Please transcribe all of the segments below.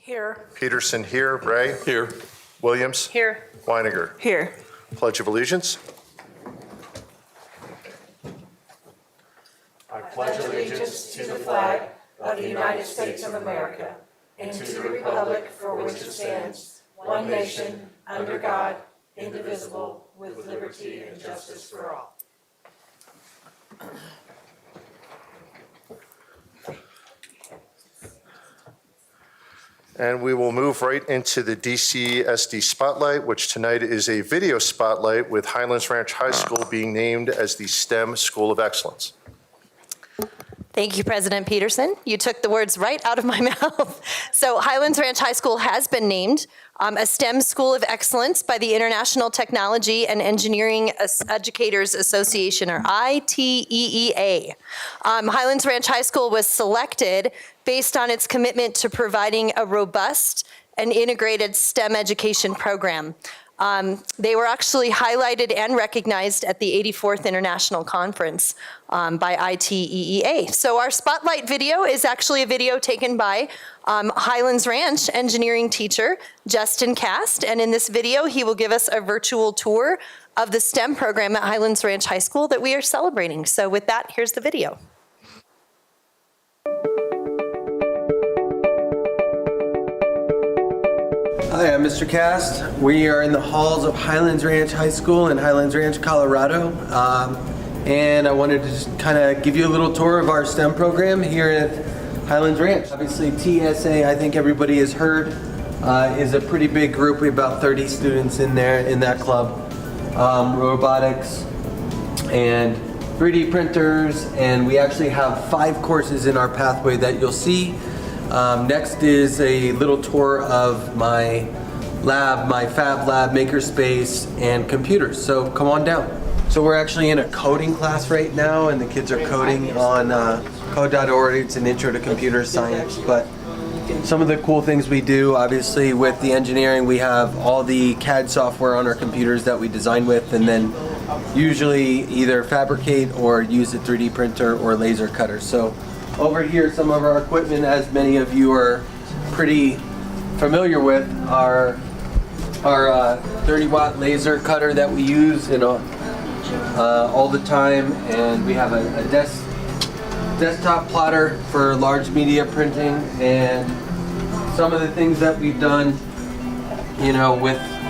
Here. Peterson here. Ray? Here. Williams? Here. Weiniger? Here. Pledge of Allegiance. I pledge allegiance to the flag of the United States of America and to the republic for which it stands, one nation, under God, indivisible, with liberty and justice for all. And we will move right into the DCSD Spotlight, which tonight is a video spotlight with Highlands Ranch High School being named as the STEM School of Excellence. Thank you, President Peterson. You took the words right out of my mouth. So Highlands Ranch High School has been named a STEM School of Excellence by the International Technology and Engineering Educators Association, or ITEEA. Highlands Ranch High School was selected based on its commitment to providing a robust and integrated STEM education program. They were actually highlighted and recognized at the 84th International Conference by ITEEA. So our spotlight video is actually a video taken by Highlands Ranch engineering teacher Justin Cast, and in this video he will give us a virtual tour of the STEM program at Highlands Ranch High School that we are celebrating. So with that, here's the video. Hi, I'm Mr. Cast. We are in the halls of Highlands Ranch High School in Highlands Ranch, Colorado. And I wanted to just kind of give you a little tour of our STEM program here at Highlands Ranch. Obviously, TSA, I think everybody has heard, is a pretty big group. We have about 30 students in there, in that club. Robotics and 3D printers, and we actually have 5 courses in our pathway that you'll see. Next is a little tour of my lab, my fab lab, makerspace, and computers. So come on down. So we're actually in a coding class right now, and the kids are coding on code.org. It's an intro to computer science. But some of the cool things we do, obviously with the engineering, we have all the CAD software on our computers that we design with, and then usually either fabricate or use a 3D printer or laser cutter. So over here, some of our equipment, as many of you are pretty familiar with, our 30-watt laser cutter that we use all the time, and we have a desktop plotter for large media printing, and some of the things that we've done,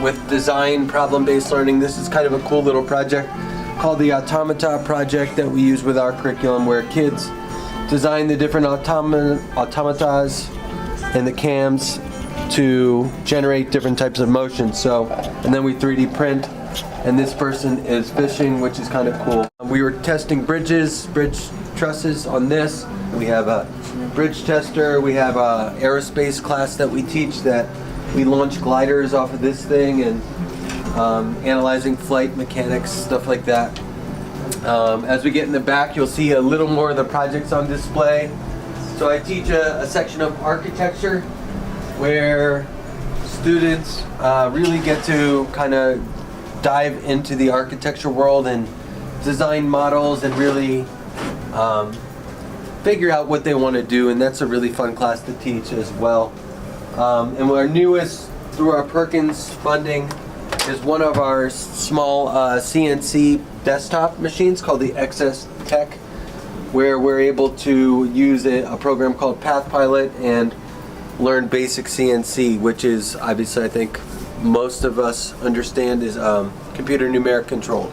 with design, problem-based learning. This is kind of a cool little project called the Automata Project that we use with our curriculum, where kids design the different automatas and the cams to generate different types of motion. So, and then we 3D print, and this person is fishing, which is kind of cool. We were testing bridge trusses on this. We have a bridge tester. We have a aerospace class that we teach that we launch gliders off of this thing, and analyzing flight mechanics, stuff like that. As we get in the back, you'll see a little more of the projects on display. So I teach a section of architecture where students really get to kind of dive into the architecture world and design models and really figure out what they want to do, and that's a really fun class to teach as well. And our newest, through our Perkins funding, is one of our small CNC desktop machines called the XS Tech, where we're able to use a program called PathPilot and learn basic CNC, which is obviously, I think most of us understand, is computer numeric control.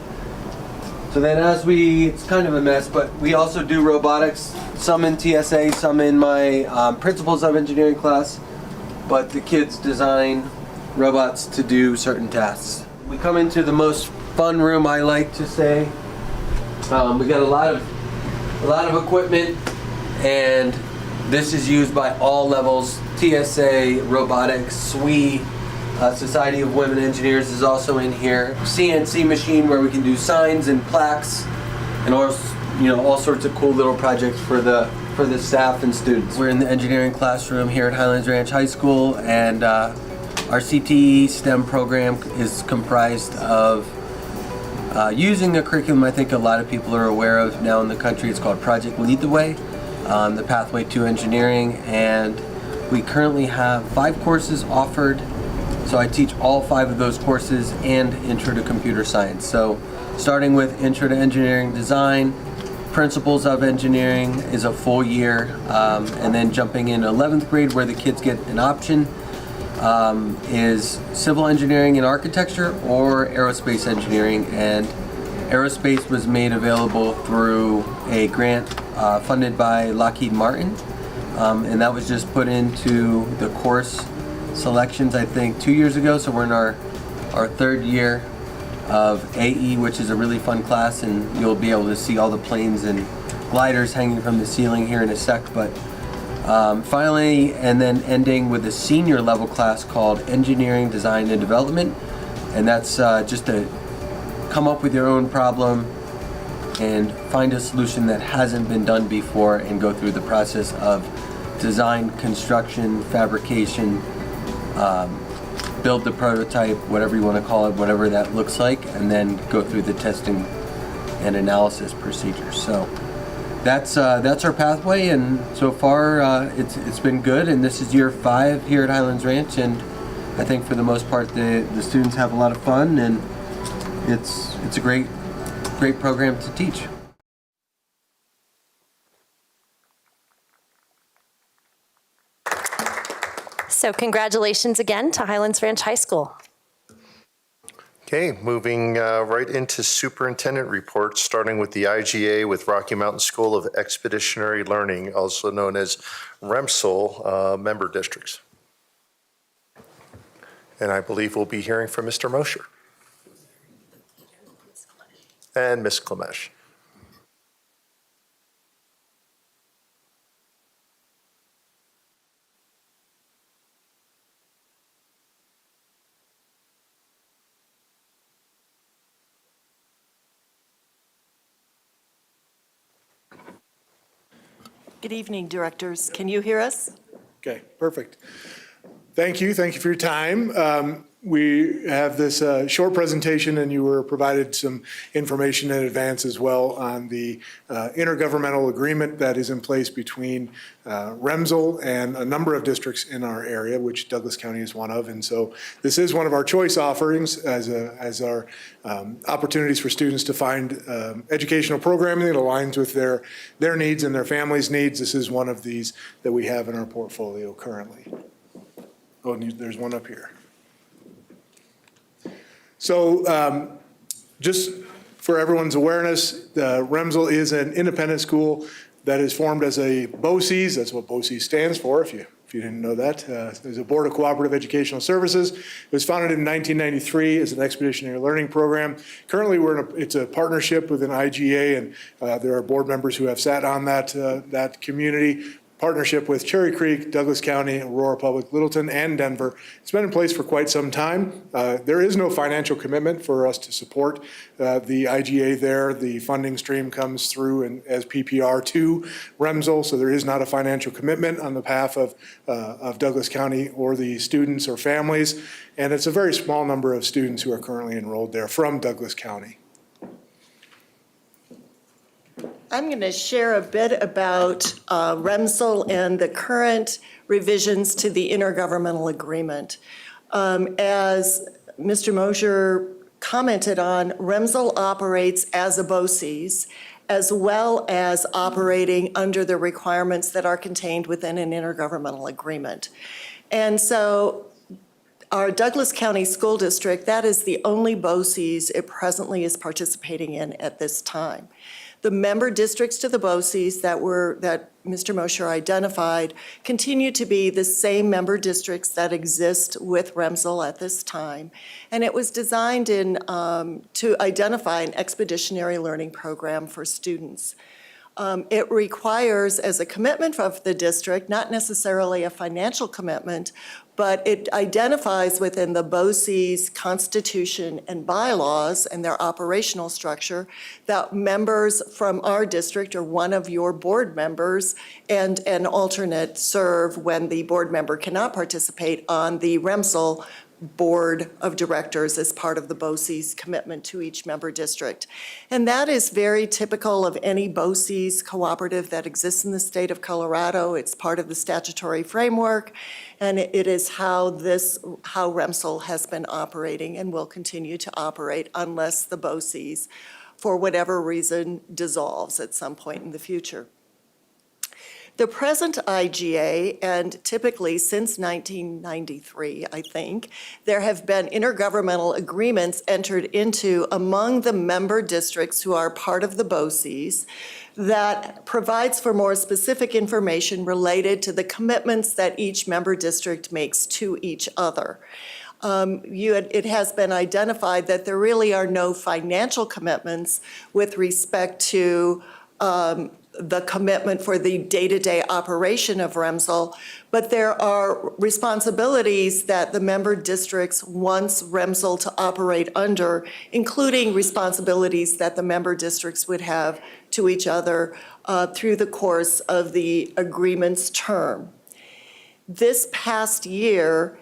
So then it's kind of a mess, but we also do robotics, some in TSA, some in my Principles of Engineering class, but the kids design robots to do certain tasks. We come into the most fun room, I like to say. We got a lot of equipment, and this is used by all levels. TSA, robotics, SWE, Society of Women Engineers is also in here. CNC machine where we can do signs and plaques, and all sorts of cool little projects for the staff and students. We're in the engineering classroom here at Highlands Ranch High School, and our CTE STEM program is comprised of using a curriculum I think a lot of people are aware of now in the country. It's called Project Lead the Way, the Pathway to Engineering, and We currently have 5 courses offered. So I teach all 5 of those courses and Intro to Computer Science. So starting with Intro to Engineering Design, Principles of Engineering is a full year, and then jumping in 11th grade where the kids get an option is Civil Engineering and Architecture or Aerospace Engineering. And Aerospace was made available through a grant funded by Lockheed Martin, and that was just put into the course selections, I think, 2 years ago. So we're in our 3rd year of AE, which is a really fun class, and you'll be able to see all the planes and gliders hanging from the ceiling here in a sec. But finally, and then ending with a senior level class called Engineering, Design, and Development, and that's just to come up with your own problem and find a solution that hasn't been done before and go through the process of design, construction, fabrication, build the prototype, whatever you want to call it, whatever that looks like, and then go through the testing and analysis procedures. So that's our pathway, and so far it's been good. And this is year 5 here at Highlands Ranch, and I think for the most part the students have a lot of fun, and it's a great program to teach. So congratulations again to Highlands Ranch High School. Okay, moving right into Superintendent Reports, starting with the IGA with Rocky Mountain School of Expeditionary Learning, also known as REMSL member districts. And I believe we'll be hearing from Mr. Mosher and Ms. Klemesh. Good evening, directors. Can you hear us? Okay, perfect. Thank you. Thank you for your time. We have this short presentation, and you were provided some information in advance as well on the intergovernmental agreement that is in place between REMSL and a number of districts in our area, which Douglas County is one of. And so this is one of our choice offerings as our opportunities for students to find educational programming that aligns with their needs and their families' needs. This is one of these that we have in our portfolio currently. Oh, and there's one up here. So just for everyone's awareness, REMSL is an independent school that is formed as a BOCES. That's what BOCES stands for, if you didn't know that. There's a Board of Cooperative Educational Services. It was founded in 1993 as an expeditionary learning program. Currently, it's a partnership with an IGA, and there are board members who have sat on that community. Partnership with Cherry Creek, Douglas County, Aurora Public, Littleton, and Denver. It's been in place for quite some time. There is no financial commitment for us to support the IGA there. The funding stream comes through as PPR to REMSL, so there is not a financial commitment on the behalf of Douglas County or the students or families. And it's a very small number of students who are currently enrolled there from Douglas County. I'm going to share a bit about REMSL and the current revisions to the intergovernmental agreement. As Mr. Mosher commented on, REMSL operates as a BOCES, as well as operating under the requirements that are contained within an intergovernmental agreement. And so our Douglas County School District, that is the only BOCES it presently is participating in at this time. The member districts to the BOCES that Mr. Mosher identified continue to be the same member districts that exist with REMSL at this time. And it was designed to identify an expeditionary learning program for students. It requires, as a commitment of the district, not necessarily a financial commitment, but it identifies within the BOCES constitution and bylaws and their operational structure that members from our district or one of your board members and an alternate serve when the board member cannot participate on the REMSL board of directors as part of the BOCES commitment to each member district. And that is very typical of any BOCES cooperative that exists in the state of Colorado. It's part of the statutory framework, and it is how REMSL has been operating and will continue to operate unless the BOCES, for whatever reason, dissolves at some point in the future. The present IGA, and typically since 1993, I think, there have been intergovernmental agreements entered into among the member districts who are part of the BOCES that provides for more specific information related to the commitments that each member district makes to each other. It has been identified that there really are no financial commitments with respect to the commitment for the day-to-day operation of REMSL, but there are responsibilities that the member districts wants REMSL to operate under, including responsibilities that the member districts would have to each other through the course of the agreement's term. This past year,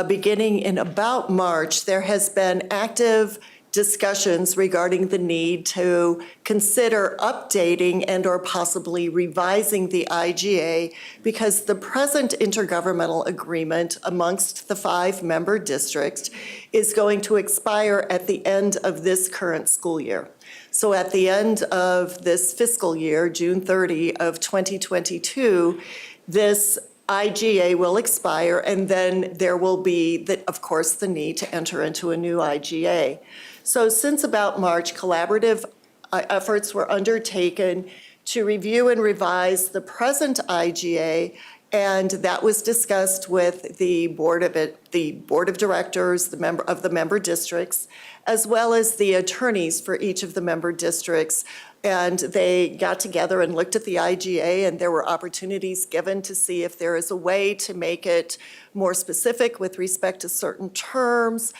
beginning in about March, there has been active discussions regarding the need to consider updating and or possibly revising the IGA because the present intergovernmental agreement amongst the 5 member districts is going to expire at the end of this current school year. So at the end of this fiscal year, June 30 of 2022, this IGA will expire, and then there will be, of course, the need to enter into a new IGA. So since about March, collaborative efforts were undertaken to review and revise the present IGA, and that was discussed with the board of directors, the member districts, as well as the attorneys for each of the member districts. And they got together and looked at the IGA, and there were opportunities given to see if there is a way to make it more specific with respect to certain terms,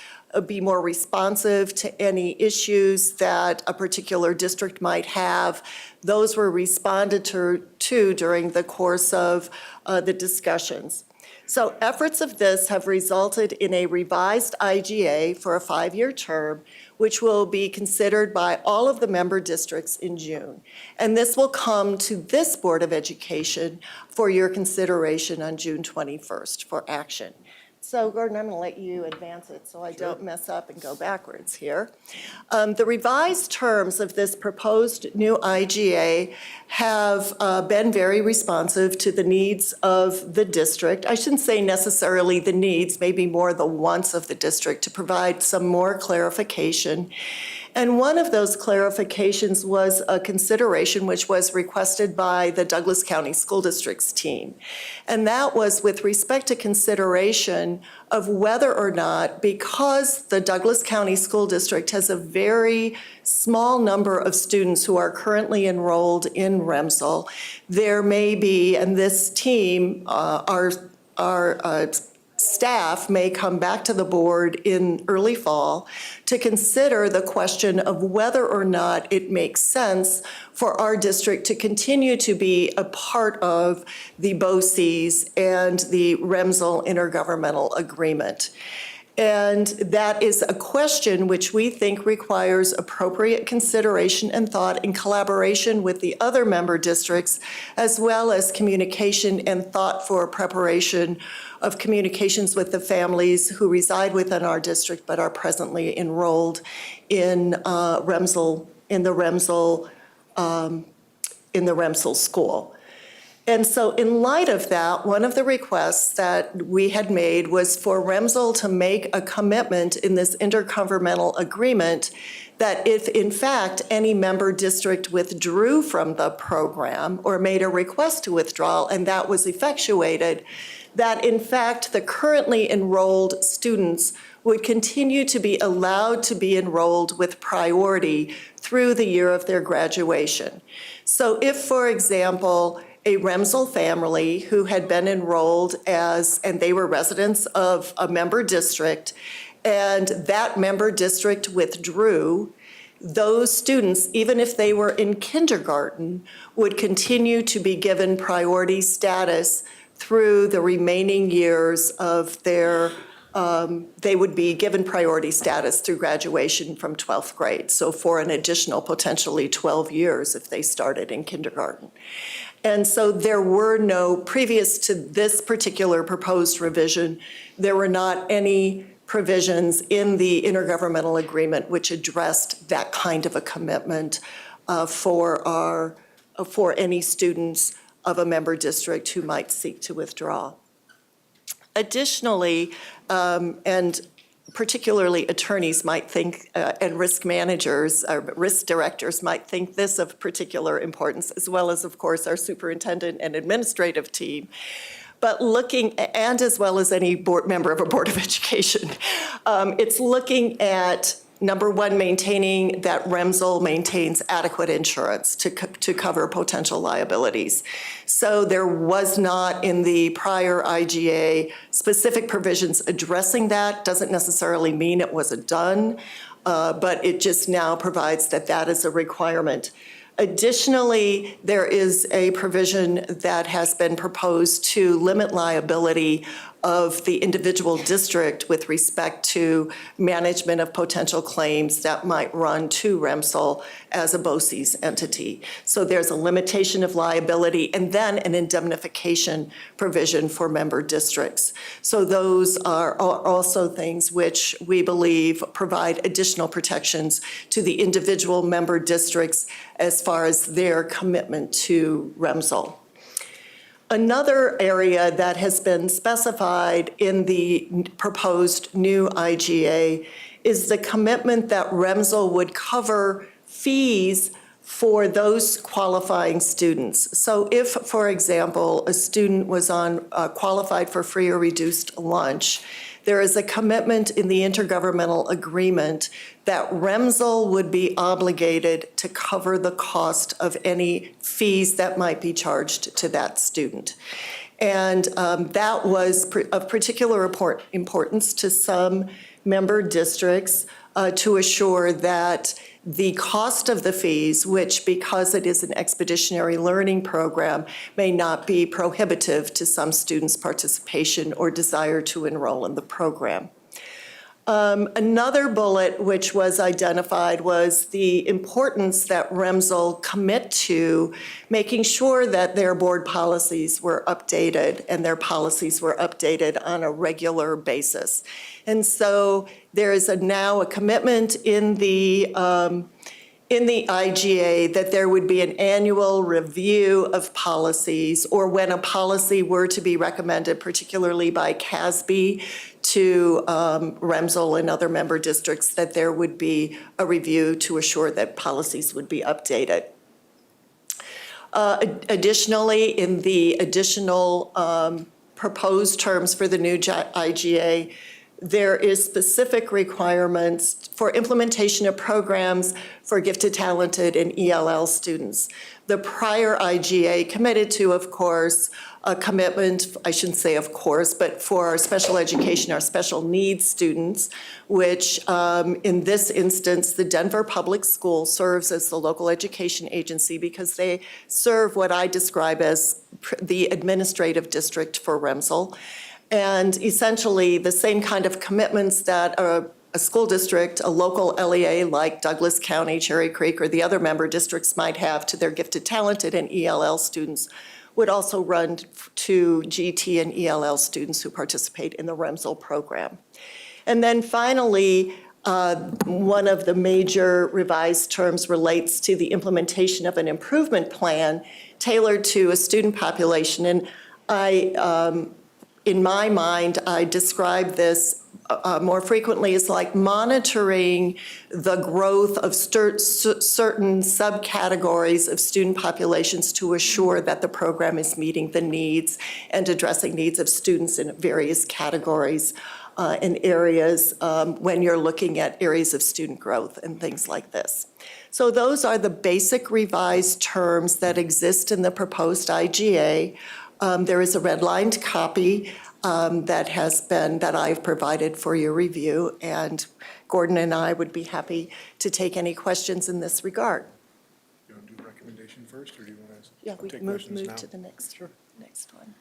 be more responsive to any issues that a particular district might have. Those were responded to during the course of the discussions. So efforts of this have resulted in a revised IGA for a 5-year term, which will be considered by all of the member districts in June. And this will come to this Board of Education for your consideration on June 21st for action. So Gordon, I'm going to let you advance it so I don't mess up and go backwards here. The revised terms of this proposed new IGA have been very responsive to the needs of the district. I shouldn't say necessarily the needs, maybe more the wants of the district to provide some more clarification. And one of those clarifications was a consideration which was requested by the Douglas County School District's team. And that was with respect to consideration of whether or not, because the Douglas County School District has a very small number of students who are currently enrolled in REMSL, there may be, and this team, our staff may come back to the board in early fall to consider the question of whether or not it makes sense for our district to continue to be a part of the BOCES and the REMSL intergovernmental agreement. And that is a question which we think requires appropriate consideration and thought in collaboration with the other member districts, as well as communication and thought for preparation of communications with the families who reside within our district but are presently enrolled in REMSL, in the REMSL school. And so in light of that, one of the requests that we had made was for REMSL to make a commitment in this intergovernmental agreement that if in fact any member district withdrew from the program or made a request to withdraw and that was effectuated, that in fact the currently enrolled students would continue to be allowed to be enrolled with priority through the year of their graduation. So if, for example, a REMSL family who had been enrolled and they were residents of a member district, and that member district withdrew, those students, even if they were in kindergarten, would continue to be given priority status through the remaining years of their they would be given priority status through graduation from 12th grade. So for an additional potentially 12 years if they started in kindergarten. And so there were no, previous to this particular proposed revision, there were not any provisions in the intergovernmental agreement which addressed that kind of a commitment for any students of a member district who might seek to withdraw. Additionally, and particularly attorneys might think, and risk managers, risk directors might think this of particular importance, as well as, of course, our superintendent and administrative team. But looking, and as well as any member of a Board of Education, it's looking at, number one, maintaining that REMSL maintains adequate insurance to cover potential liabilities. So there was not in the prior IGA specific provisions addressing that. Doesn't necessarily mean it wasn't done, but it just now provides that that is a requirement. Additionally, there is a provision that has been proposed to limit liability of the individual district with respect to management of potential claims that might run to REMSL as a BOCES entity. So there's a limitation of liability and then an indemnification provision for member districts. So those are also things which we believe provide additional protections to the individual member districts as far as their commitment to REMSL. Another area that has been specified in the proposed new IGA is the commitment that REMSL would cover fees for those qualifying students. So if, for example, a student was qualified for free or reduced lunch, there is a commitment in the intergovernmental agreement that REMSL would be obligated to cover the cost of any fees that might be charged to that student. And that was of particular importance to some member districts to assure that the cost of the fees, which because it is an expeditionary learning program, may not be prohibitive to some students' participation or desire to enroll in the program. Another bullet which was identified was the importance that REMSL commit to making sure that their board policies were updated and their policies were updated on a regular basis. And so there is now a commitment in the IGA that there would be an annual review of policies, or when a policy were to be recommended, particularly by CASB, to REMSL and other member districts, that there would be a review to assure that policies would be updated. Additionally, in the additional proposed terms for the new IGA, there is specific requirements for implementation of programs for gifted, talented, and ELL students. The prior IGA committed to, of course, a commitment, I shouldn't say of course, but for our special education, our special needs students, which in this instance, the Denver Public School serves as the local education agency because they serve what I describe as the administrative district for REMSL. And essentially the same kind of commitments that a school district, a local LEA like Douglas County, Cherry Creek, or the other member districts might have to their gifted, talented, and ELL students would also run to GT and ELL students who participate in the REMSL program. And then finally, one of the major revised terms relates to the implementation of an improvement plan tailored to a student population. And in my mind, I describe this more frequently as like monitoring the growth of certain subcategories of student populations to assure that the program is meeting the needs and addressing needs of students in various categories and areas when you're looking at areas of student growth and things like this. So those are the basic revised terms that exist in the proposed IGA. There is a redlined copy that I've provided for your review, and Gordon and I would be happy to take any questions in this regard. You want to do recommendation first, or do you want to Yeah, we take move questions now? to the next one.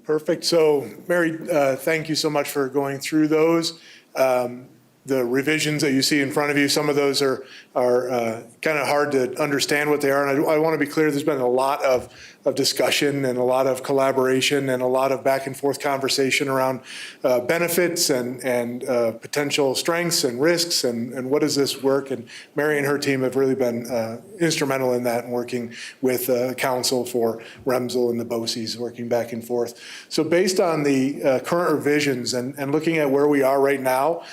Perfect. So, Mary, thank you so much for going through those. The revisions that you see in front of you, some of those are kind of hard to understand what they are. And I want to be clear, there's been a lot of discussion and a lot of collaboration and a lot of back and forth conversation around benefits and potential strengths and risks and what does this work. And Mary and her team have really been instrumental in that and working with council for REMSL and the BOCES, working back and forth. So based on the current revisions and looking at where we are right now,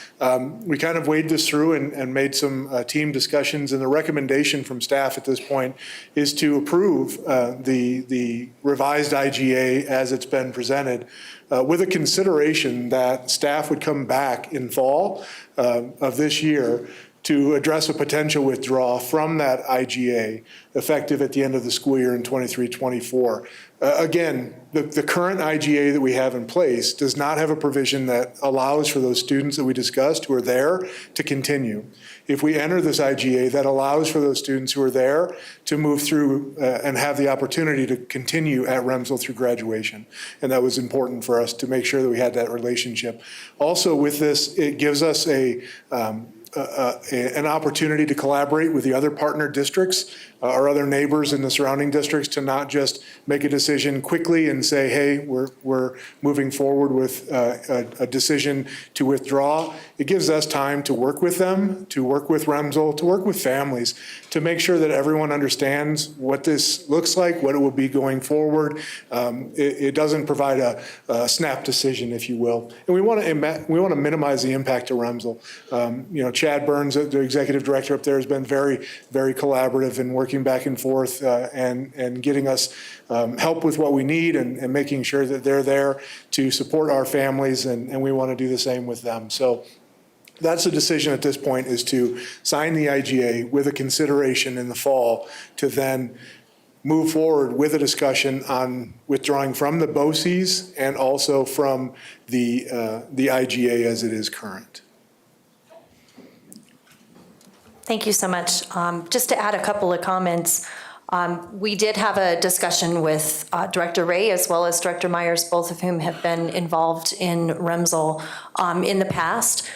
we kind of waded this through and made some team discussions, and the recommendation from staff at this point is to approve the revised IGA as it's been presented, with a consideration that staff would come back in fall of this year to address a potential withdrawal from that IGA effective at the end of the school year in 23-24. Again, the current IGA that we have in place does not have a provision that allows for those students that we discussed who are there to continue. If we enter this IGA, that allows for those students who are there to move through and have the opportunity to continue at REMSL through graduation. And that was important for us to make sure that we had that relationship. Also with this, it gives us an opportunity to collaborate with the other partner districts, our other neighbors in the surrounding districts, to not just make a decision quickly and say, hey, we're moving forward with a decision to withdraw. It gives us time to work with them, to work with REMSL, to work with families, to make sure that everyone understands what this looks like, what it will be going forward. It doesn't provide a snap decision, if you will. And we want to minimize the impact to REMSL. Chad Burns, the executive director up there, has been very, very collaborative in working back and forth and getting us help with what we need and making sure that they're there to support our families, and we want to do the same with them. So that's the decision at this point, is to sign the IGA with a consideration in the fall to then move forward with a discussion on withdrawing from the BOCES and also from the IGA as it is current. Thank you so much. Just to add a couple of comments, we did have a discussion with Director Ray as well as Director Myers, both of whom have been involved in REMSL in the past.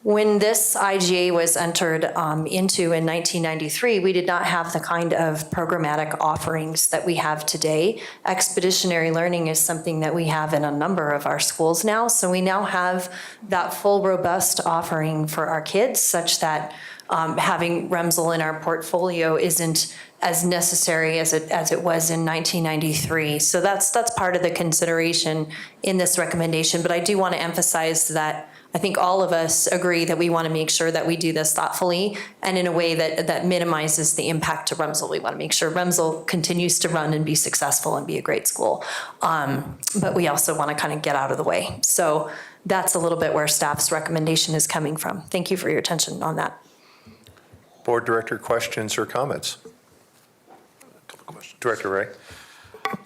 When this IGA was entered into in 1993, we did not have the kind of programmatic offerings that we have today. Expeditionary learning is something that we have in a number of our schools now. So we now have that full, robust offering for our kids, such that having REMSL in our portfolio isn't as necessary as it was in 1993. So that's part of the consideration in this recommendation. But I do want to emphasize that I think all of us agree that we want to make sure that we do this thoughtfully and in a way that minimizes the impact to REMSL. We want to make sure REMSL continues to run and be successful and be a great school. But we also want to kind of get out of the way. So that's a little bit where staff's recommendation is coming from. Thank you for your attention on that. Board Director, questions or comments? Director Ray.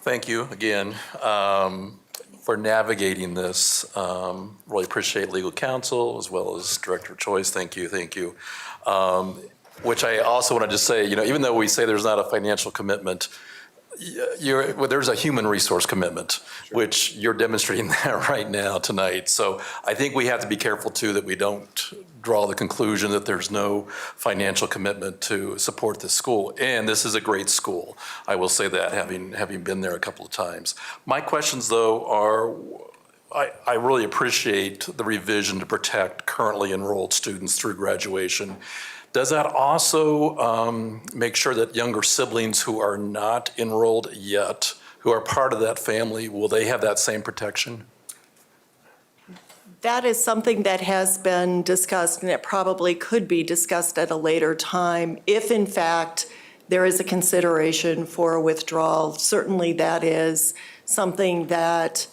Thank you again for navigating this. Really appreciate legal counsel as well as Director Choice. Thank you. Which I also want to just say, even though we say there's not a financial commitment, there's a human resource commitment, sure, which you're demonstrating that right now tonight. So I think we have to be careful too that we don't draw the conclusion that there's no financial commitment to support this school. And this is a great school. I will say that, having been there a couple of times. My questions though are, I really appreciate the revision to protect currently enrolled students through graduation. Does that also make sure that younger siblings who are not enrolled yet, who are part of that family, will they have that same protection? That is something that has been discussed, and it probably could be discussed at a later time. If in fact there is a consideration for a withdrawal, certainly that is something that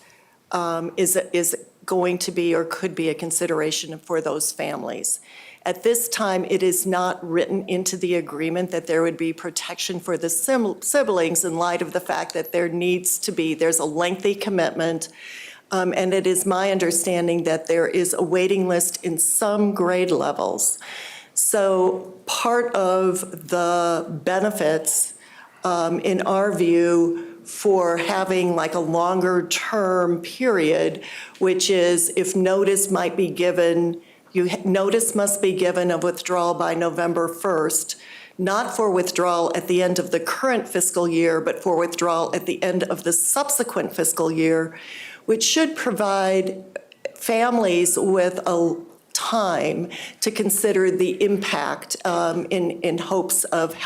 is going to be or could be a consideration for those families. At this time, it is not written into the agreement that there would be protection for the siblings in light of the fact that there's a lengthy commitment. And it is my understanding that there is a waiting list in some grade levels. So part of the benefits, in our view, for having like a longer term period, which is if notice might be given, notice must be given of withdrawal by November 1st, not for withdrawal at the end of the current fiscal year, but for withdrawal at the end of the subsequent fiscal year, which should provide families with a time to consider the impact in hopes of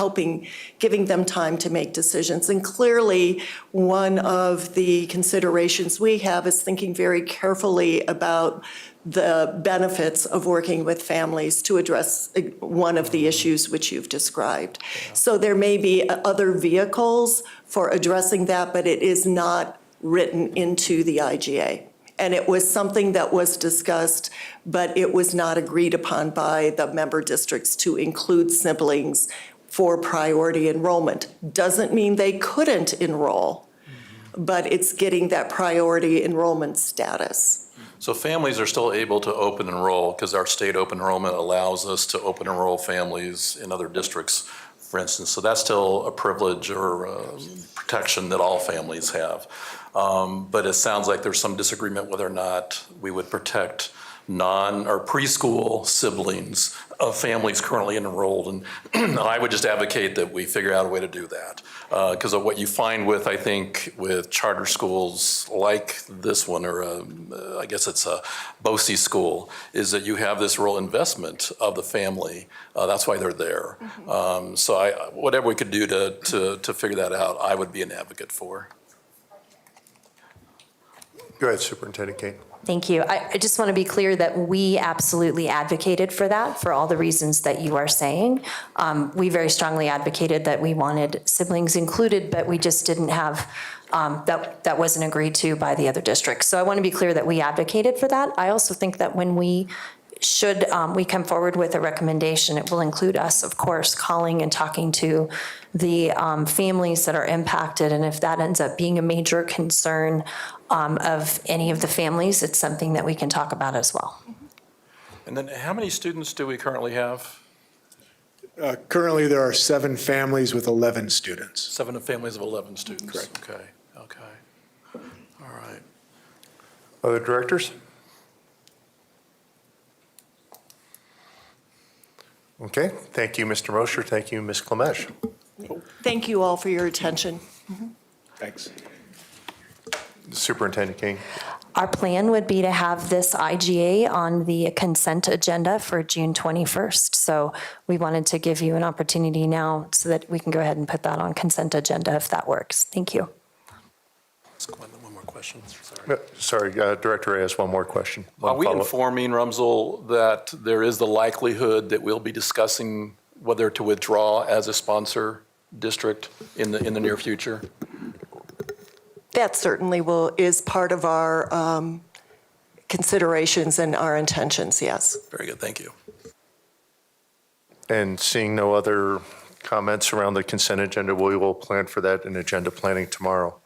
giving them time to make decisions. And clearly, one of the considerations we have is thinking very carefully about the benefits of working with families to address one of the issues which you've described. So there may be other vehicles for addressing that, but it is not written into the IGA. And it was something that was discussed, but it was not agreed upon by the member districts to include siblings for priority enrollment. Doesn't mean they couldn't enroll, but it's getting that priority enrollment status. So families are still able to open enroll because our state open enrollment allows us to open enroll families in other districts, for instance. So that's still a privilege or protection that all families have. But it sounds like there's some disagreement whether or not we would protect or preschool siblings of families currently enrolled. And I would just advocate that we figure out a way to do that. Because of what you find with, I think, with charter schools like this one, or I guess it's a BOCE school, is that you have this real investment of the family. That's why they're there. So whatever we could do to figure that out, I would be an advocate for. Go ahead, Superintendent King. Thank you. I just want to be clear that we absolutely advocated for that for all the reasons that you are saying. We very strongly advocated that we wanted siblings included, but we just didn't have, that wasn't agreed to by the other districts. So I want to be clear that we advocated for that. I also think that when we come forward with a recommendation, it will include us, of course, calling and talking to the families that are impacted. And if that ends up being a major concern of any of the families, it's something that we can talk about as well. And then how many students do we currently have? Currently, there are 7 families with 11 students. 7 families of 11 students. Correct. Okay. All right. Other directors? Okay, thank you, Mr. Mosher. Thank you, Ms. Klemesh. Thank you all for your attention. Thanks. Superintendent King. Our plan would be to have this IGA on the consent agenda for June 21st. So we wanted to give you an opportunity now so that we can go ahead and put that on consent agenda if that works. Thank you. One more question. Sorry. Sorry, Director, I asked one more question. Are we informing Rumsel that there is the likelihood that we'll be discussing whether to withdraw as a sponsor district in the near future? That certainly is part of our considerations and our intentions, yes. Very good, thank you. And seeing no other comments around the consent agenda, we will plan for that in agenda planning tomorrow.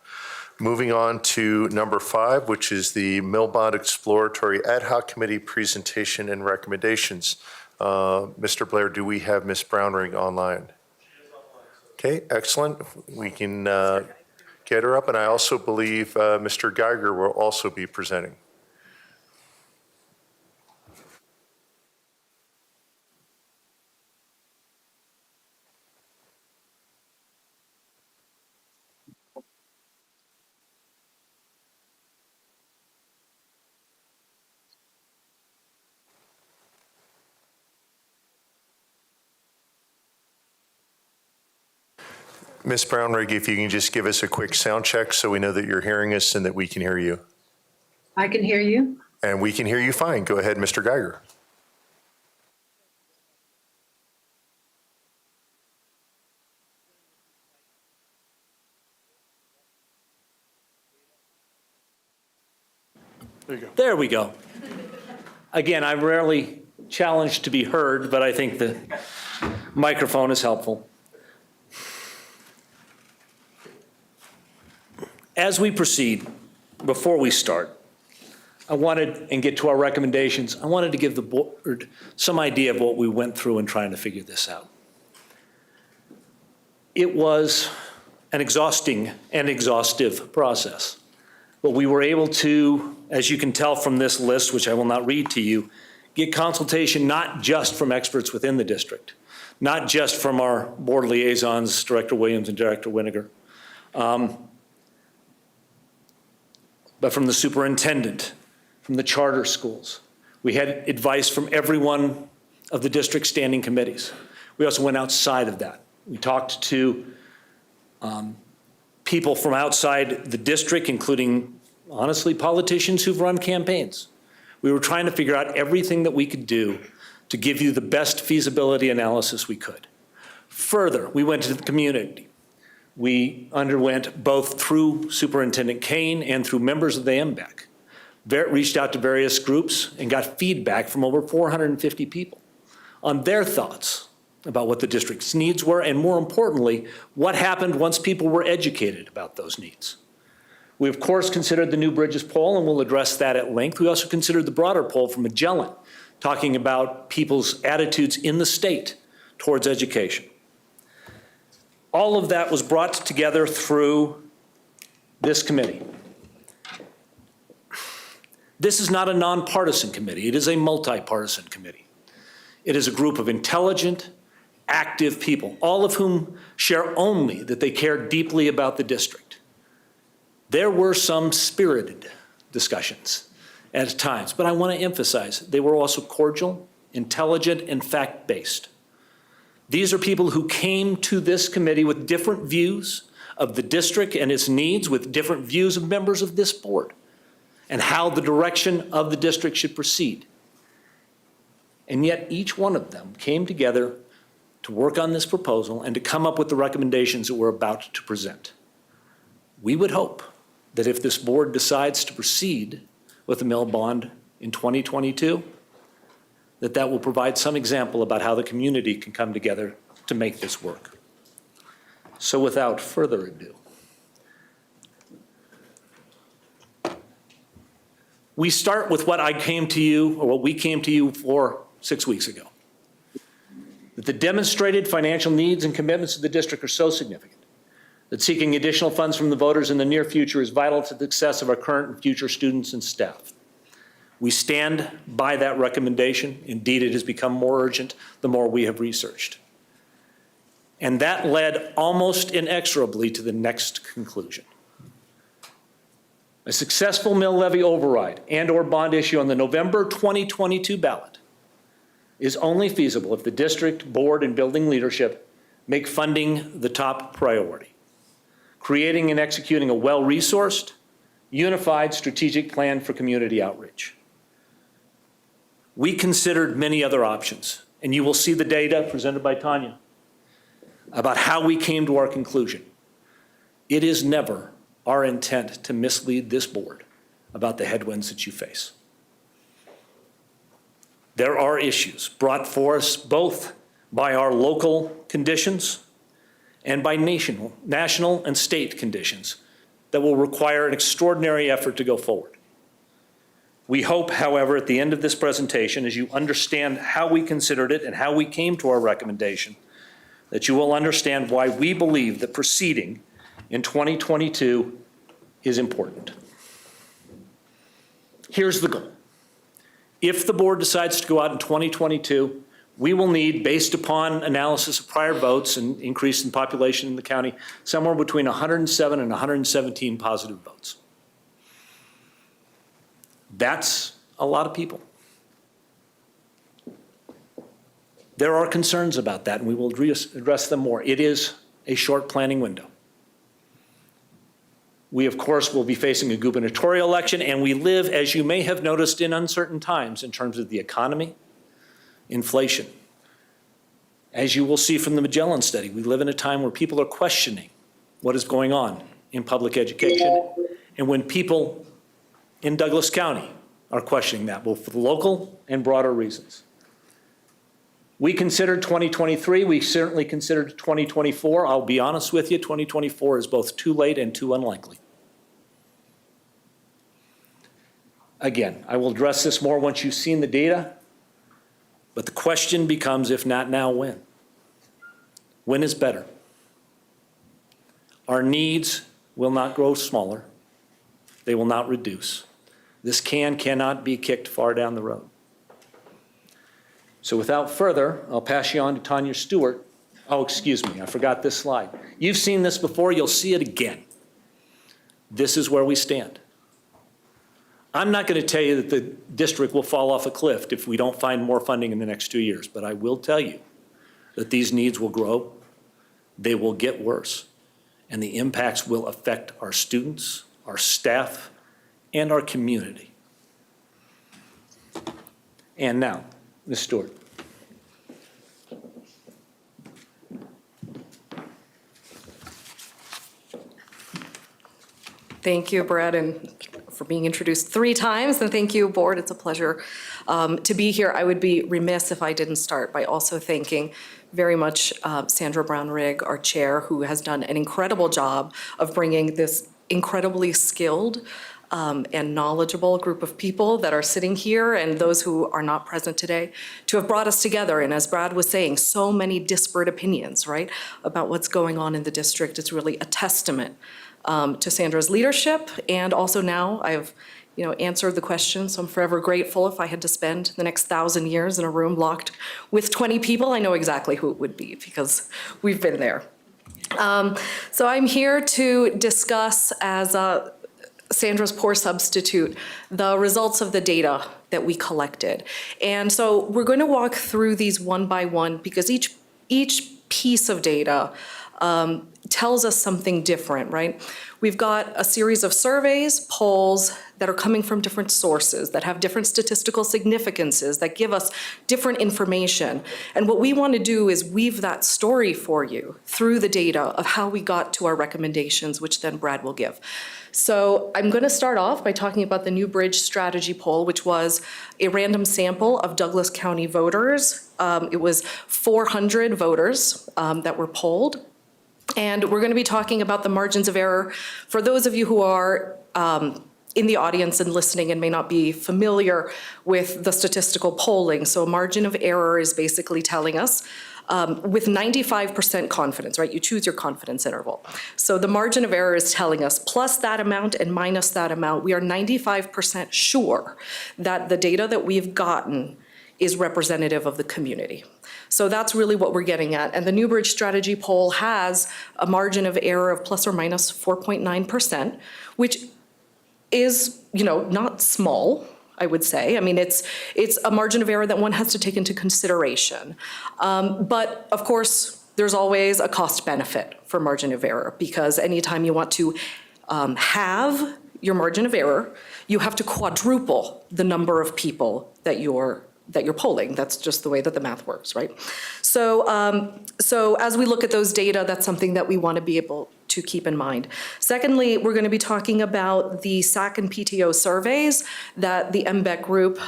Moving on to number 5, which is the Milbon Exploratory Ad Hoc Committee presentation and recommendations. Mr. Blair, do we have Ms. Brownring online? Okay, excellent. We can get her up, and I also believe Mr. Geiger will also be presenting. Ms. Brownrig, if you can just give us a quick sound check so we know that you're hearing us and that we can hear you. I can hear you. And we can hear you fine. Go ahead, Mr. Geiger. There you go. There we go. Again, I'm rarely challenged to be heard, but I think the microphone is helpful. As we proceed, before we start, and get to our recommendations, I wanted to give the board some idea of what we went through in trying to figure this out. It was an exhausting and exhaustive process. But we were able to, as you can tell from this list, which I will not read to you, get consultation not just from experts within the district, not just from our board liaisons, Director Williams and Director Winiger, but from the superintendent, from the charter schools. We had advice from every one of the district standing committees. We also went outside of that. We talked to people from outside the district, including, honestly, politicians who've run campaigns. We were trying to figure out everything that we could do to give you the best feasibility analysis we could. Further, we went to the community. We underwent both through Superintendent Kane and through members of the MBEC, reached out to various groups and got feedback from over 450 people on their thoughts about what the district's needs were, and more importantly, what happened once people were educated about those needs. We, of course, considered the New Bridges poll, and we'll address that at length. We also considered the broader poll from Magellan, talking about people's attitudes in the state towards education. All of that was brought together through this committee. This is not a nonpartisan committee. It is a multi-partisan committee. It is a group of intelligent, active people, all of whom share only that they care deeply about the district. There were some spirited discussions at times, but I want to emphasize they were also cordial, intelligent, and fact-based. These are people who came to this committee with different views of the district and its needs, with different views of members of this board, and how the direction of the district should proceed. And yet each one of them came together to work on this proposal and to come up with the recommendations that we're about to present. We would hope that if this board decides to proceed with the Milbon in 2022, that will provide some example about how the community can come together to make this work. So without further ado, we start with what I came to you, or what we came to you for 6 weeks ago. That the demonstrated financial needs and commitments of the district are so significant that seeking additional funds from the voters in the near future is vital to the success of our current and future students and staff. We stand by that recommendation. Indeed, it has become more urgent the more we have researched. And that led almost inexorably to the next conclusion. A successful mill levy override and/or bond issue on the November 2022 ballot is only feasible if the district, board, and building leadership make funding the top priority, creating and executing a well-resourced, unified strategic plan for community outreach. We considered many other options, and you will see the data presented by Tonya about how we came to our conclusion. It is never our intent to mislead this board about the headwinds that you face. There are issues brought for us both by our local conditions and by national and state conditions that will require an extraordinary effort to go forward. We hope, however, at the end of this presentation, as you understand how we considered it and how we came to our recommendation, that you will understand why we believe that proceeding in 2022 is important. Here's the goal. If the board decides to go out in 2022, we will need, based upon analysis of prior votes and increase in population in the county, somewhere between 107 and 117 positive votes. That's a lot of people. There are concerns about that, and we will address them more. It is a short planning window. We, of course, will be facing a gubernatorial election, and we live, as you may have noticed, in uncertain times in terms of the economy, inflation. As you will see from the Magellan study, we live in a time where people are questioning what is going on in public education, and when people in Douglas County are questioning that, both for local and broader reasons. We considered 2023, we certainly considered 2024. I'll be honest with you, 2024 is both too late and too unlikely. Again, I will address this more once you've seen the data, but the question becomes, if not now, when? When is better? Our needs will not grow smaller. They will not reduce. This cannot be kicked far down the road. So without further, I'll pass you on to Tonya Stewart. Oh, excuse me, I forgot this slide. You've seen this before, you'll see it again. This is where we stand. I'm not going to tell you that the district will fall off a cliff if we don't find more funding in the next 2 years, but I will tell you that these needs will grow, they will get worse, and the impacts will affect our students, our staff, and our community. And now, Ms. Stewart. Thank you, Brad, and for being introduced 3 times, and thank you, board. It's a pleasure to be here. I would be remiss if I didn't start by also thanking very much Sandra Brown-Rigg, our chair, who has done an incredible job of bringing this incredibly skilled and knowledgeable group of people that are sitting here and those who are not present today to have brought us together. And as Brad was saying, so many disparate opinions, right, about what's going on in the district. It's really a testament to Sandra's leadership. And also now I've answered the question, so I'm forever grateful. If I had to spend the next 1,000 years in a room locked with 20 people, I know exactly who it would be because we've been there. So I'm here to discuss, as Sandra's poor substitute, the results of the data that we collected. And so we're going to walk through these one by one because each piece of data tells us something different, right? We've got a series of surveys, polls that are coming from different sources, that have different statistical significances, that give us different information. And what we want to do is weave that story for you through the data of how we got to our recommendations, which then Brad will give. So I'm going to start off by talking about the New Bridge Strategy Poll, which was a random sample of Douglas County voters. It was 400 voters that were polled. And we're going to be talking about the margins of error. For those of you who are in the audience and listening and may not be familiar with the statistical polling, so a margin of error is basically telling us with 95% confidence, right? You choose your confidence interval. So the margin of error is telling us plus that amount and minus that amount, we are 95% sure that the data that we've gotten is representative of the community. So that's really what we're getting at. And the New Bridge Strategy Poll has a margin of error of plus or minus 4.9%, which is, not small, I would say. I mean, it's a margin of error that one has to take into consideration. But of course, there's always a cost benefit for margin of error because anytime you want to have your margin of error, you have to quadruple the number of people that you're polling. That's just the way that the math works, right? So as we look at those data, that's something that we want to be able to keep in mind. Secondly, we're going to be talking about the SAC and PTO surveys that the MBEC group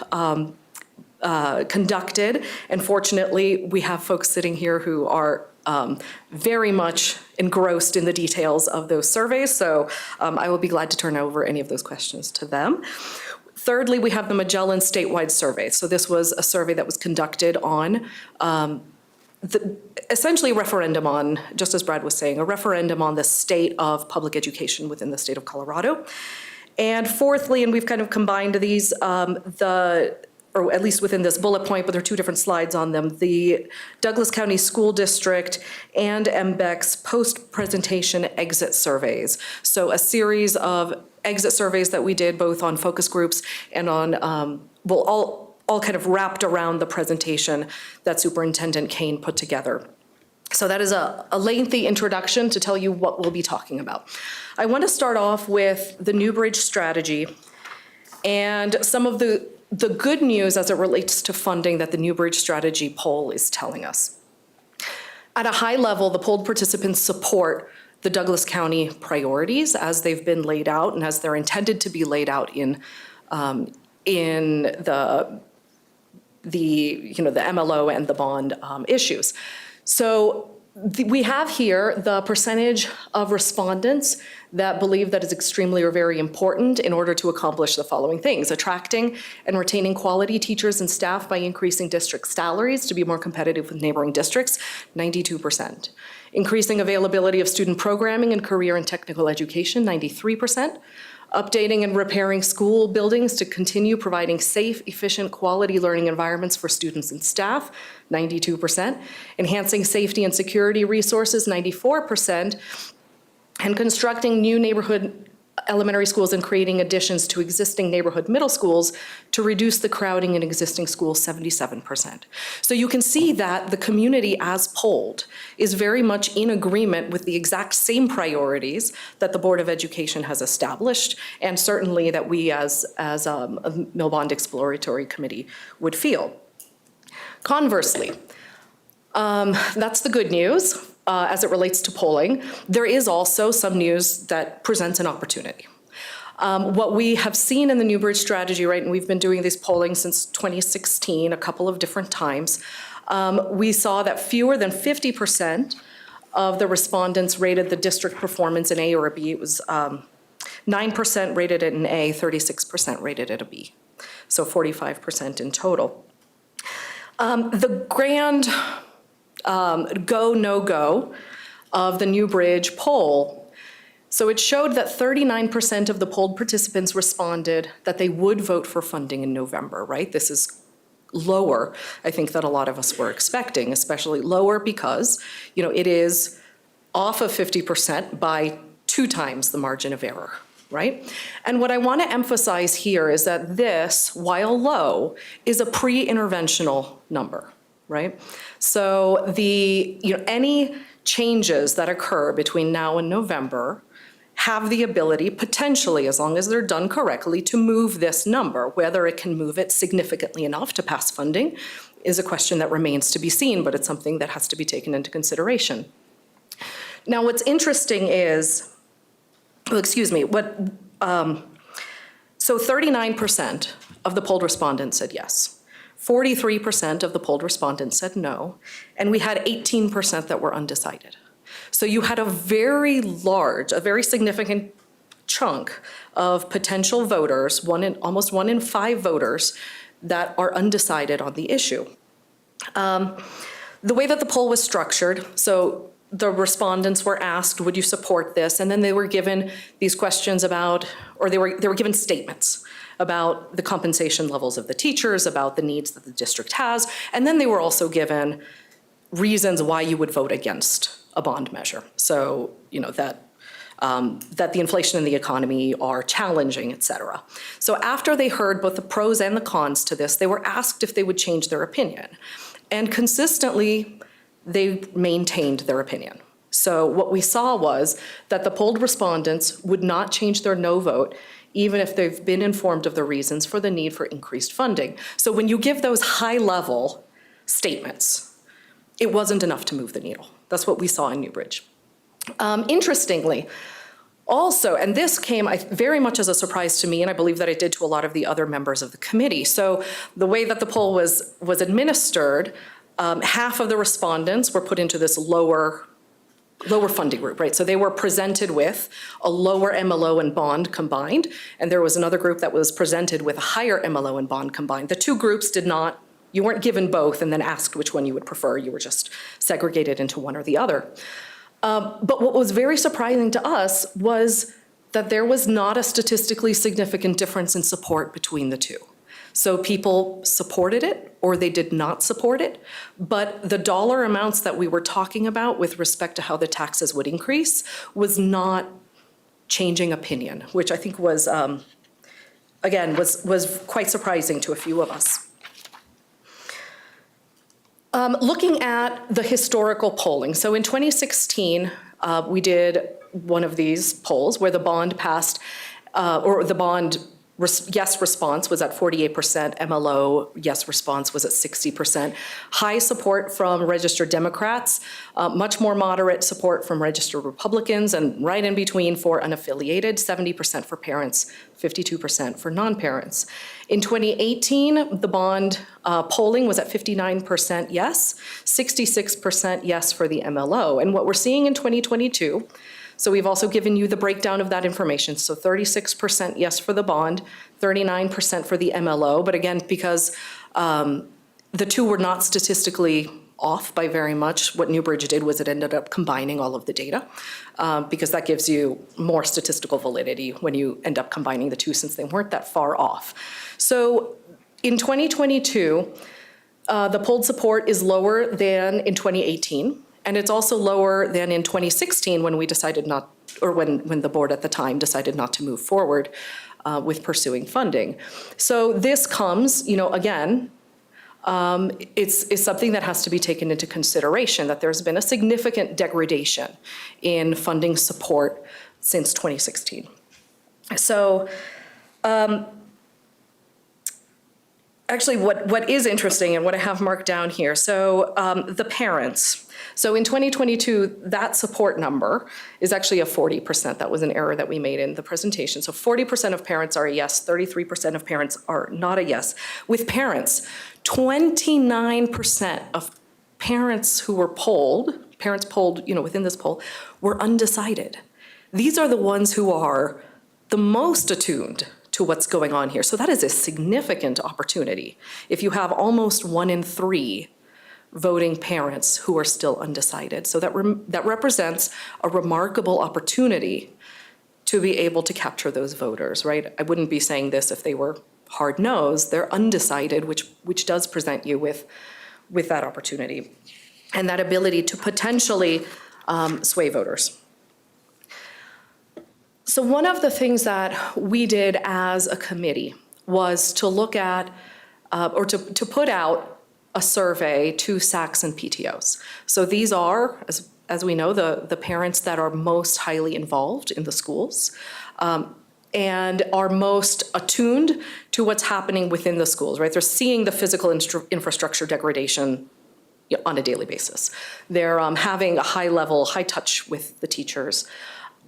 conducted. And fortunately, we have folks sitting here who are very much engrossed in the details of those surveys. So I will be glad to turn over any of those questions to them. Thirdly, we have the Magellan statewide survey. So this was a survey that was conducted on essentially a referendum on, just as Brad was saying, a referendum on the state of public education within the state of Colorado. And fourthly, and we've kind of combined these, or at least within this bullet point, but there are 2 different slides on them, the Douglas County School District and MBEC's post-presentation exit surveys. So a series of exit surveys that we did both on focus groups and on, all kind of wrapped around the presentation that Superintendent Kane put together. So that is a lengthy introduction to tell you what we'll be talking about. I want to start off with the New Bridge strategy and some of the good news as it relates to funding that the New Bridge Strategy Poll is telling us. At a high level, the polled participants support the Douglas County priorities as they've been laid out and as they're intended to be laid out in the MLO and the bond issues. So we have here the percentage of respondents that believe that is extremely or very important in order to accomplish the following things: attracting and retaining quality teachers and staff by increasing district salaries to be more competitive with neighboring districts, 92%. Increasing availability of student programming and career and technical education, 93%. Updating and repairing school buildings to continue providing safe, efficient, quality learning environments for students and staff, 92%. Enhancing safety and security resources, 94%. And constructing new neighborhood elementary schools and creating additions to existing neighborhood middle schools to reduce the crowding in existing schools, 77%. So you can see that the community as polled is very much in agreement with the exact same priorities that the Board of Education has established, and certainly that we as a Milbon Exploratory Committee would feel. Conversely, that's the good news. As it relates to polling, there is also some news that presents an opportunity. What we have seen in the Newbridge strategy, right, and we've been doing this polling since 2016, a couple of different times, we saw that fewer than 50% of the respondents rated the district performance in A or a B. It was 9% rated it an A, 36% rated it a B. So 45% in total. The grand go, no-go of the Newbridge poll. So it showed that 39% of the polled participants responded that they would vote for funding in November, right? This is lower, I think, than a lot of us were expecting, especially lower because, you know, it is off of 50% by 2 times the margin of error, right? And what I want to emphasize here is that this, while low, is a pre-interventional number. Right? So any changes that occur between now and November have the ability, potentially, as long as they're done correctly, to move this number. Whether it can move it significantly enough to pass funding is a question that remains to be seen, but it's something that has to be taken into consideration. Now, what's interesting is, so 39% of the polled respondents said yes. 43% of the polled respondents said no, and we had 18% that were undecided. So you had a very large, a very significant chunk of potential voters, almost 1 in 5 voters that are undecided on the issue. The way that the poll was structured, so the respondents were asked, would you support this? And then they were given these questions about, or they were given statements about the compensation levels of the teachers, about the needs that the district has, and then they were also given reasons why you would vote against a bond measure. So, you know, that the inflation and the economy are challenging, et cetera. So after they heard both the pros and the cons to this, they were asked if they would change their opinion. And consistently, they maintained their opinion. So what we saw was that the polled respondents would not change their no vote even if they've been informed of the reasons for the need for increased funding. So when you give those high-level statements, it wasn't enough to move the needle. That's what we saw in Newbridge. Interestingly, also, and this came very much as a surprise to me, and I believe that it did to a lot of the other members of the committee. So the way that the poll was administered, half of the respondents were put into this lower funding group, right? So they were presented with a lower MLO and bond combined, and there was another group that was presented with a higher MLO and bond combined. The two groups you weren't given both and then asked which one you would prefer. You were just segregated into one or the other. But what was very surprising to us was that there was not a statistically significant difference in support between the two. So people supported it or they did not support it, but the dollar amounts that we were talking about with respect to how the taxes would increase was not changing opinion, which I think was, again, was quite surprising to a few of us. Looking at the historical polling, so in 2016, we did one of these polls where the bond passed, or the bond yes response was at 48%, MLO yes response was at 60%. High support from registered Democrats, much more moderate support from registered Republicans, and right in between for unaffiliated, 70% for parents, 52% for non-parents. In 2018, the bond polling was at 59% yes, 66% yes for the MLO. And what we're seeing in 2022, so we've also given you the breakdown of that information. So 36% yes for the bond, 39% for the MLO. But again, because the two were not statistically off by very much. What Newbridge did was it ended up combining all of the data because that gives you more statistical validity when you end up combining the two since they weren't that far off. So in 2022, the polled support is lower than in 2018, and it's also lower than in 2016 when we decided not, or when the board at the time decided not to move forward with pursuing funding. So this comes, again, it's something that has to be taken into consideration, that there's been a significant degradation in funding support since 2016. So actually what is interesting and what I have marked down here, so the parents. So in 2022, that support number is actually a 40%. That was an error that we made in the presentation. So 40% of parents are a yes, 33% of parents are not a yes. With parents, 29% of parents who were polled, within this poll, were undecided. These are the ones who are the most attuned to what's going on here. So that is a significant opportunity. If you have almost 1 in 3 voting parents who are still undecided. So that represents a remarkable opportunity to be able to capture those voters, right? I wouldn't be saying this if they were hard-nosed. They're undecided, which does present you with that opportunity and that ability to potentially sway voters. So one of the things that we did as a committee was to look at, or to put out a survey to SACs and PTOs. So these are, as we know, the parents that are most highly involved in the schools and are most attuned to what's happening within the schools, right? They're seeing the physical infrastructure degradation on a daily basis. They're having a high touch with the teachers.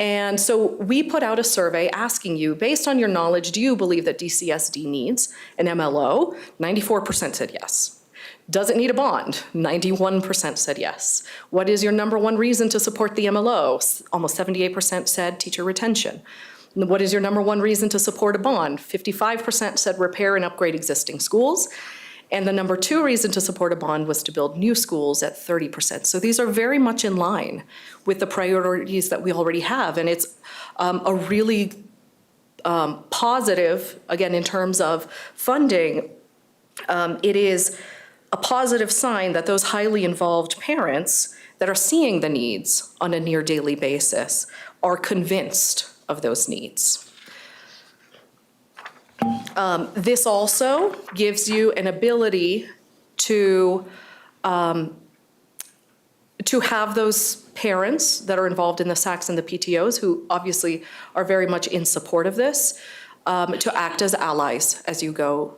And so we put out a survey asking you, based on your knowledge, do you believe that DCSD needs an MLO? 94% said yes. Does it need a bond? 91% said yes. What is your number one reason to support the MLO? Almost 78% said teacher retention. What is your number one reason to support a bond? 55% said repair and upgrade existing schools. And the number 2 reason to support a bond was to build new schools at 30%. So these are very much in line with the priorities that we already have. And it's a really positive, again, in terms of funding, it is a positive sign that those highly involved parents that are seeing the needs on a near daily basis are convinced of those needs. This also gives you an ability to have those parents that are involved in the SACs and the PTOs, who obviously are very much in support of this, to act as allies as you go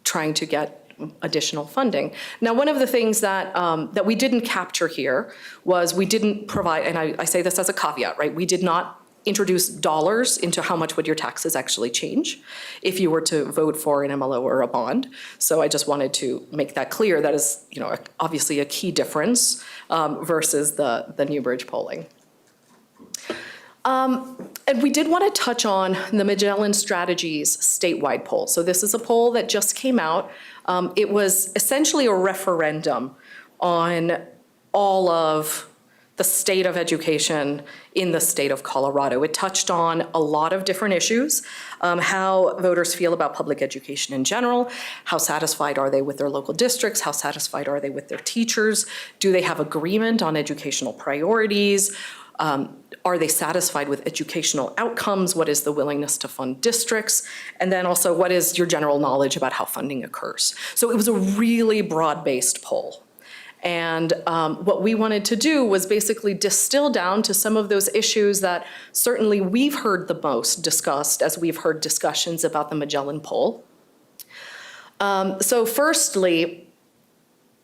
trying to get additional funding. Now, one of the things that that we didn't capture here was we didn't provide, and I say this as a caveat, right? We did not introduce dollars into how much would your taxes actually change if you were to vote for an MLO or a bond. So I just wanted to make that clear. That is, obviously a key difference versus the Newbridge polling. And we did want to touch on the Magellan Strategies statewide poll. So this is a poll that just came out. It was essentially a referendum on all of the state of education in the state of Colorado. It touched on a lot of different issues, how voters feel about public education in general, how satisfied are they with their local districts, how satisfied are they with their teachers, do they have agreement on educational priorities, are they satisfied with educational outcomes, what is the willingness to fund districts, and then also what is your general knowledge about how funding occurs. So it was a really broad-based poll. And what we wanted to do was basically distill down to some of those issues that certainly we've heard the most discussed as we've heard discussions about the Magellan poll. So firstly,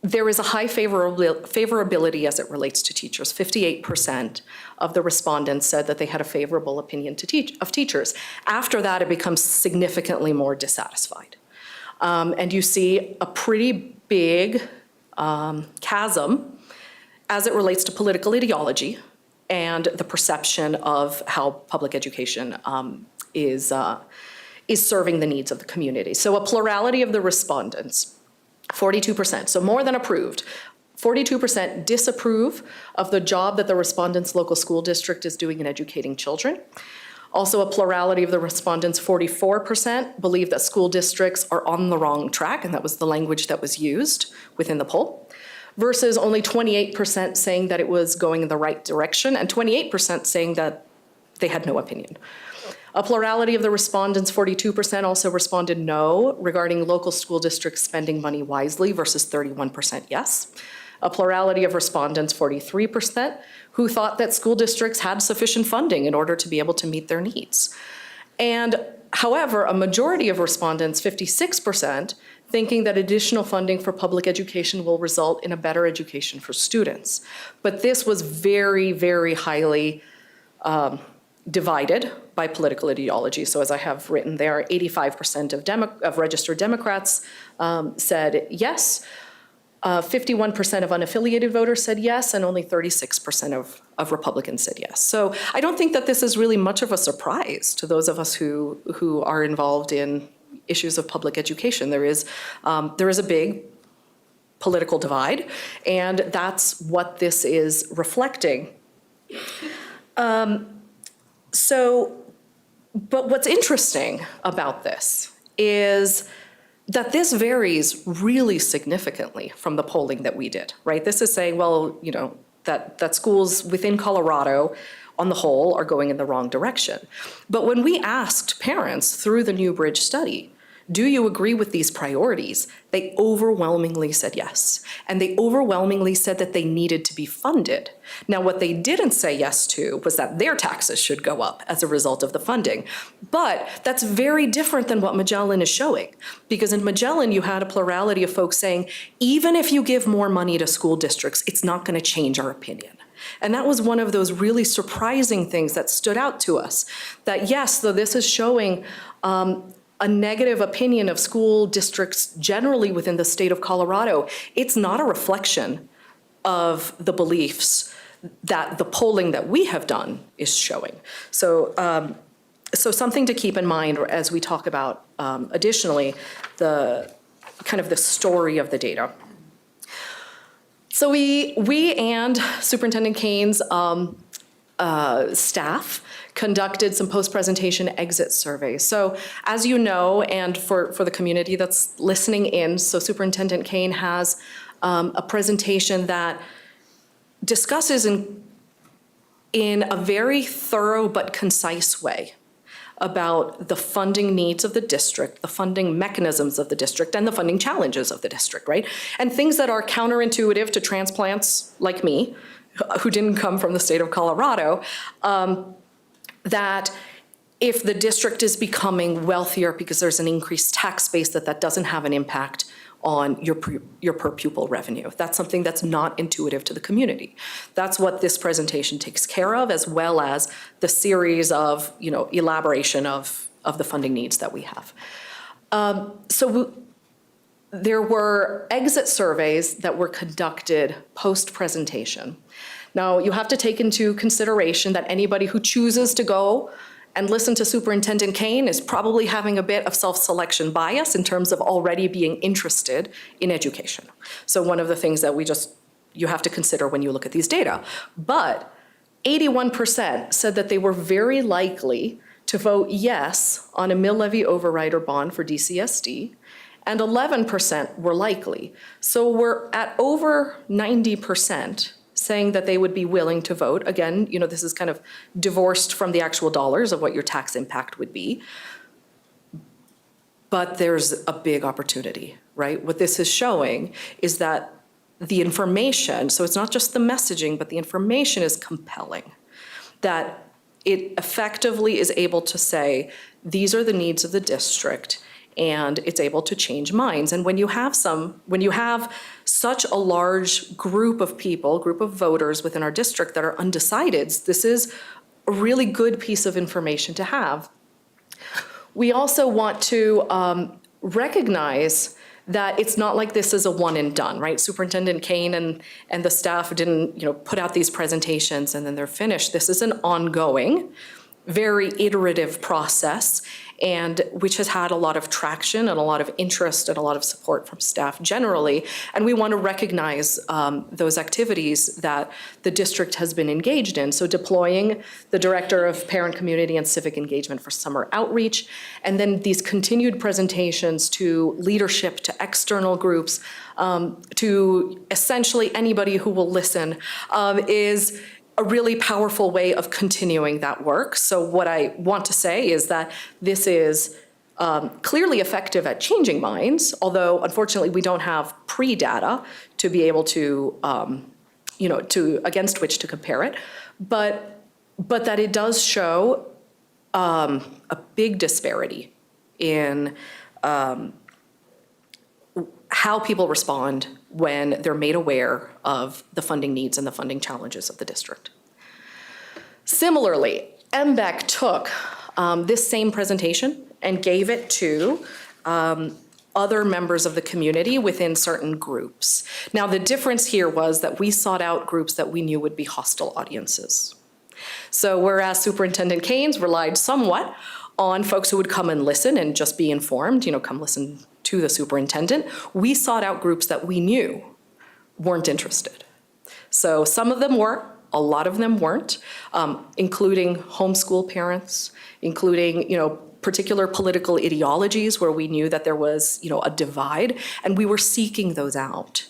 there is a high favorability as it relates to teachers. 58% of the respondents said that they had a favorable opinion of teachers. After that, it becomes significantly more dissatisfied. And you see a pretty big chasm as it relates to political ideology and the perception of how public education is serving the needs of the community. So a plurality of the respondents, 42%, so more than approved, 42% disapprove of the job that the respondent's local school district is doing in educating children. Also, a plurality of the respondents, 44%, believe that school districts are on the wrong track, and that was the language that was used within the poll, versus only 28% saying that it was going in the right direction, and 28% saying that they had no opinion. A plurality of the respondents, 42%, also responded no regarding local school districts spending money wisely versus 31% yes. A plurality of respondents, 43%, who thought that school districts had sufficient funding in order to be able to meet their needs. And however, a majority of respondents, 56%, thinking that additional funding for public education will result in a better education for students. But this was very, very highly divided by political ideology. So as I have written there, 85% of registered Democrats said yes, 51% of unaffiliated voters said yes, and only 36% of Republicans said yes. So I don't think that this is really much of a surprise to those of us who are involved in issues of public education. There is a big political divide, and that's what this is reflecting. But what's interesting about this is that this varies really significantly from the polling that we did, right? This is saying, well, you know, that schools within Colorado on the whole are going in the wrong direction. But when we asked parents through the New Bridge study, do you agree with these priorities? They overwhelmingly said yes. And they overwhelmingly said that they needed to be funded. Now, what they didn't say yes to was that their taxes should go up as a result of the funding. But that's very different than what Magellan is showing. Because in Magellan, you had a plurality of folks saying, even if you give more money to school districts, it's not going to change our opinion. And that was one of those really surprising things that stood out to us. That yes, though this is showing a negative opinion of school districts generally within the state of Colorado, it's not a reflection of the beliefs that the polling that we have done is showing. So something to keep in mind as we talk about additionally the kind of the story of the data. So we and Superintendent Kane's staff conducted some post-presentation exit surveys. So as you know, and for the community that's listening in, so Superintendent Kane has a presentation that discusses in a very thorough but concise way about the funding needs of the district, the funding mechanisms of the district, and the funding challenges of the district, right? And things that are counterintuitive to transplants like me, who didn't come from the state of Colorado, that if the district is becoming wealthier because there's an increased tax base, that doesn't have an impact on your per pupil revenue. That's something that's not intuitive to the community. That's what this presentation takes care of, as well as the series of, you know, elaboration of the funding needs that we have. There were exit surveys that were conducted post-presentation. Now, you have to take into consideration that anybody who chooses to go and listen to Superintendent Kane is probably having a bit of self-selection bias in terms of already being interested in education. So one of the things that you have to consider when you look at these data. But 81% said that they were very likely to vote yes on a mill levy override or bond for DCSD, and 11% were likely. So we're at over 90% saying that they would be willing to vote. Again, you know, this is kind of divorced from the actual dollars of what your tax impact would be. But there's a big opportunity, right? What this is showing is that the information, so it's not just the messaging, but the information is compelling. That it effectively is able to say, these are the needs of the district, and it's able to change minds. And when you have such a large group of people, group of voters within our district that are undecideds, this is a really good piece of information to have. We also want to recognize that it's not like this is a one and done, right? Superintendent Kane and the staff didn't, you know, put out these presentations and then they're finished. This is an ongoing, very iterative process. and which has had a lot of traction and a lot of interest and a lot of support from staff generally. And we want to recognize those activities that the district has been engaged in. So deploying the Director of Parent, Community, and Civic Engagement for summer outreach, and then these continued presentations to leadership, to external groups, to essentially anybody who will listen, is a really powerful way of continuing that work. So what I want to say is that this is clearly effective at changing minds, although unfortunately we don't have pre-data to be able to, against which to compare it, but that it does show a big disparity in how people respond when they're made aware of the funding needs and the funding challenges of the district. Similarly, MBEC took this same presentation and gave it to other members of the community within certain groups. Now, the difference here was that we sought out groups that we knew would be hostile audiences. So whereas Superintendent Keynes relied somewhat on folks who would come and listen and just be informed, come listen to the superintendent, we sought out groups that we knew weren't interested. So some of them were, a lot of them weren't, including homeschool parents, including, particular political ideologies where we knew that there was, a divide, and we were seeking those out.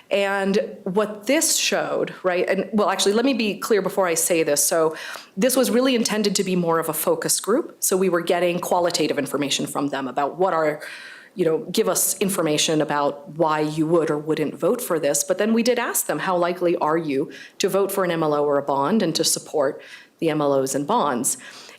And what this showed, right, and well, actually, let me be clear before I say this. So this was really intended to be more of a focus group. So we were getting qualitative information from them about what are, give us information about why you would or wouldn't vote for this. But then we did ask them, how likely are you to vote for an MLO or a bond and to support the MLOs and bonds?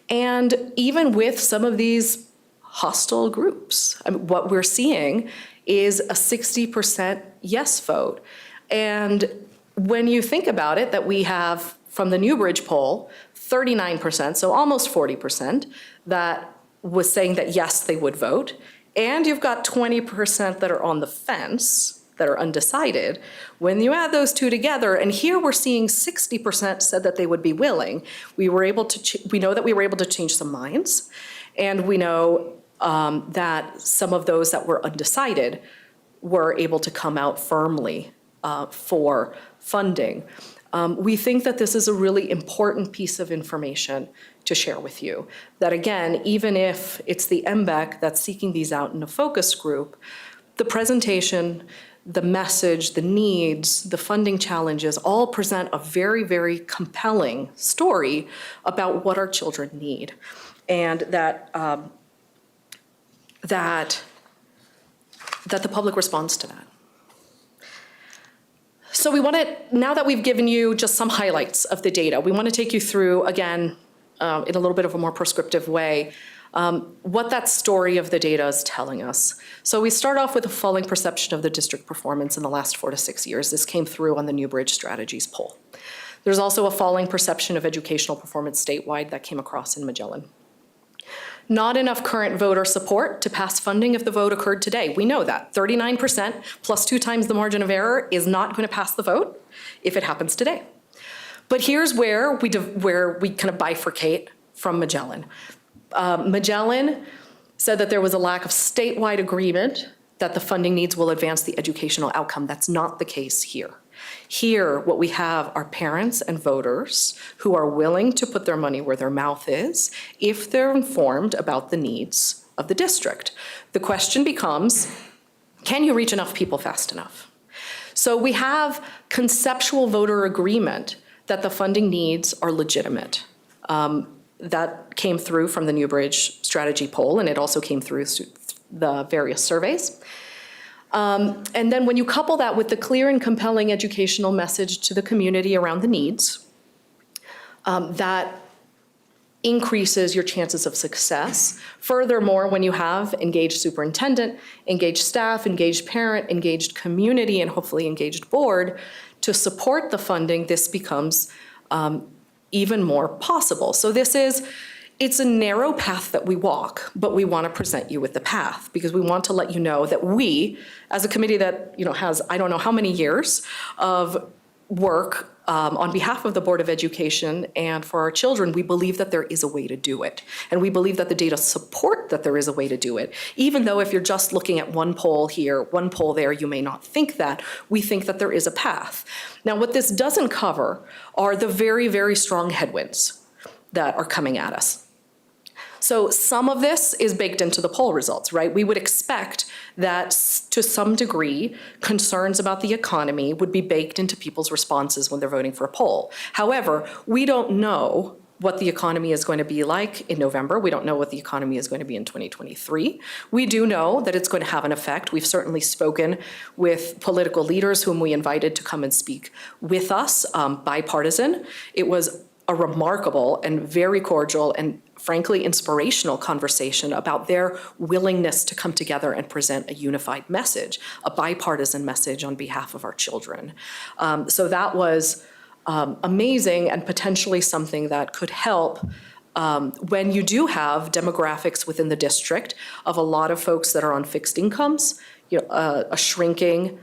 And even with some of these hostile groups, what we're seeing is a 60% yes vote. And when you think about it, that we have from the Newbridge poll, 39%, so almost 40%, that was saying that yes, they would vote. And you've got 20% that are on the fence, that are undecided. When you add those two together, and here we're seeing 60% said that they would be willing, we know that we were able to change some minds, and we know that some of those that were undecided were able to come out firmly for funding. We think that this is a really important piece of information to share with you. That again, even if it's the MBEC that's seeking these out in a focus group, the presentation, the message, the needs, the funding challenges all present a very, very compelling story about what our children need. And that the public responds to that. So we want to, now that we've given you just some highlights of the data, we want to take you through, again, in a little bit of a more prescriptive way, what that story of the data is telling us. So we start off with a falling perception of the district performance in the last 4 to 6 years. This came through on the Newbridge Strategies poll. There's also a falling perception of educational performance statewide that came across in Magellan. Not enough current voter support to pass funding if the vote occurred today. We know that 39% plus 2 times the margin of error is not going to pass the vote if it happens today. But here's where we kind of bifurcate from Magellan. Magellan said that there was a lack of statewide agreement that the funding needs will advance the educational outcome. That's not the case here. Here, what we have are parents and voters who are willing to put their money where their mouth is if they're informed about the needs of the district. The question becomes, can you reach enough people fast enough? So we have conceptual voter agreement that the funding needs are legitimate. That came through from the Newbridge Strategy poll, and it also came through the various surveys. And then when you couple that with the clear and compelling educational message to the community around the needs, that increases your chances of success. Furthermore, when you have engaged superintendent, engaged staff, engaged parent, engaged community, and hopefully engaged board to support the funding, this becomes even more possible. So it's a narrow path that we walk, but we want to present you with the path because we want to let you know that we, as a committee that has I don't know how many years of work on behalf of the Board of Education and for our children, we believe that there is a way to do it. And we believe that the data support that there is a way to do it. Even though if you're just looking at one poll here, one poll there, you may not think that. We think that there is a path. Now, what this doesn't cover are the very, very strong headwinds that are coming at us. So some of this is baked into the poll results, right? We would expect that to some degree, concerns about the economy would be baked into people's responses when they're voting for a poll. However, we don't know what the economy is going to be like in November. We don't know what the economy is going to be in 2023. We do know that it's going to have an effect. We've certainly spoken with political leaders whom we invited to come and speak with us, bipartisan. It was a remarkable and very cordial and frankly inspirational conversation about their willingness to come together and present a unified message, a bipartisan message on behalf of our children. So that was amazing and potentially something that could help when you do have demographics within the district of a lot of folks that are on fixed incomes, a shrinking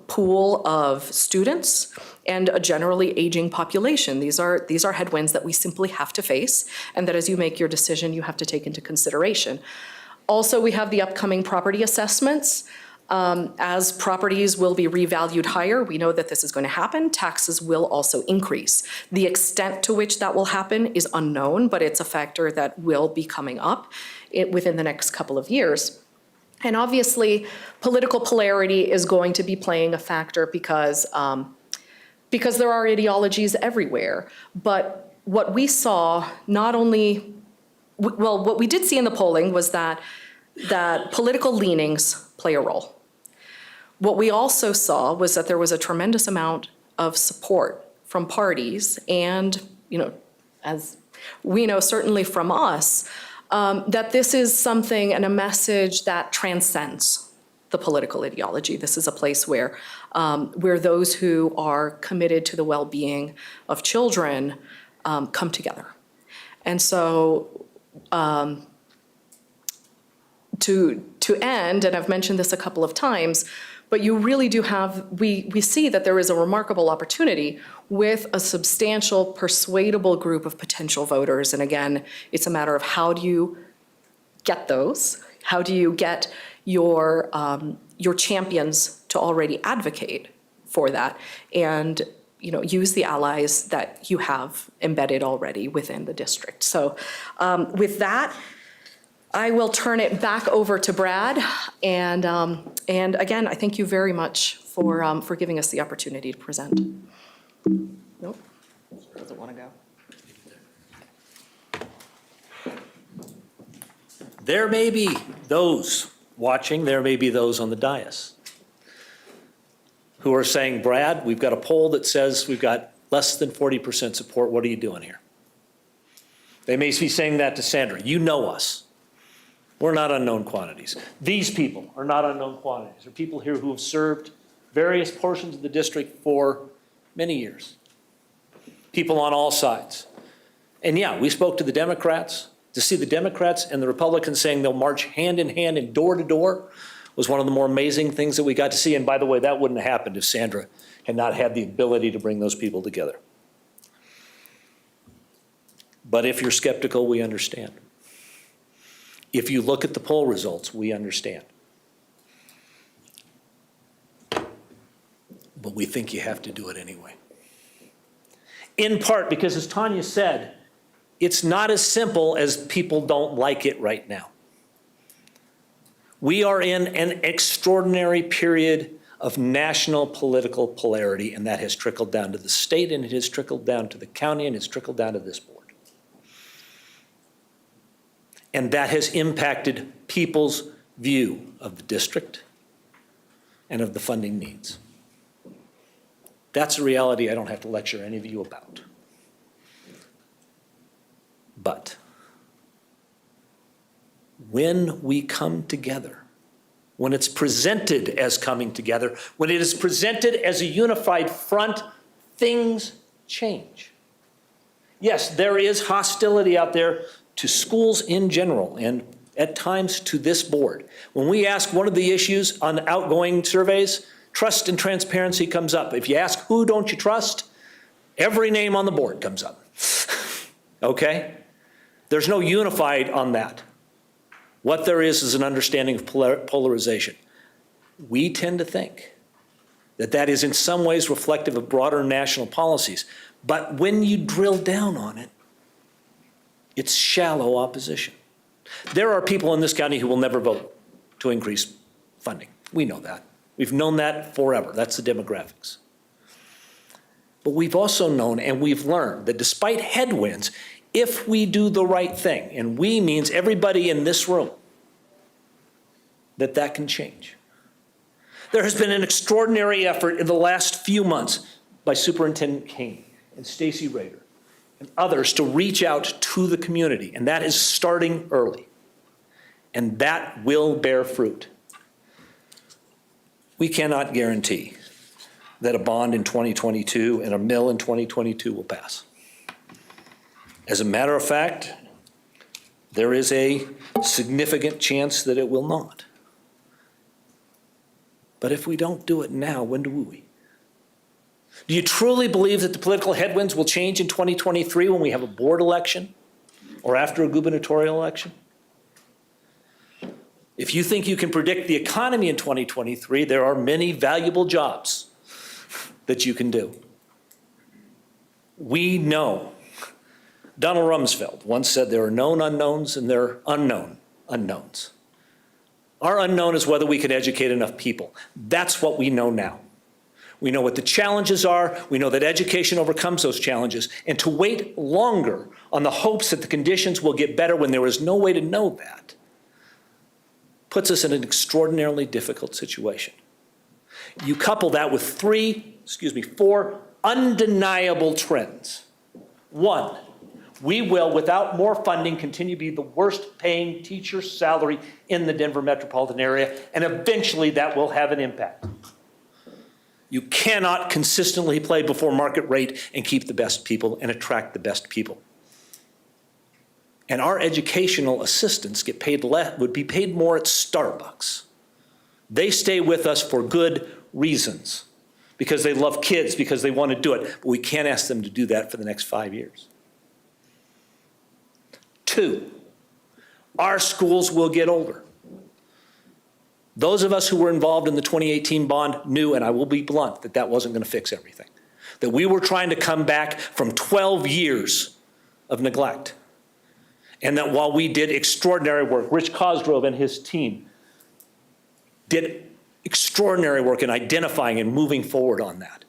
pool of students, and a generally aging population. These are headwinds that we simply have to face, and that as you make your decision, you have to take into consideration. Also, we have the upcoming property assessments. As properties will be revalued higher, we know that this is going to happen. Taxes will also increase. The extent to which that will happen is unknown, but it's a factor that will be coming up within the next couple of years. And obviously, political polarity is going to be playing a factor because there are ideologies everywhere. But what we saw, what we did see in the polling was that political leanings play a role. What we also saw was that there was a tremendous amount of support from parties and, as we know, certainly from us, that this is something and a message that transcends the political ideology. This is a place where those who are committed to the well-being of children come together. And so to end, and I've mentioned this a couple of times, but you really do have, we see that there is a remarkable opportunity with a substantial, persuadable group of potential voters. And again, it's a matter of how do you get those? How do you get your champions to already advocate for that and use the allies that you have embedded already within the district? So with that, I will turn it back over to Brad, and again, I thank you very much for giving us the opportunity to present. Nope, doesn't want to go. There may be those watching, there may be those on the dais who are saying, Brad, we've got a poll that says we've got less than 40% support. What are you doing here? They may be saying that to Sandra. You know us. We're not unknown quantities. These people are not unknown quantities. There are people here who have served various portions of the district for many years. People on all sides. And yeah, we spoke to the Democrats. To see the Democrats and the Republicans saying they'll march hand in hand and door to door was one of the more amazing things that we got to see. And by the way, that wouldn't have happened if Sandra had not had the ability to bring those people together. But if you're skeptical, we understand. If you look at the poll results, we understand. But we think you have to do it anyway. In part because, as Tonya said, it's not as simple as people don't like it right now. We are in an extraordinary period of national political polarity, and that has trickled down to the state, and it has trickled down to the county, and it's trickled down to this board. And that has impacted people's view of the district and of the funding needs. That's a reality I don't have to lecture any of you about. But when we come together, when it's presented as coming together, when it is presented as a unified front, things change. Yes, there is hostility out there to schools in general, and at times to this board. When we ask one of the issues on outgoing surveys, Trust and transparency comes up. If you ask who don't you trust, every name on the board comes up. Okay? There's no unified on that. What there is an understanding of polarization. We tend to think that that is in some ways reflective of broader national policies. But when you drill down on it, it's shallow opposition. There are people in this county who will never vote to increase funding. We know that. We've known that forever. That's the demographics. But we've also known and we've learned that despite headwinds, if we do the right thing, and we means everybody in this room, that can change. There has been an extraordinary effort in the last few months by Superintendent Kane and Stacey Rader and others to reach out to the community, and that is starting early. And that will bear fruit. We cannot guarantee that a bond in 2022 and a mill in 2022 will pass. As a matter of fact, there is a significant chance that it will not. But if we don't do it now, when do we? Do you truly believe that the political headwinds will change in 2023 when we have a board election or after a gubernatorial election? If you think you can predict the economy in 2023, there are many valuable jobs that you can do. We know. Donald Rumsfeld once said there are known unknowns and there are unknown unknowns. Our unknown is whether we can educate enough people. That's what we know now. We know what the challenges are. We know that education overcomes those challenges. And to wait longer on the hopes that the conditions will get better when there is no way to know that puts us in an extraordinarily difficult situation. You couple that with four undeniable trends. One, we will, without more funding, continue to be the worst paying teacher salary in the Denver metropolitan area, and eventually that will have an impact. You cannot consistently play before market rate and keep the best people and attract the best people. And our educational assistants would be paid more at Starbucks. They stay with us for good reasons, because they love kids, because they want to do it, but we can't ask them to do that for the next 5 years. Two, our schools will get older. Those of us who were involved in the 2018 bond knew, and I will be blunt, that that wasn't going to fix everything. That we were trying to come back from 12 years of neglect. And that while we did extraordinary work, Rich Cosgrove and his team did extraordinary work in identifying and moving forward on that.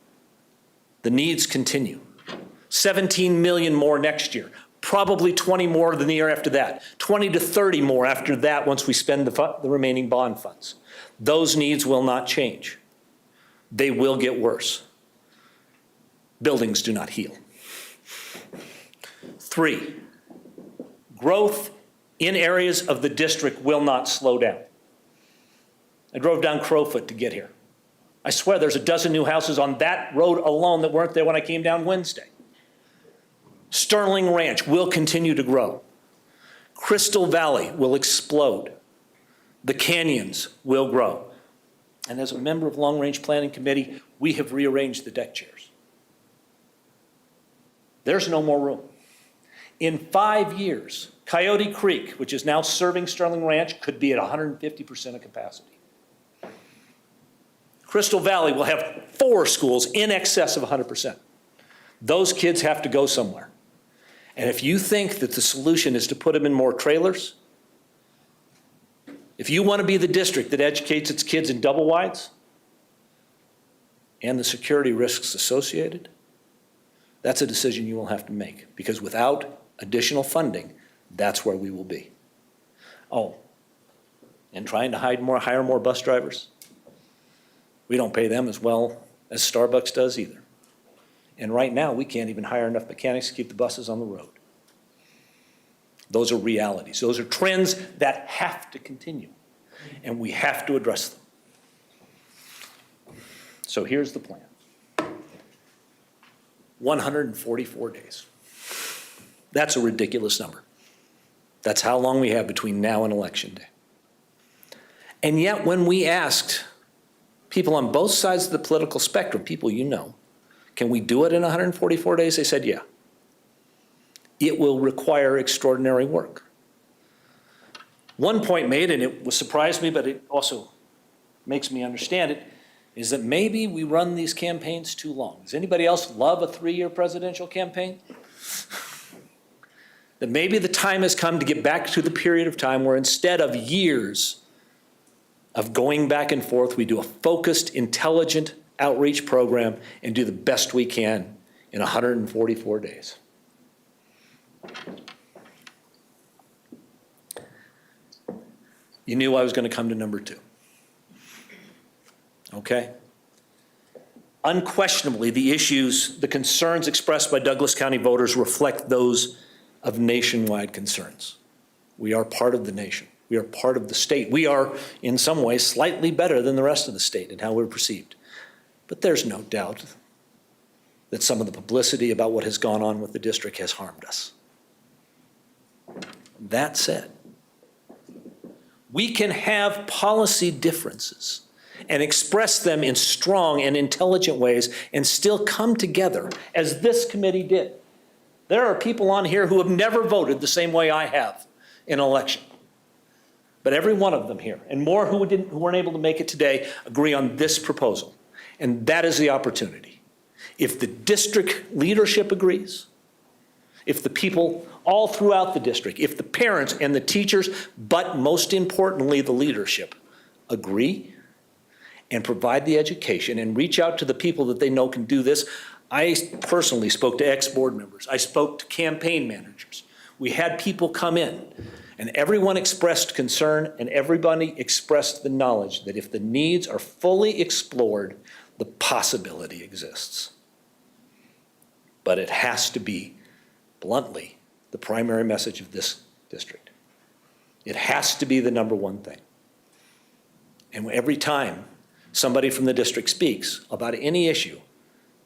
The needs continue. 17 million more next year. Probably 20 more than the year after that, 20 to 30 more after that once we spend the remaining bond funds. Those needs will not change. They will get worse. Buildings do not heal. Three, growth in areas of the district will not slow down. I drove down Crowfoot to get here. I swear there's a dozen new houses on that road alone that weren't there when I came down Wednesday. Sterling Ranch will continue to grow. Crystal Valley will explode. The canyons will grow. And as a member of Long Range Planning Committee, we have rearranged the deck chairs. There's no more room. In 5 years, Coyote Creek, which is now serving Sterling Ranch, could be at 150% of capacity. Crystal Valley will have 4 schools in excess of 100%. Those kids have to go somewhere. And if you think that the solution is to put them in more trailers, if you want to be the district that educates its kids in double wides and the security risks associated, that's a decision you will have to make, because without additional funding, that's where we will be. Oh, and trying to hire more bus drivers. We don't pay them as well as Starbucks does either. And right now, we can't even hire enough mechanics to keep the buses on the road. Those are realities. Those are trends that have to continue, and we have to address them. So here's the plan. 144 days. That's a ridiculous number. That's how long we have between now and Election Day. And yet, when we asked people on both sides of the political spectrum, people you know, can we do it in 144 days? They said, yeah. It will require extraordinary work. One point made, and it surprised me, but it also makes me understand it, is that maybe we run these campaigns too long. Does anybody else love a 3-year presidential campaign? That maybe the time has come to get back to the period of time where instead of years of going back and forth, we do a focused, intelligent outreach program and do the best we can in 144 days. You knew I was going to come to number 2. Okay? Unquestionably, the issues, the concerns expressed by Douglas County voters reflect those of nationwide concerns. We are part of the nation. We are part of the state. We are, in some ways, slightly better than the rest of the state in how we're perceived. But there's no doubt that some of the publicity about what has gone on with the district has harmed us. That said, we can have policy differences and express them in strong and intelligent ways and still come together as this committee did. There are people on here who have never voted the same way I have in an election. But every one of them here, and more who weren't able to make it today, agree on this proposal. And that is the opportunity. If the district leadership agrees, if the people all throughout the district, if the parents and the teachers, but most importantly, the leadership, agree and provide the education and reach out to the people that they know can do this. I personally spoke to ex-board members. I spoke to campaign managers. We had people come in, and everyone expressed concern, and everybody expressed the knowledge that if the needs are fully explored, the possibility exists. But it has to be, bluntly, the primary message of this district. It has to be the number one thing. And every time somebody from the district speaks about any issue,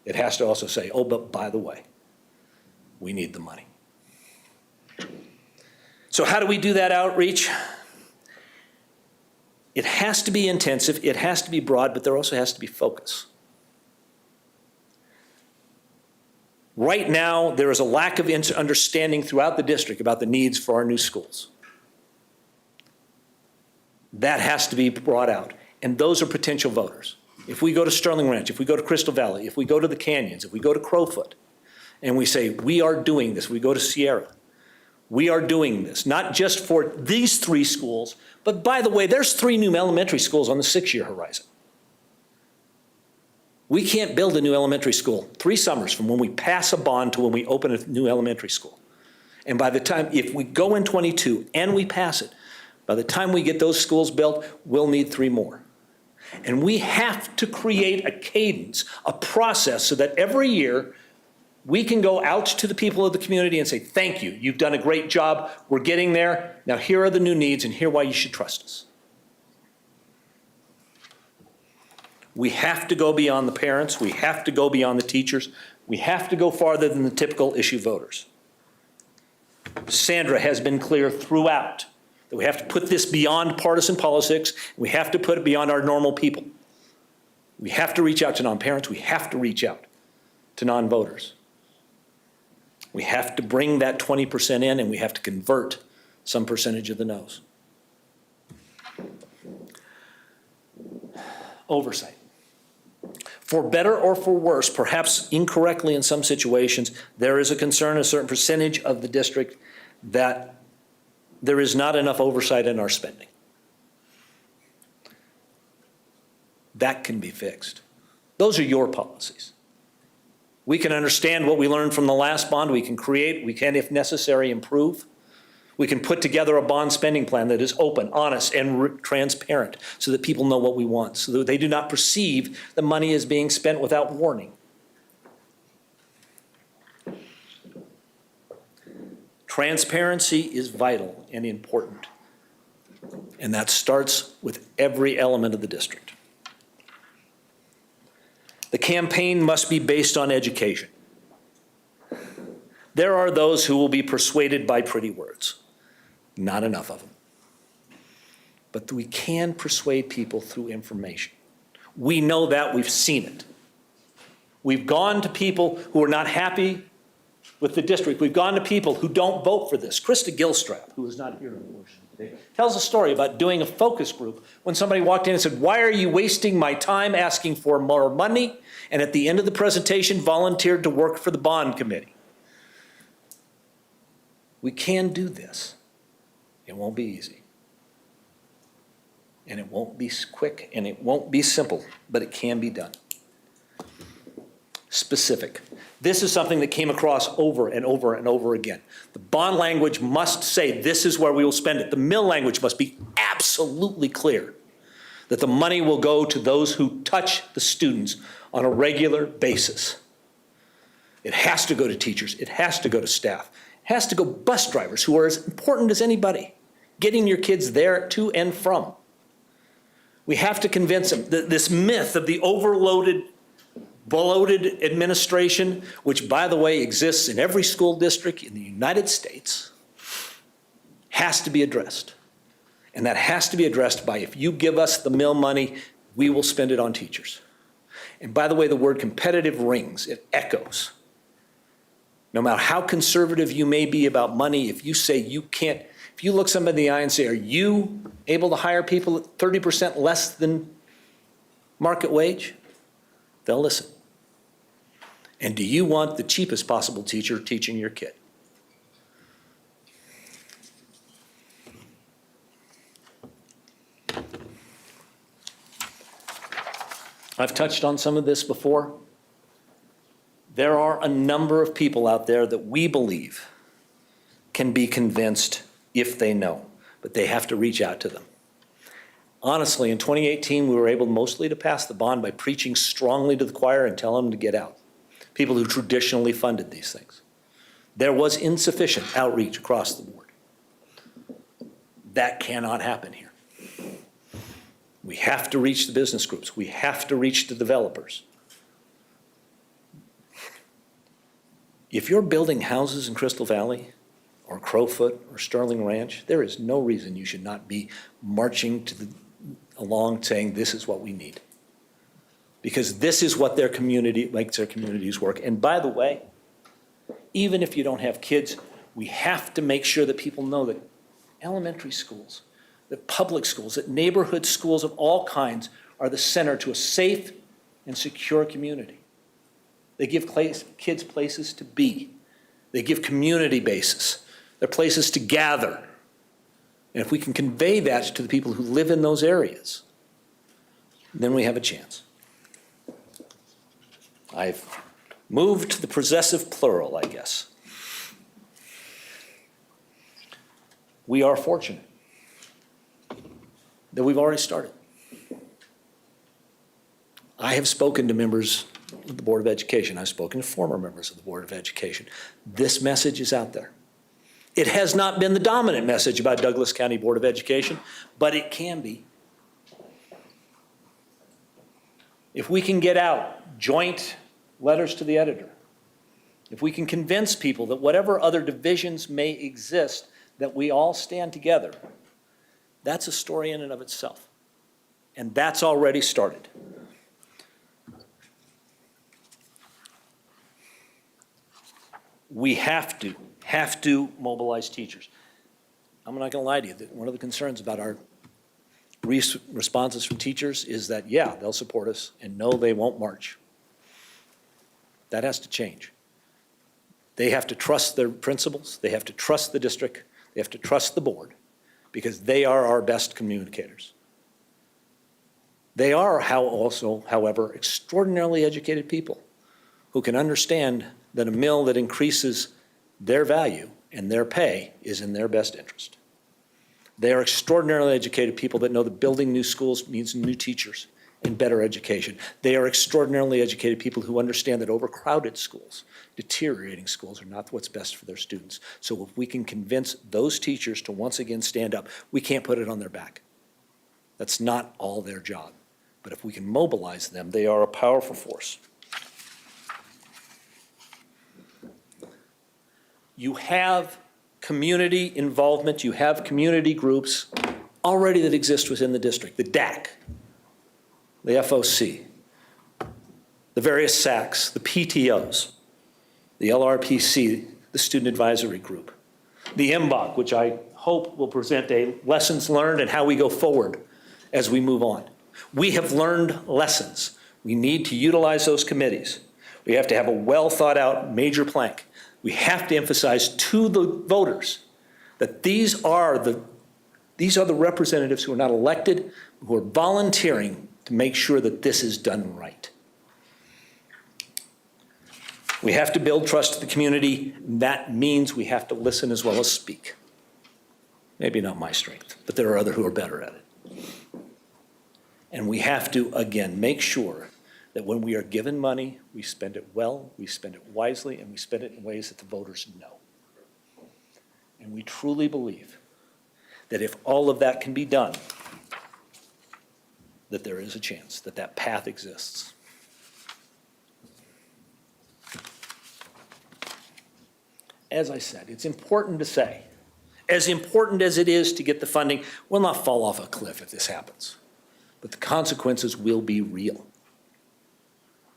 it has to also say, oh, but by the way, we need the money. So how do we do that outreach? It has to be intensive, it has to be broad, but there also has to be focus. Right now, there is a lack of understanding throughout the district about the needs for our new schools. That has to be brought out, and those are potential voters. If we go to Sterling Ranch, if we go to Crystal Valley, if we go to the Canyons, if we go to Crowfoot, and we say, we are doing this, we go to Sierra, we are doing this, not just for these 3 schools, but by the way, there's 3 new elementary schools on the 6-year horizon. We can't build a new elementary school 3 summers from when we pass a bond to when we open a new elementary school. And by the time, if we go in 22 and we pass it, by the time we get those schools built, we'll need 3 more. And we have to create a cadence, a process, so that every year we can go out to the people of the community and say, thank you, you've done a great job, we're getting there, now here are the new needs and here why you should trust us. We have to go beyond the parents, we have to go beyond the teachers, we have to go farther than the typical issue voters. Sandra has been clear throughout that we have to put this beyond partisan politics, we have to put it beyond our normal people. We have to reach out to non-parents, we have to reach out to non-voters. We have to bring that 20% in, and we have to convert some percentage of the no's. Oversight. For better or for worse, perhaps incorrectly in some situations, there is a concern, a certain percentage of the district, that there is not enough oversight in our spending. That can be fixed. Those are your policies. We can understand what we learned from the last bond. We can create, we can, if necessary, improve. We can put together a bond spending plan that is open, honest, and transparent so that people know what we want, so that they do not perceive the money is being spent without warning. Transparency is vital and important, and that starts with every element of the district. The campaign must be based on education. There are those who will be persuaded by pretty words. Not enough of them. But we can persuade people through information. We know that, we've seen it. We've gone to people who are not happy with the district. We've gone to people who don't vote for this. Krista Gilstrap, who is not here unfortunately today, tells a story about doing a focus group when somebody walked in and said, "Why are you wasting my time asking for more money?" And at the end of the presentation, volunteered to work for the bond committee. We can do this. It won't be easy. And it won't be quick, and it won't be simple, but it can be done. Specific. This is something that came across over and over and over again. The bond language must say this is where we will spend it. The mill language must be absolutely clear that the money will go to those who touch the students on a regular basis. It has to go to teachers. It has to go to staff. It has to go bus drivers, who are as important as anybody, getting your kids there to and from. We have to convince them that this myth of the overloaded, bloated administration, which, by the way, exists in every school district in the United States, has to be addressed. And that has to be addressed by, if you give us the mill money, we will spend it on teachers. And by the way, the word competitive rings, it echoes. No matter how conservative you may be about money, if you say you can't, if you look somebody in the eye and say, "Are you able to hire people at 30% less than market wage?" they'll listen. And do you want the cheapest possible teacher teaching your kid? I've touched on some of this before. There are a number of people out there that we believe can be convinced if they know, but they have to reach out to them. Honestly, in 2018, we were able mostly to pass the bond by preaching strongly to the choir and telling them to get out. People who traditionally funded these things. There was insufficient outreach across the board. That cannot happen here. We have to reach the business groups. We have to reach the developers. If you're building houses in Crystal Valley or Crowfoot or Sterling Ranch, there is no reason you should not be marching along saying this is what we need. Because this is what their community makes their communities work. And by the way, even if you don't have kids, we have to make sure that people know that elementary schools, that public schools, that neighborhood schools of all kinds are the center to a safe and secure community. They give kids places to be. They give community bases. They're places to gather. And if we can convey that to the people who live in those areas, then we have a chance. I've moved to the possessive plural, I guess. We are fortunate that we've already started. I have spoken to members of the Board of Education. I've spoken to former members of the Board of Education. This message is out there. It has not been the dominant message about Douglas County Board of Education, but it can be. If we can get out joint letters to the editor, if we can convince people that whatever other divisions may exist, that we all stand together, that's a story in and of itself. And that's already started. We have to mobilize teachers. I'm not going to lie to you. One of the concerns about our responses from teachers is that, yeah, they'll support us, and no, they won't march. That has to change. They have to trust their principals. They have to trust the district. They have to trust the board, because they are our best communicators. They are also, however, extraordinarily educated people who can understand that a mill that increases their value and their pay is in their best interest. They are extraordinarily educated people that know that building new schools means new teachers and better education. They are extraordinarily educated people who understand that overcrowded schools, deteriorating schools, are not what's best for their students. So if we can convince those teachers to once again stand up, we can't put it on their back. That's not all their job. But if we can mobilize them, they are a powerful force. You have community involvement, you have community groups already that exist within the district. The DAC, the FOC, the various SACs, the PTOs, the LRPC, the Student Advisory Group, the MBOC, which I hope will present a lessons learned and how we go forward as we move on. We have learned lessons. We need to utilize those committees. We have to have a well thought out major plank. We have to emphasize to the voters that these are the representatives who are not elected, who are volunteering to make sure that this is done right. We have to build trust in the community. That means we have to listen as well as speak. Maybe not my strength, but there are others who are better at it. And we have to, again, make sure that when we are given money, we spend it well, we spend it wisely, and we spend it in ways that the voters know. And we truly believe that if all of that can be done, that there is a chance that that path exists. As I said, it's important to say, as important as it is to get the funding, we'll not fall off a cliff if this happens. But the consequences will be real.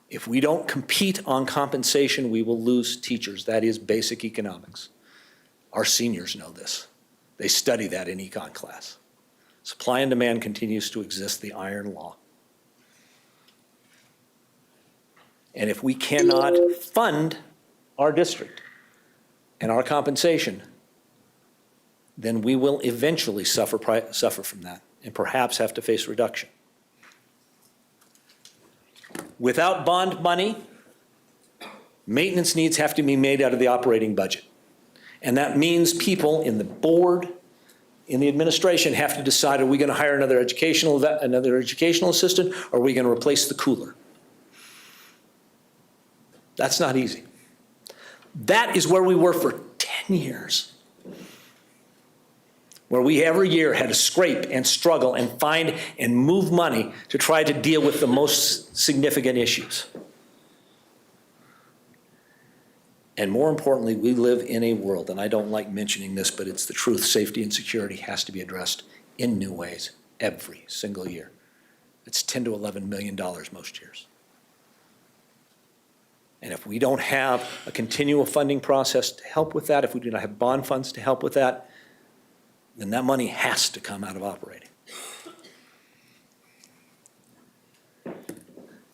If we don't compete on compensation, we will lose teachers. That is basic economics. Our seniors know this. They study that in econ class. Supply and demand continues to exist, the iron law. And if we cannot fund our district and our compensation, then we will eventually suffer from that and perhaps have to face reduction. Without bond money, maintenance needs have to be made out of the operating budget. And that means people in the board, in the administration have to decide, are we going to hire another educational assistant, or are we going to replace the cooler? That's not easy. That is where we were for 10 years. Where we every year had to scrape and struggle and find and move money to try to deal with the most significant issues. And more importantly, we live in a world, and I don't like mentioning this, but it's the truth, safety and security has to be addressed in new ways every single year. It's $10 to $11 million most years. And if we don't have a continual funding process to help with that, if we do not have bond funds to help with that, then that money has to come out of operating.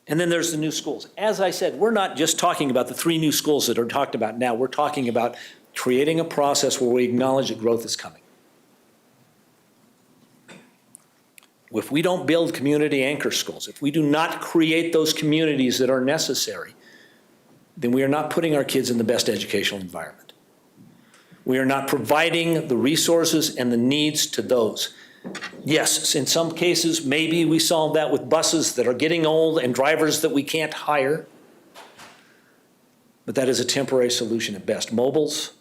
And then there's the new schools. As I said, we're not just talking about the 3 new schools that are talked about now. We're talking about creating a process where we acknowledge that growth is coming. If we don't build community anchor schools, if we do not create those communities that are necessary, then we are not putting our kids in the best educational environment. We are not providing the resources and the needs to those. Yes, in some cases, maybe we solve that with buses that are getting old and drivers that we can't hire. But that is a temporary solution at best. Mobiles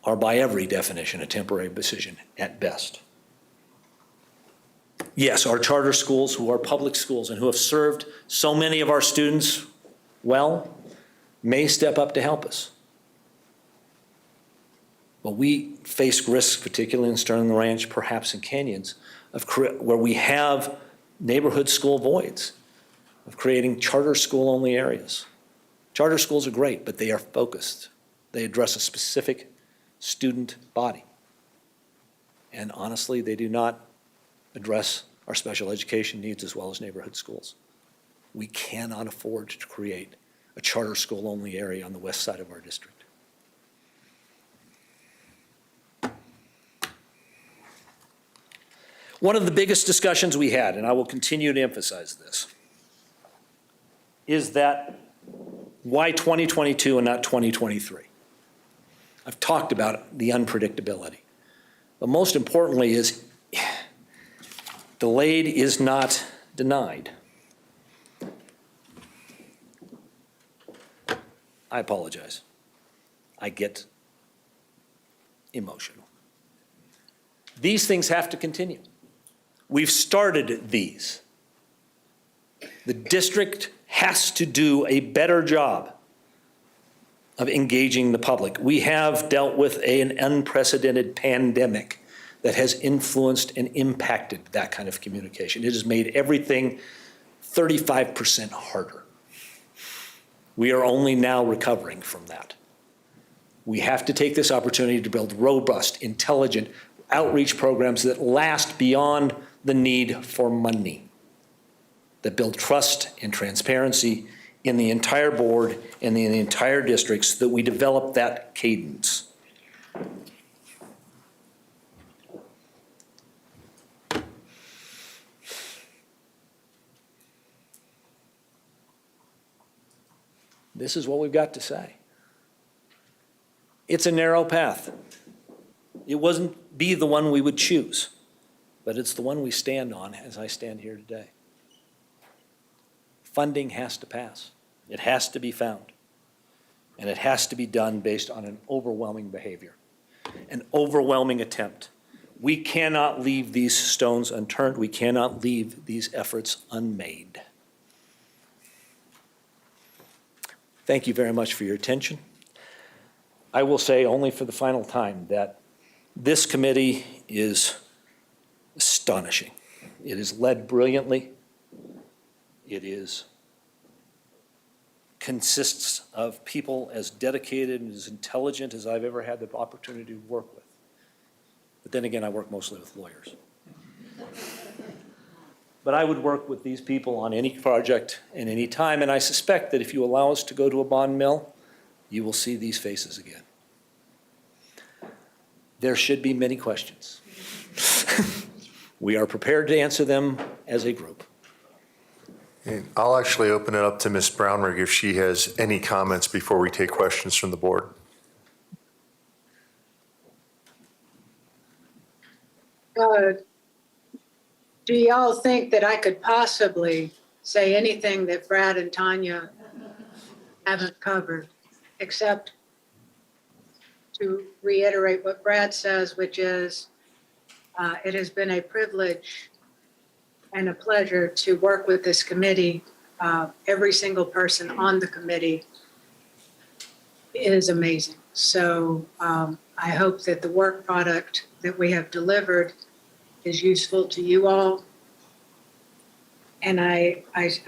are by every definition a temporary decision at best. Yes, our charter schools, who are public schools and who have served so many of our students well, may step up to help us. But we face risks, particularly in Sterling Ranch, perhaps in Canyons, where we have neighborhood school voids, of creating charter school-only areas. Charter schools are great, but they are focused. They address a specific student body. And honestly, they do not address our special education needs as well as neighborhood schools. We cannot afford to create a charter school-only area on the west side of our district. One of the biggest discussions we had, and I will continue to emphasize this, is that why 2022 and not 2023? I've talked about the unpredictability. But most importantly is delayed is not denied. I apologize. I get emotional. These things have to continue. We've started these. The district has to do a better job of engaging the public. We have dealt with an unprecedented pandemic that has influenced and impacted that kind of communication. It has made everything 35% harder. We are only now recovering from that. We have to take this opportunity to build robust, intelligent outreach programs that last beyond the need for money, that build trust and transparency in the entire board and in the entire districts, so that we develop that cadence. This is what we've got to say. It's a narrow path. It wasn't be the one we would choose, but it's the one we stand on as I stand here today. Funding has to pass. It has to be found. And it has to be done based on an overwhelming behavior, an overwhelming attempt. We cannot leave these stones unturned. We cannot leave these efforts unmade. Thank you very much for your attention. I will say only for the final time that this committee is astonishing. It is led brilliantly. It consists of people as dedicated and as intelligent as I've ever had the opportunity to work with. But then again, I work mostly with lawyers. But I would work with these people on any project and any time, and I suspect that if you allow us to go to a bond mill, you will see these faces again. There should be many questions. We are prepared to answer them as a group. And I'll actually open it up to Ms. Brownrigg if she has any comments before we take questions from the board. Do y'all think that I could possibly say anything that Brad and Tonya haven't covered, except to reiterate what Brad says, which is it has been a privilege and a pleasure to work with this committee. Every single person on the committee is amazing. So I hope that the work product that we have delivered is useful to you all. And I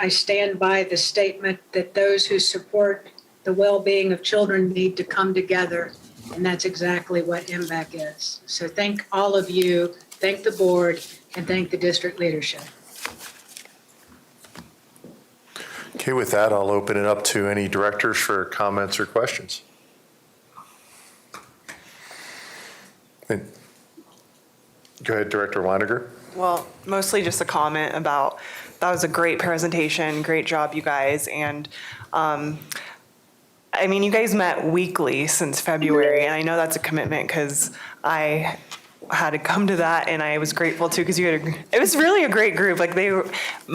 stand by the statement that those who support the well-being of children need to come together, and that's exactly what MBAC is. So thank all of you, thank the board, and thank the district leadership. Okay, with that, I'll open it up to any directors for comments or questions. And go ahead, Director Weiniger. Well, mostly just a comment about, that was a great presentation, great job, you guys. And I mean, you guys met weekly since February, and I know that's a commitment because I had to come to that, and I was grateful too, because it was really a great group. Like, they were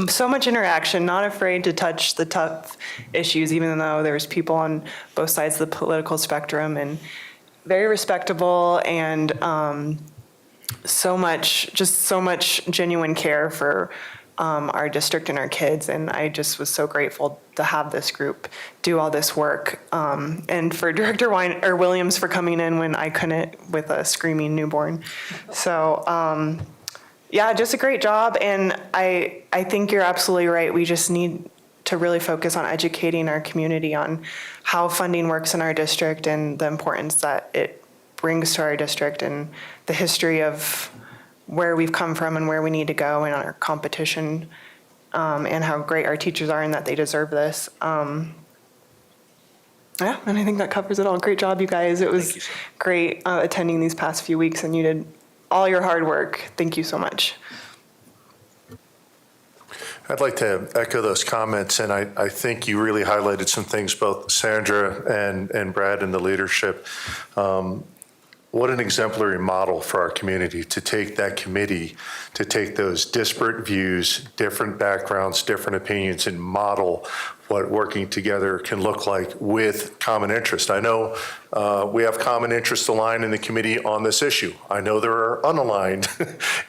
so much interaction, not afraid to touch the tough issues, even though there was people on both sides of the political spectrum, and very respectable, and so much genuine care for our district and our kids. And I just was so grateful to have this group do all this work. And for Director Williams for coming in when I couldn't with a screaming newborn. So yeah, just a great job. And I think you're absolutely right. We just need to really focus on educating our community on how funding works in our district and the importance that it brings to our district, and the history of where we've come from and where we need to go in our competition, and how great our teachers are and that they deserve this. Yeah, and I think that covers it all. Great job, you guys. It was great attending these past few weeks, and you did all your hard work. Thank you so much. I'd like to echo those comments, and I think you really highlighted some things, both Sandra and Brad and the leadership. What an exemplary model for our community to take that committee, to take those disparate views, different backgrounds, different opinions, and model what working together can look like with common interest. I know we have common interest aligned in the committee on this issue. I know there are unaligned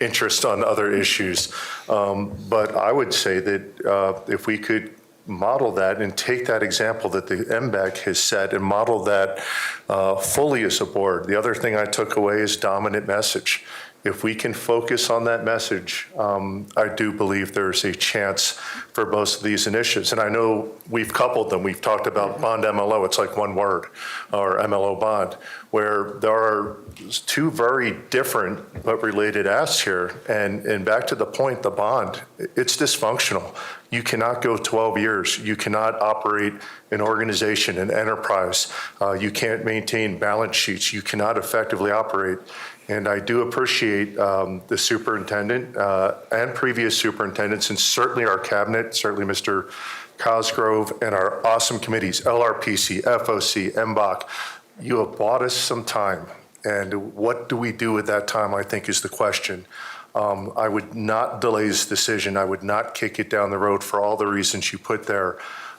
interests on other issues, but I would say that if we could model that and take that example that the MBAC has set and model that fully as a board. The other thing I took away is dominant message. If we can focus on that message, I do believe there's a chance for both of these initiatives. And I know we've coupled them. We've talked about bond MLO. It's like one word, or MLO bond, where there are two very different but related asks here. And back to the point, the bond, it's dysfunctional. You cannot go 12 years. You cannot operate an organization, an enterprise. You can't maintain balance sheets. You cannot effectively operate. And I do appreciate the superintendent and previous superintendents, and certainly our cabinet, certainly Mr. Cosgrove, and our awesome committees, LRPC, FOC, MBOC. You have bought us some time. And what do we do with that time, I think, is the question. I would not delay this decision. I would not kick it down the road for all the reasons you put there.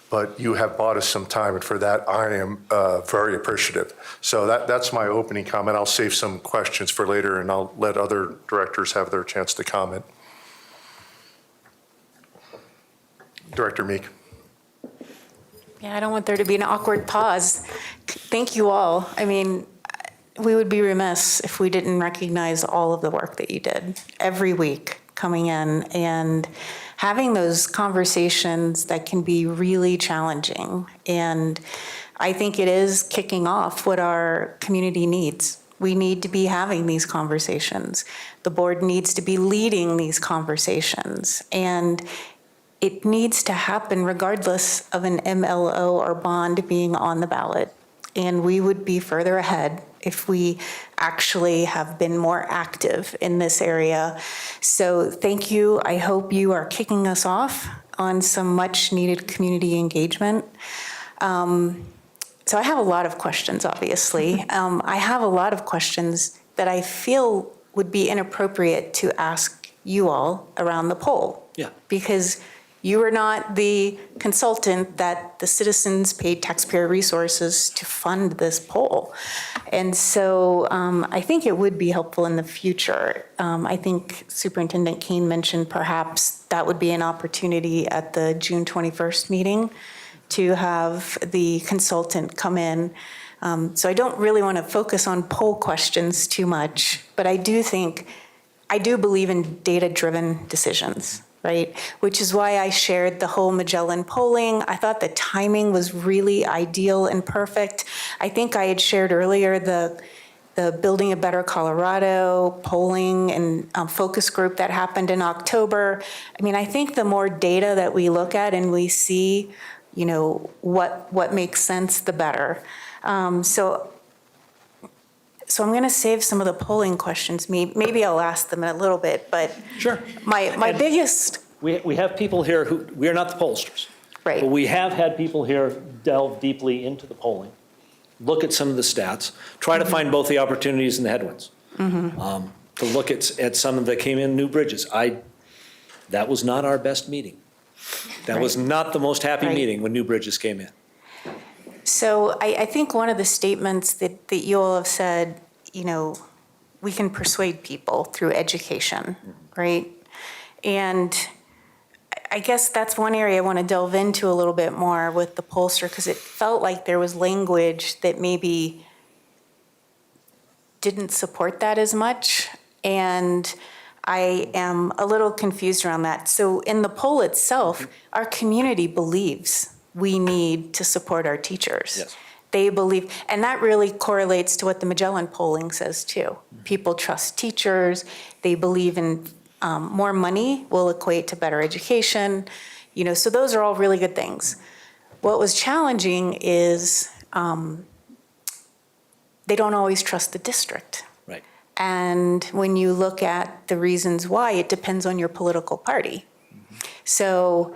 But you have bought us some time, and for that, I am very appreciative. So that's my opening comment. I'll save some questions for later, and I'll let other directors have their chance to comment. Director Meek. Yeah, I don't want there to be an awkward pause. Thank you all. I mean, we would be remiss if we didn't recognize all of the work that you did every week coming in and having those conversations that can be really challenging. And I think it is kicking off what our community needs. We need to be having these conversations. The board needs to be leading these conversations. And it needs to happen regardless of an MLO or bond being on the ballot. And we would be further ahead if we actually have been more active in this area. So thank you. I hope you are kicking us off on some much needed community engagement. So I have a lot of questions, obviously. I have a lot of questions that I feel would be inappropriate to ask you all around the poll. Yeah. Because you are not the consultant that the citizens paid taxpayer resources to fund this poll. And so I think it would be helpful in the future. I think Superintendent Keen mentioned perhaps that would be an opportunity at the June 21st meeting to have the consultant come in. So I don't really want to focus on poll questions too much, but I do believe in data-driven decisions. Right? Which is why I shared the whole Magellan polling. I thought the timing was really ideal and perfect. I think I had shared earlier the Building a Better Colorado polling and focus group that happened in October. I mean, I think the more data that we look at and we see, you know, what makes sense, the better. So I'm going to save some of the polling questions. Maybe I'll ask them in a little bit, but Sure. My biggest. We have people here who, we are not the pollsters. Right. But we have had people here delve deeply into the polling, look at some of the stats, try to find both the opportunities and the headwinds. To look at some that came in, New Bridges. That was not our best meeting. That was not the most happy meeting when New Bridges came in. So I think one of the statements that you all have said, you know, we can persuade people through education, right? And I guess that's one area I want to delve into a little bit more with the pollster, because it felt like there was language that maybe didn't support that as much. And I am a little confused around that. So in the poll itself, our community believes we need to support our teachers. Yes. They believe, and that really correlates to what the Magellan polling says too. People trust teachers. They believe in more money will equate to better education. You know, so those are all really good things. What was challenging is they don't always trust the district. Right. And when you look at the reasons why, it depends on your political party. So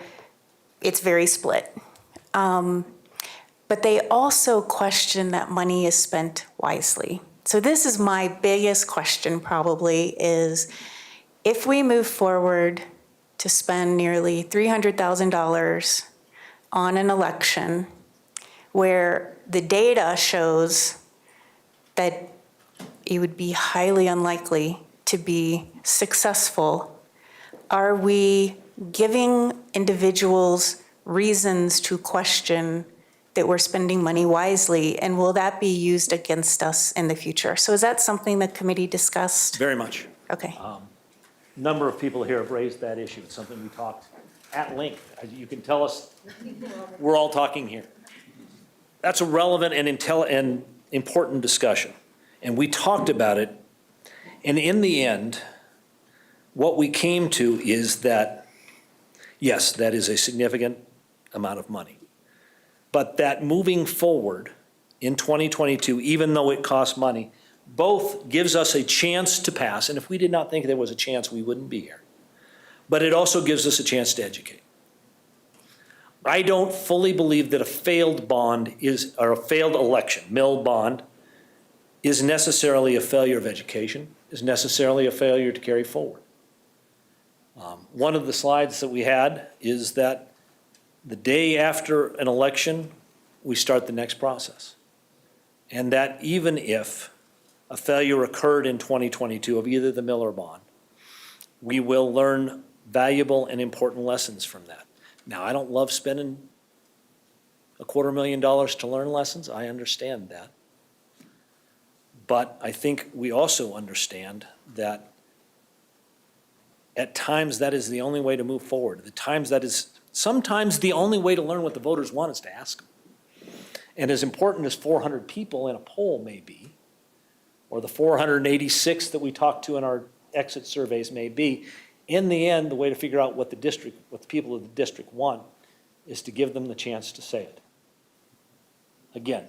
it's very split. But they also question that money is spent wisely. So this is my biggest question probably is, if we move forward to spend nearly $300,000 on an election where the data shows that it would be highly unlikely to be successful, are we giving individuals reasons to question that we're spending money wisely, and will that be used against us in the future? So is that something the committee discussed? Very much. Okay. Number of people here have raised that issue. It's something we talked at length. As you can tell us, we're all talking here. That's a relevant and important discussion. And we talked about it. And in the end, what we came to is that, yes, that is a significant amount of money. But that moving forward in 2022, even though it costs money, both gives us a chance to pass, and if we did not think there was a chance, we wouldn't be here. But it also gives us a chance to educate. I don't fully believe that a failed bond or a failed election, Milbon, is necessarily a failure of education, is necessarily a failure to carry forward. One of the slides that we had is that the day after an election, we start the next process. And that even if a failure occurred in 2022 of either the mill or bond, we will learn valuable and important lessons from that. Now, I don't love spending $250,000 to learn lessons. I understand that. But I think we also understand that at times that is the only way to move forward. At times that is sometimes the only way to learn what the voters want is to ask them. And as important as 400 people in a poll may be, or the 486 that we talked to in our exit surveys may be, in the end, the way to figure out what the people of the district want is to give them the chance to say it. Again,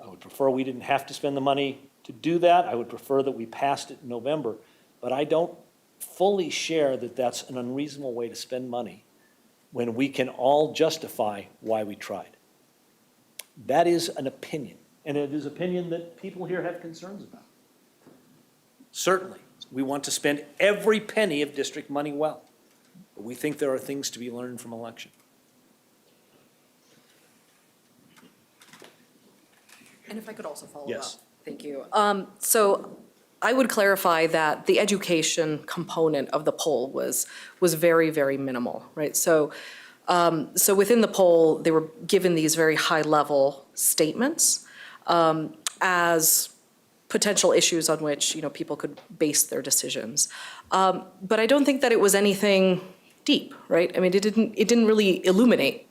I would prefer we didn't have to spend the money to do that. I would prefer that we passed it in November, but I don't fully share that that's an unreasonable way to spend money when we can all justify why we tried. That is an opinion, and it is an opinion that people here have concerns about. Certainly, we want to spend every penny of district money well, but we think there are things to be learned from election. And if I could also follow up. Yes. Thank you. So I would clarify that the education component of the poll was very, very minimal, right? So within the poll, they were given these very high-level statements as potential issues on which, people could base their decisions. But I don't think that it was anything deep, right? I mean, it didn't really illuminate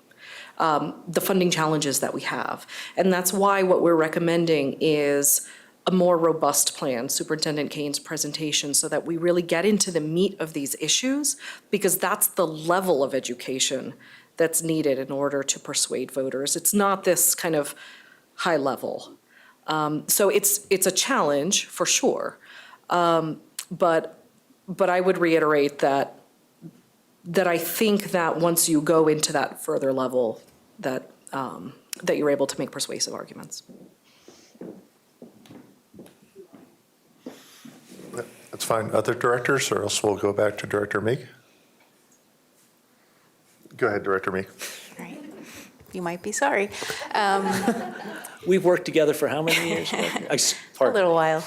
the funding challenges that we have. And that's why what we're recommending is a more robust plan, Superintendent Kane's presentation, so that we really get into the meat of these issues, because that's the level of education that's needed in order to persuade voters. It's not this kind of high level. So it's a challenge for sure. But I would reiterate that I think that once you go into that further level, that you're able to make persuasive arguments. That's fine. Other directors, or else we'll go back to Director Meek. Go ahead, Director Meek. All right. You might be sorry. We've worked together for how many years? A little while.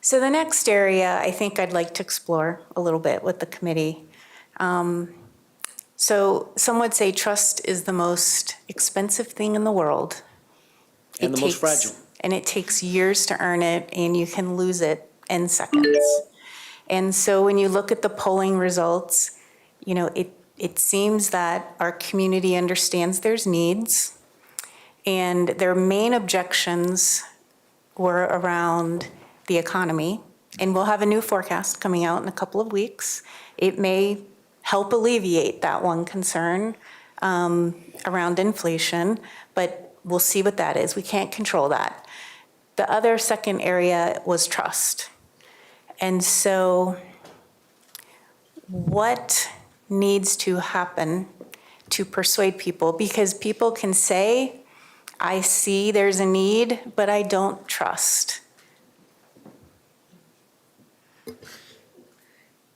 So the next area I think I'd like to explore a little bit with the committee. So some would say trust is the most expensive thing in the world. And the most fragile. And it takes years to earn it, and you can lose it in seconds. And so when you look at the polling results, it seems that our community understands there's needs, and their main objections were around the economy. And we'll have a new forecast coming out in a couple of weeks. It may help alleviate that one concern around inflation, but we'll see what that is. We can't control that. The other second area was trust. And so what needs to happen to persuade people? Because people can say, I see there's a need, but I don't trust.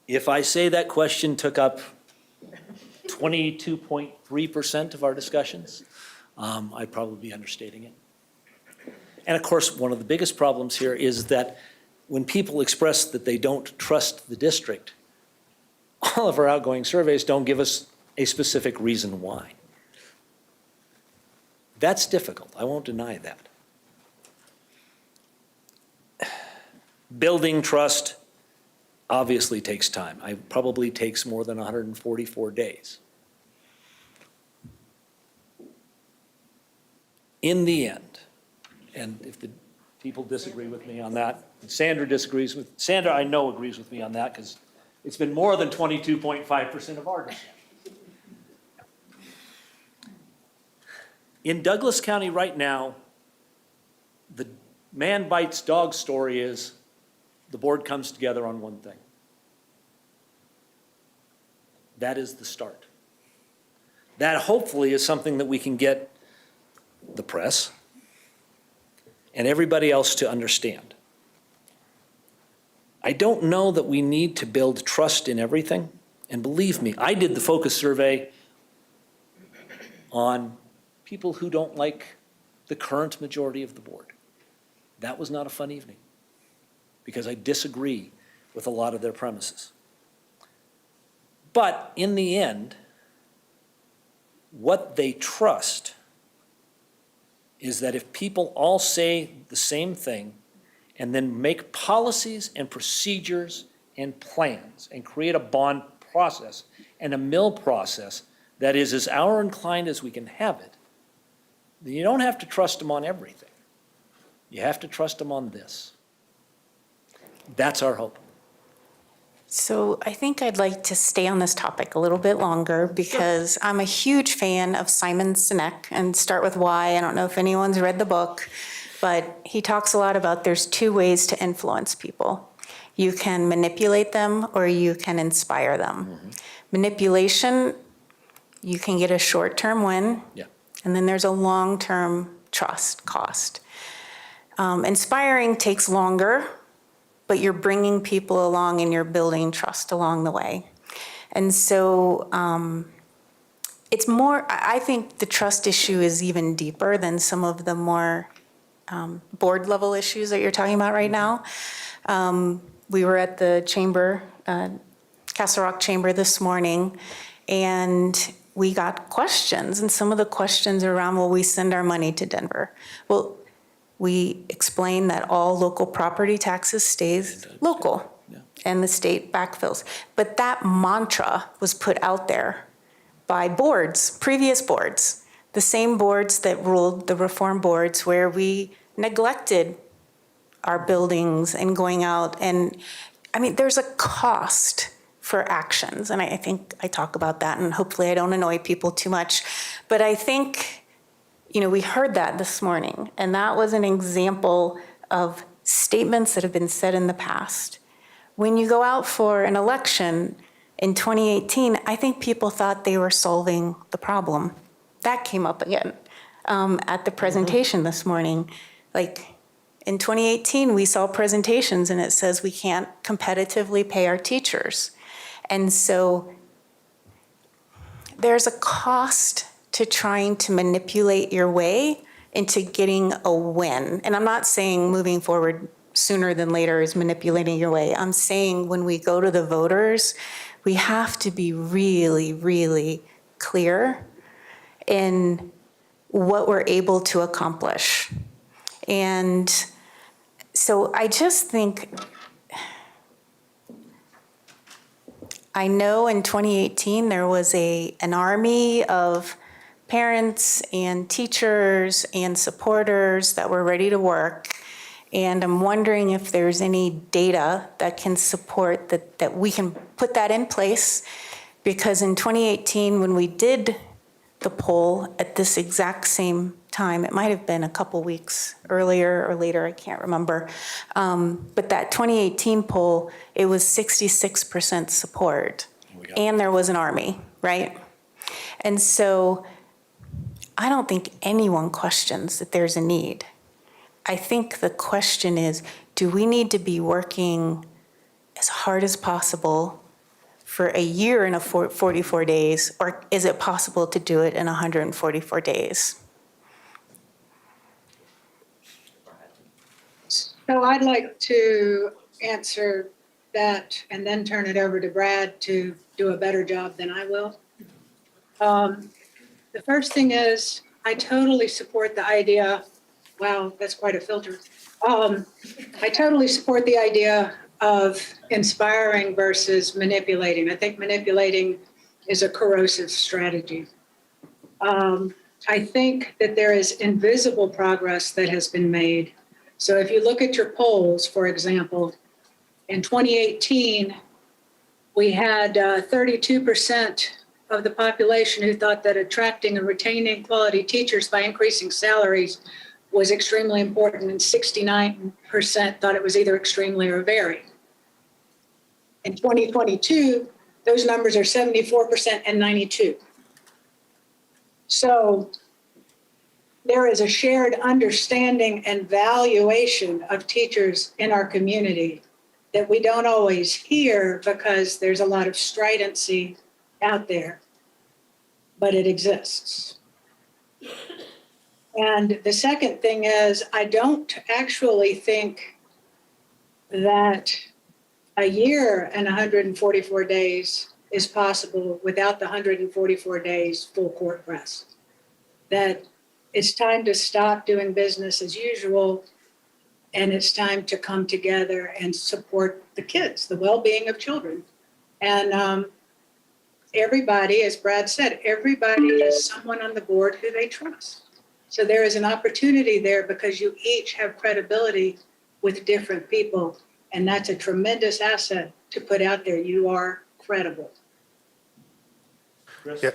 If I say that question took up 22.3% of our discussions, I'd probably be understating it. And of course, one of the biggest problems here is that when people express that they don't trust the district, all of our outgoing surveys don't give us a specific reason why. That's difficult. I won't deny that. Building trust obviously takes time. It probably takes more than 144 days. In the end, and if the people disagree with me on that, Sandra I know agrees with me on that because it's been more than 22.5% of our decision. In Douglas County right now, the man bites dog story is the board comes together on one thing. That is the start. That hopefully is something that we can get the press and everybody else to understand. I don't know that we need to build trust in everything. And believe me, I did the focus survey on people who don't like the current majority of the board. That was not a fun evening because I disagree with a lot of their premises. But in the end, what they trust is that if people all say the same thing and then make policies and procedures and plans and create a bond process and a mill process that is as hour inclined as we can have it, then you don't have to trust them on everything. You have to trust them on this. That's our hope. So I think I'd like to stay on this topic a little bit longer because I'm a huge fan of Simon Sinek and Start With Why. I don't know if anyone's read the book, but he talks a lot about there's two ways to influence people. You can manipulate them or you can inspire them. Mm-hmm. Manipulation, you can get a short-term win, and then there's a long-term trust cost. Inspiring takes longer, but you're bringing people along and you're building trust along the way. And so it's more, I think the trust issue is even deeper than some of the more board level issues that you're talking about right now. We were at the chamber, Castle Rock Chamber this morning, and we got questions, and some of the questions are around, will we send our money to Denver? Well, we explain that all local property taxes stays local, and the state backfills. But that mantra was put out there by boards, previous boards, the same boards that ruled the reform boards where we neglected our buildings and going out. And I mean, there's a cost for actions. And I think I talk about that, and hopefully I don't annoy people too much. But I think, you know, we heard that this morning, and that was an example of statements that have been said in the past. When you go out for an election in 2018, I think people thought they were solving the problem. That came up again at the presentation this morning. Like, in 2018, we saw presentations and it says we can't competitively pay our teachers. And so there's a cost to trying to manipulate your way into getting a win. And I'm not saying moving forward sooner than later is manipulating your way. I'm saying when we go to the voters, we have to be really, really clear in what we're able to accomplish. And so I just think, I know in 2018 there was an army of parents and teachers and supporters that were ready to work. And I'm wondering if there's any data that can support that we can put that in place. Because in 2018, when we did the poll at this exact same time, it might have been a couple weeks earlier or later, I can't remember. But that 2018 poll, it was 66% support. And there was an army, right? And so I don't think anyone questions that there's a need. I think the question is, do we need to be working as hard as possible for a year in 44 days, or is it possible to do it in 144 days? So I'd like to answer that and then turn it over to Brad to do a better job than I will. The first thing is, I totally support the idea, wow, that's quite a filter. I totally support the idea of inspiring versus manipulating. I think manipulating is a corrosive strategy. I think that there is invisible progress that has been made. So if you look at your polls, for example, in 2018, we had 32% of the population who thought that attracting and retaining quality teachers by increasing salaries was extremely important, and 69% thought it was either extremely or very. In 2022, those numbers are 74% and 92%. So there is a shared understanding and valuation of teachers in our community that we don't always hear because there's a lot of stridency out there, but it exists. And the second thing is, I don't actually think that a year and 144 days is possible without the 144 days full court press. That it's time to stop doing business as usual, and it's time to come together and support the kids, the well-being of children. And everybody, as Brad said, everybody has someone on the board who they trust. So there is an opportunity there because you each have credibility with different people, and that's a tremendous asset to put out there. You are credible. Yeah,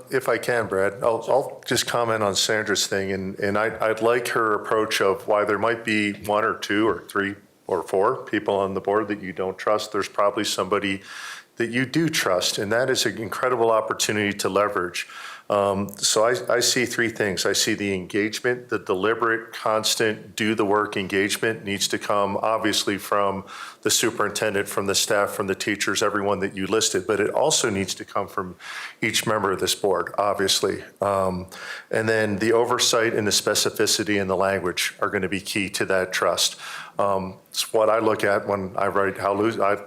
if I can, Brad, I'll just comment on Sandra's thing, and I'd like her approach of why there might be one or two or three or four people on the board that you don't trust. There's probably somebody that you do trust, and that is an incredible opportunity to leverage. So I see three things. I see the engagement, the deliberate, constant, do the work engagement needs to come obviously from the superintendent, from the staff, from the teachers, everyone that you listed, but it also needs to come from each member of this board, obviously. And then the oversight and the specificity and the language are going to be key to that trust. It's what I look at when I write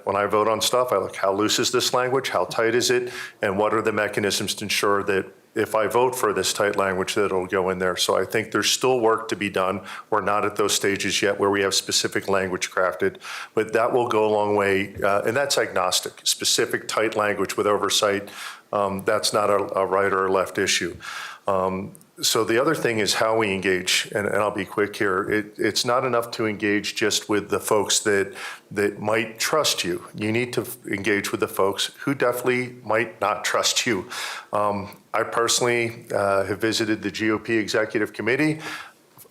when I vote on stuff. I look, how loose is this language? How tight is it? And what are the mechanisms to ensure that if I vote for this tight language, that it'll go in there. So I think there's still work to be done. We're not at those stages yet where we have specific language crafted, but that will go a long way. And that's agnostic. Specific tight language with oversight, that's not a right or a left issue. So the other thing is how we engage, and I'll be quick here. It's not enough to engage just with the folks that might trust you. You need to engage with the folks who definitely might not trust you. I personally have visited the GOP Executive Committee.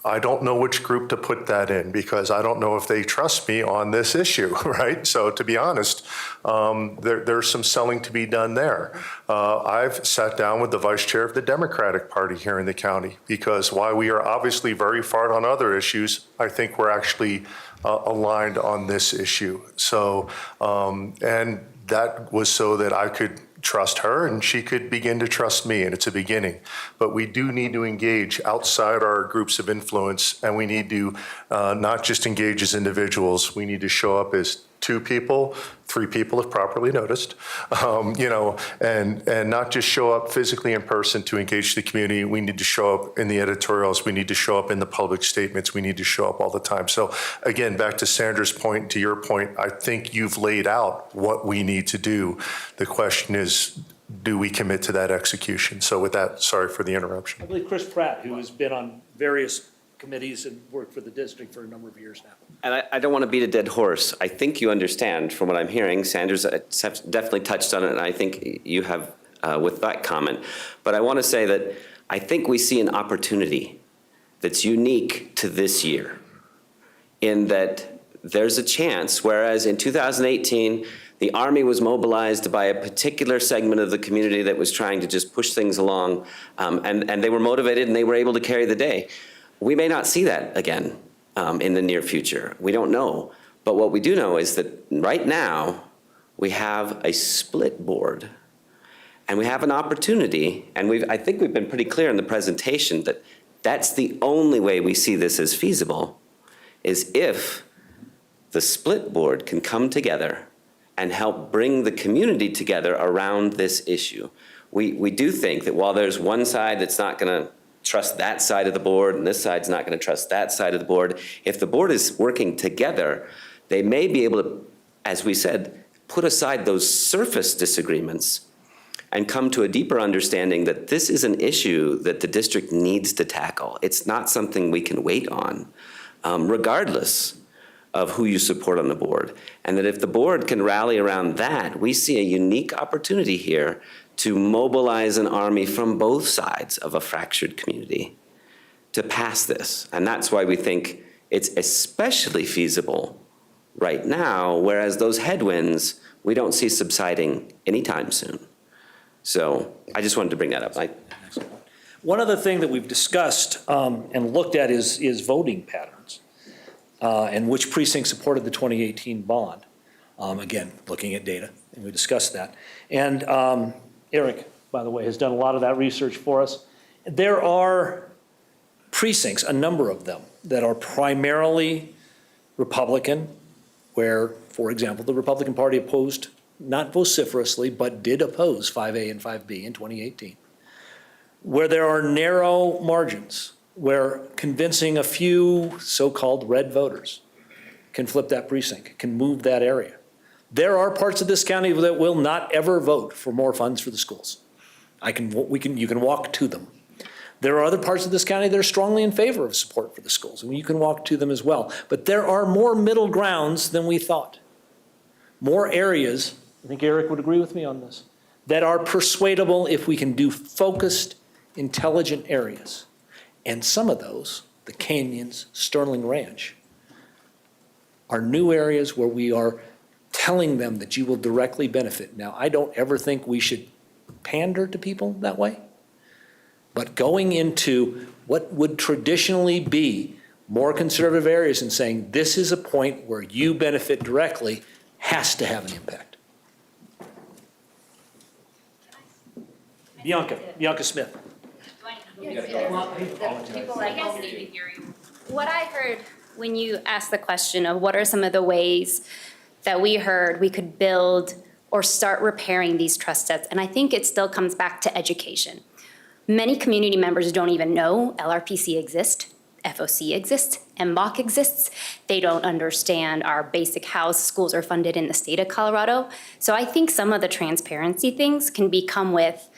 I don't know which group to put that in because I don't know if they trust me on this issue, right? So to be honest, there's some selling to be done there. I've sat down with the vice chair of the Democratic Party here in the county because while we are obviously very far on other issues, I think we're actually aligned on this issue. So, and that was so that I could trust her and she could begin to trust me, and it's a beginning. But we do need to engage outside our groups of influence, and we need to not just engage as individuals. We need to show up as two people, three people if properly noticed, and not just show up physically in person to engage the community. We need to show up in the editorials. We need to show up in the public statements. We need to show up all the time. So again, back to Sandra's point, to your point, I think you've laid out what we need to do. The question is, do we commit to that execution? So with that, sorry for the interruption. I believe Chris Pratt, who has been on various committees and worked for the district for a number of years now. And I don't want to beat a dead horse. I think you understand from what I'm hearing. Sandra's definitely touched on it, and I think you have with that comment. But I want to say that I think we see an opportunity that's unique to this year in that there's a chance, whereas in 2018, the Army was mobilized by a particular segment of the community that was trying to just push things along, and they were motivated and they were able to carry the day. We may not see that again in the near future. We don't know. But what we do know is that right now, we have a split board. And we have an opportunity, and I think we've been pretty clear in the presentation that that's the only way we see this as feasible, is if the split board can come together and help bring the community together around this issue. We do think that while there's one side that's not going to trust that side of the board, and this side's not going to trust that side of the board. If the board is working together, they may be able to as we said, put aside those surface disagreements and come to a deeper understanding that this is an issue that the district needs to tackle. It's not something we can wait on, regardless of who you support on the board. And that if the board can rally around that, we see a unique opportunity here to mobilize an army from both sides of a fractured community to pass this. And that's why we think it's especially feasible right now, whereas those headwinds we don't see subsiding anytime soon. So I just wanted to bring that up. One other thing that we've discussed and looked at is voting patterns and which precinct supported the 2018 bond. Again, looking at data, and we discussed that. And Eric, by the way, has done a lot of that research for us. There are precincts, a number of them, that are primarily Republican, where, for example, the Republican Party opposed, not vociferously, but did oppose 5A and 5B in 2018. Where there are narrow margins, where convincing a few so-called red voters can flip that precinct, can move that area. There are parts of this county that will not ever vote for more funds for the schools. You can walk to them. There are other parts of this county that are strongly in favor of support for the schools, and you can walk to them as well. But there are more middle grounds than we thought. More areas, I think Eric would agree with me on this, that are persuadable if we can do focused, intelligent areas. And some of those, the Canyons, Sterling Ranch, are new areas where we are telling them that you will directly benefit. Now, I don't ever think we should pander to people that way, but going into what would traditionally be more conservative areas and saying this is a point where you benefit directly has to have an impact. Bianca Smith. What I heard when you asked the question of what are some of the ways that we heard we could build or start repairing these trust sets, and I think it still comes back to education. Many community members don't even know LRPC exists, FOC exists, MBOC exists. They don't understand our basic how schools are funded in the state of Colorado. So I think some of the transparency things can become with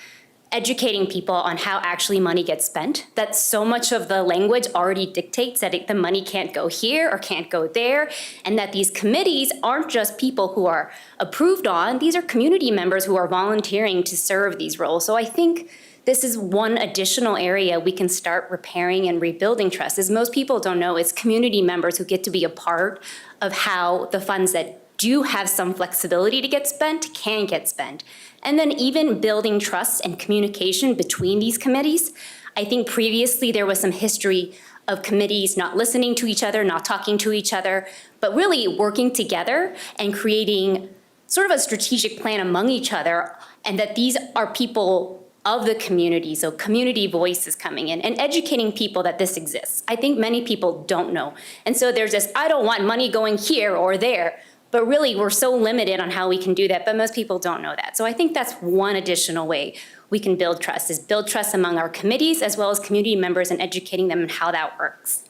educating people on how actually money gets spent, that so much of the language already dictates that the money can't go here or can't go there, and that these committees aren't just people who are approved on, these are community members who are volunteering to serve these roles. So I think this is one additional area we can start repairing and rebuilding trust. As most people don't know, it's community members who get to be a part of how the funds that do have some flexibility to get spent can get spent. And then even building trust and communication between these committees. I think previously there was some history of committees not listening to each other, not talking to each other, but really working together and creating sort of a strategic plan among each other, and that these are people of the community, so community voices coming in and educating people that this exists. I think many people don't know. And so there's this, I don't want money going here or there, but really we're so limited on how we can do that, but most people don't know that. So I think that's one additional way we can build trust, is build trust among our committees as well as community members and educating them on how that works.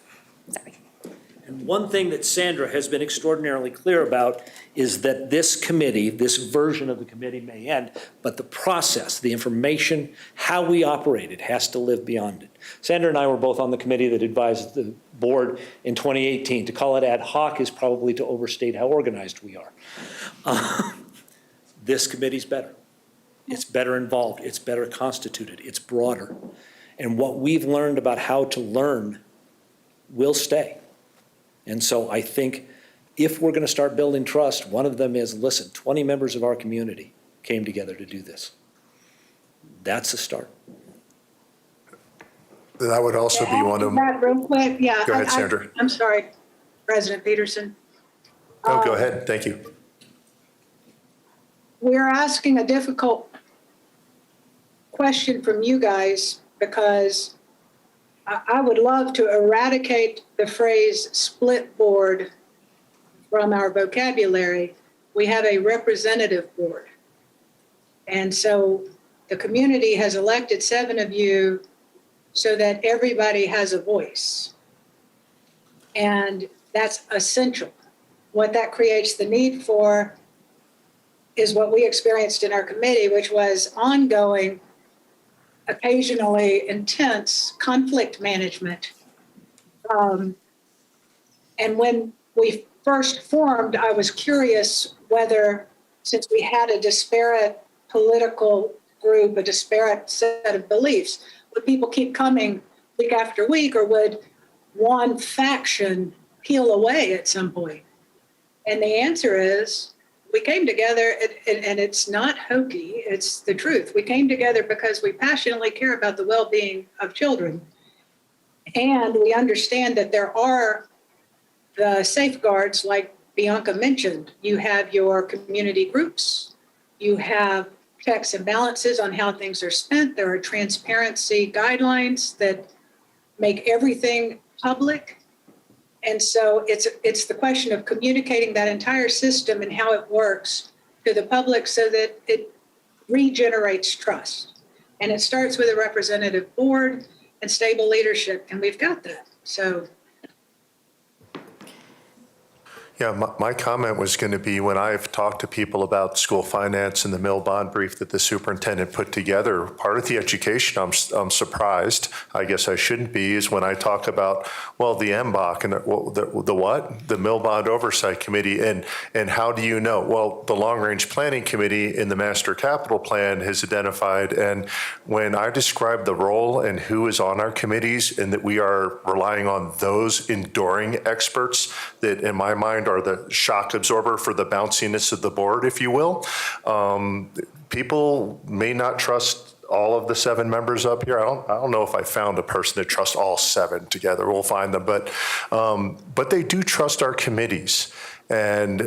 Sorry. And one thing that Sandra has been extraordinarily clear about is that this committee, this version of the committee may end, but the process, the information, how we operate it has to live beyond it. Sandra and I were both on the committee that advised the board in 2018. To call it ad hoc is probably to overstate how organized we are. This committee's better. It's better involved. It's better constituted. It's broader. And what we've learned about how to learn will stay. And so I think if we're going to start building trust, one of them is, listen, 20 members of our community came together to do this. That's a start. That would also be one of them. Real quick, yeah. Go ahead, Sandra. I'm sorry, President Peterson. Oh, go ahead. Thank you. We're asking a difficult question from you guys because I would love to eradicate the phrase split board from our vocabulary. We have a representative board. And so the community has elected 7 of you so that everybody has a voice. And that's essential. what that creates the need for is what we experienced in our committee, which was ongoing, occasionally intense conflict management. And when we first formed, I was curious whether, since we had a disparate political group, a disparate set of beliefs, would people keep coming week after week, or would one faction peel away at some point? And the answer is, we came together, and it's not hokey, it's the truth. We came together because we passionately care about the well-being of children. And we understand that there are the safeguards, like Bianca mentioned. You have your community groups, you have checks and balances on how things are spent. There are transparency guidelines that make everything public. And so it's the question of communicating that entire system and how it works to the public so that it regenerates trust. And it starts with a representative board and stable leadership, and we've got that. So. Yeah, my comment was going to be, when I've talked to people about school finance and the Milbon brief that the superintendent put together, part of the education I'm surprised, I guess I shouldn't be, is when I talk about, well, the MBOC and the what? The Milbon Oversight Committee, and how do you know? Well, the Long Range Planning Committee in the Master Capital Plan has identified, and when I describe the role and who is on our committees, and that we are relying on those enduring experts that, in my mind, are the shock absorber for the bounciness of the board, if you will. People may not trust all of the 7 members up here. I don't know if I found a person that trusts all 7 together. We'll find them, but they do trust our committees. And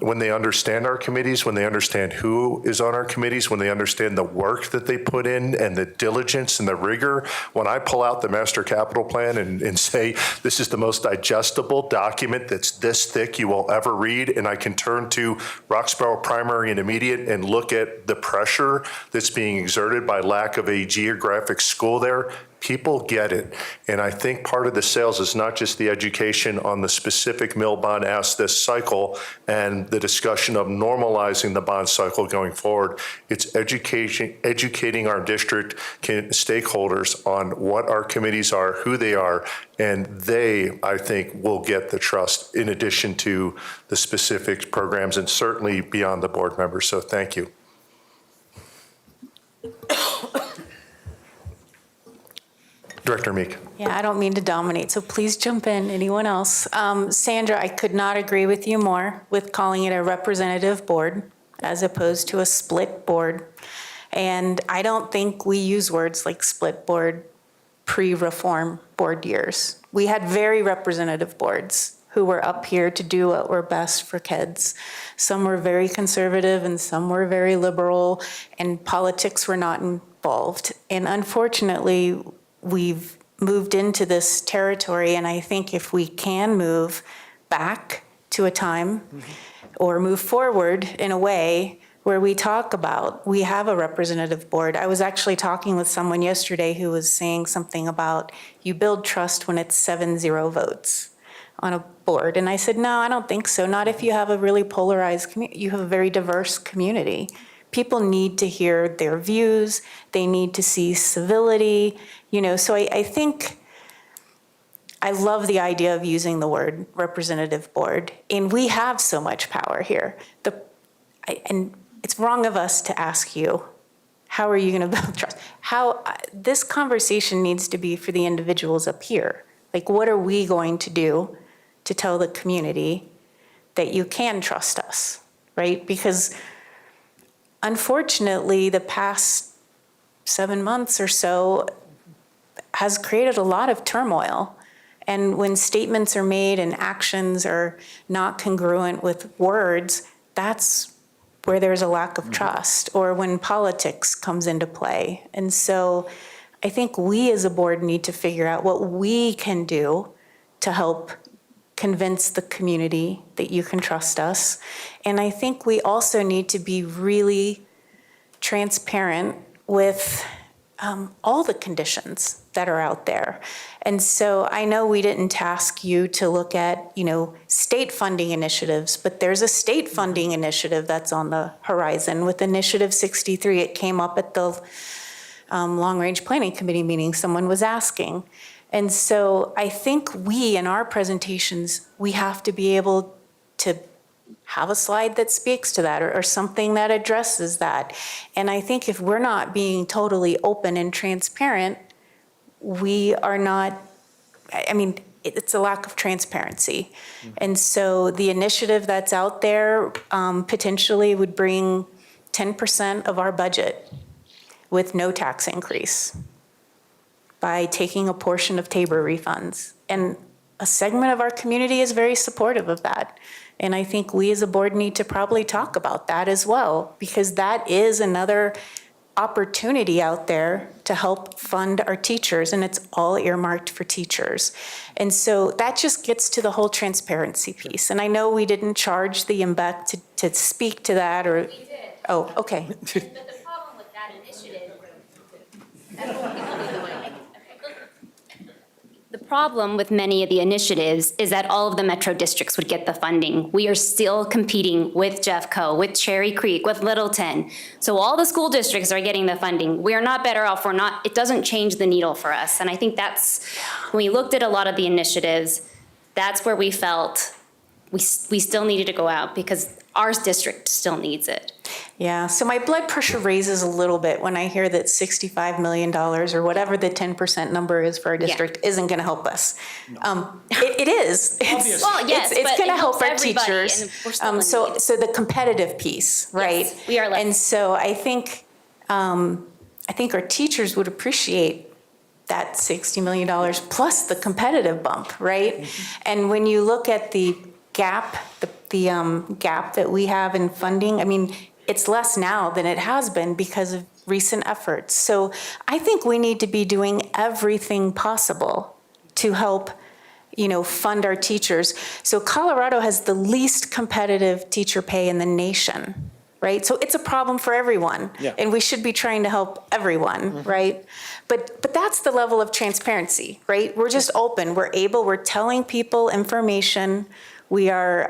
when they understand our committees, when they understand who is on our committees, when they understand the work that they put in and the diligence and the rigor, when I pull out the master capital plan and say, this is the most digestible document that's this thick you will ever read, and I can turn to Roxborough Primary and Immediate and look at the pressure that's being exerted by lack of a geographic school there, people get it. And I think part of the sales is not just the education on the specific Milbon asked this cycle and the discussion of normalizing the bond cycle going forward. It's educating our district stakeholders on what our committees are, who they are, and they, I think, will get the trust in addition to the specific programs and certainly beyond the board members. So thank you. Director Meek. Yeah, I don't mean to dominate, so please jump in. Anyone else? Sandra, I could not agree with you more with calling it a representative board as opposed to a split board. And I don't think we use words like split board pre-reform board years. We had very representative boards who were up here to do what were best for kids. Some were very conservative and some were very liberal, and politics were not involved. And unfortunately, we've moved into this territory, and I think if we can move back to a time or move forward in a way where we talk about, we have a representative board. I was actually talking with someone yesterday who was saying something about you build trust when it's 7-0 votes on a board. And I said, no, I don't think so. Not if you have a really polarized community. You have a very diverse community. People need to hear their views. They need to see civility. So I think I love the idea of using the word representative board, and we have so much power here. And it's wrong of us to ask you, how are you going to build trust? This conversation needs to be for the individuals up here. Like, what are we going to do to tell the community that you can trust us, right? Because unfortunately, the past 7 months or so has created a lot of turmoil. And when statements are made and actions are not congruent with words, that's where there's a lack of trust, or when politics comes into play. And so I think we as a board need to figure out what we can do to help convince the community that you can trust us. And I think we also need to be really transparent with all the conditions that are out there. And so I know we didn't task you to look at, state funding initiatives, but there's a state funding initiative that's on the horizon with Initiative 63. It came up at the Long Range Planning Committee meeting, someone was asking. And so I think we, in our presentations, we have to be able to have a slide that speaks to that or something that addresses that. And I think if we're not being totally open and transparent, we are not, it's a lack of transparency. And so the initiative that's out there potentially would bring 10% of our budget with no tax increase by taking a portion of Tabor refunds. And a segment of our community is very supportive of that. And I think we as a board need to probably talk about that as well, because that is another opportunity out there to help fund our teachers, and it's all earmarked for teachers. And so that just gets to the whole transparency piece. And I know we didn't charge the MBEC to speak to that, or. We did. Oh, okay. But the problem with that initiative. The problem with many of the initiatives is that all of the metro districts would get the funding. We are still competing with Jeffco, with Cherry Creek, with Littleton. So all the school districts are getting the funding. We are not better off. It doesn't change the needle for us. And I think that's, when we looked at a lot of the initiatives, that's where we felt we still needed to go out because our district still needs it. Yeah, so my blood pressure raises a little bit when I hear that $65 million or whatever the 10% number is for our district isn't going to help us. It is. It's going to help our teachers. So the competitive piece, right? Yes, we are left. And so I think our teachers would appreciate that $60 million plus the competitive bump, right? Mm-hmm. And when you look at the gap, the gap that we have in funding, it's less now than it has been because of recent efforts. So I think we need to be doing everything possible to help, fund our teachers. So Colorado has the least competitive teacher pay in the nation, right? So it's a problem for everyone. Yeah. And we should be trying to help everyone, mm-hmm. right? But that's the level of transparency, right? We're just open. We're telling people information. We are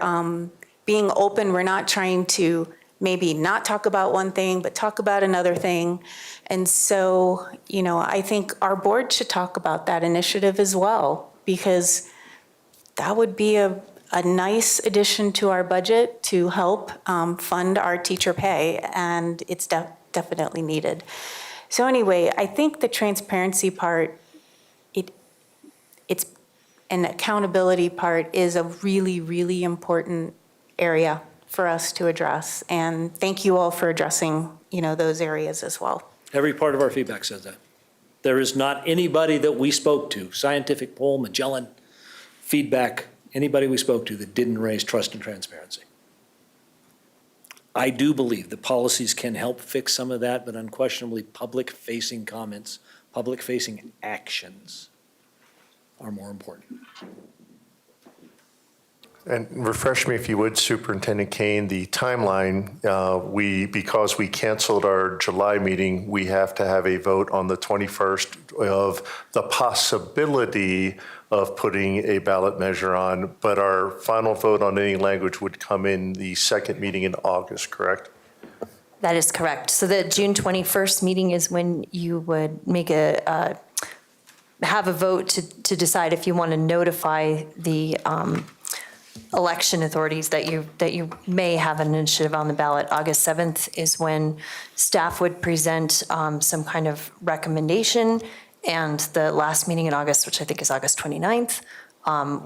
being open. We're not trying to maybe not talk about one thing, but talk about another thing. And so, I think our board should talk about that initiative as well, because that would be a nice addition to our budget to help fund our teacher pay, and it's definitely needed. So anyway, I think the transparency part, it's an accountability part is a really, really important area for us to address. And thank you all for addressing, those areas as well. Every part of our feedback says that. There is not anybody that we spoke to, scientific poll, Magellan, feedback, anybody we spoke to that didn't raise trust and transparency. I do believe the policies can help fix some of that, but unquestionably public-facing comments, public-facing actions are more important. And refresh me if you would, Superintendent Kane, the timeline, because we canceled our July meeting, we have to have a vote on the 21st of the possibility of putting a ballot measure on, but our final vote on any language would come in the second meeting in August, correct? That is correct. So the June 21st meeting is when you would make have a vote to decide if you want to notify the election authorities that you may have an initiative on the ballot. August 7th is when staff would present some kind of recommendation, and the last meeting in August, which I think is August 29th,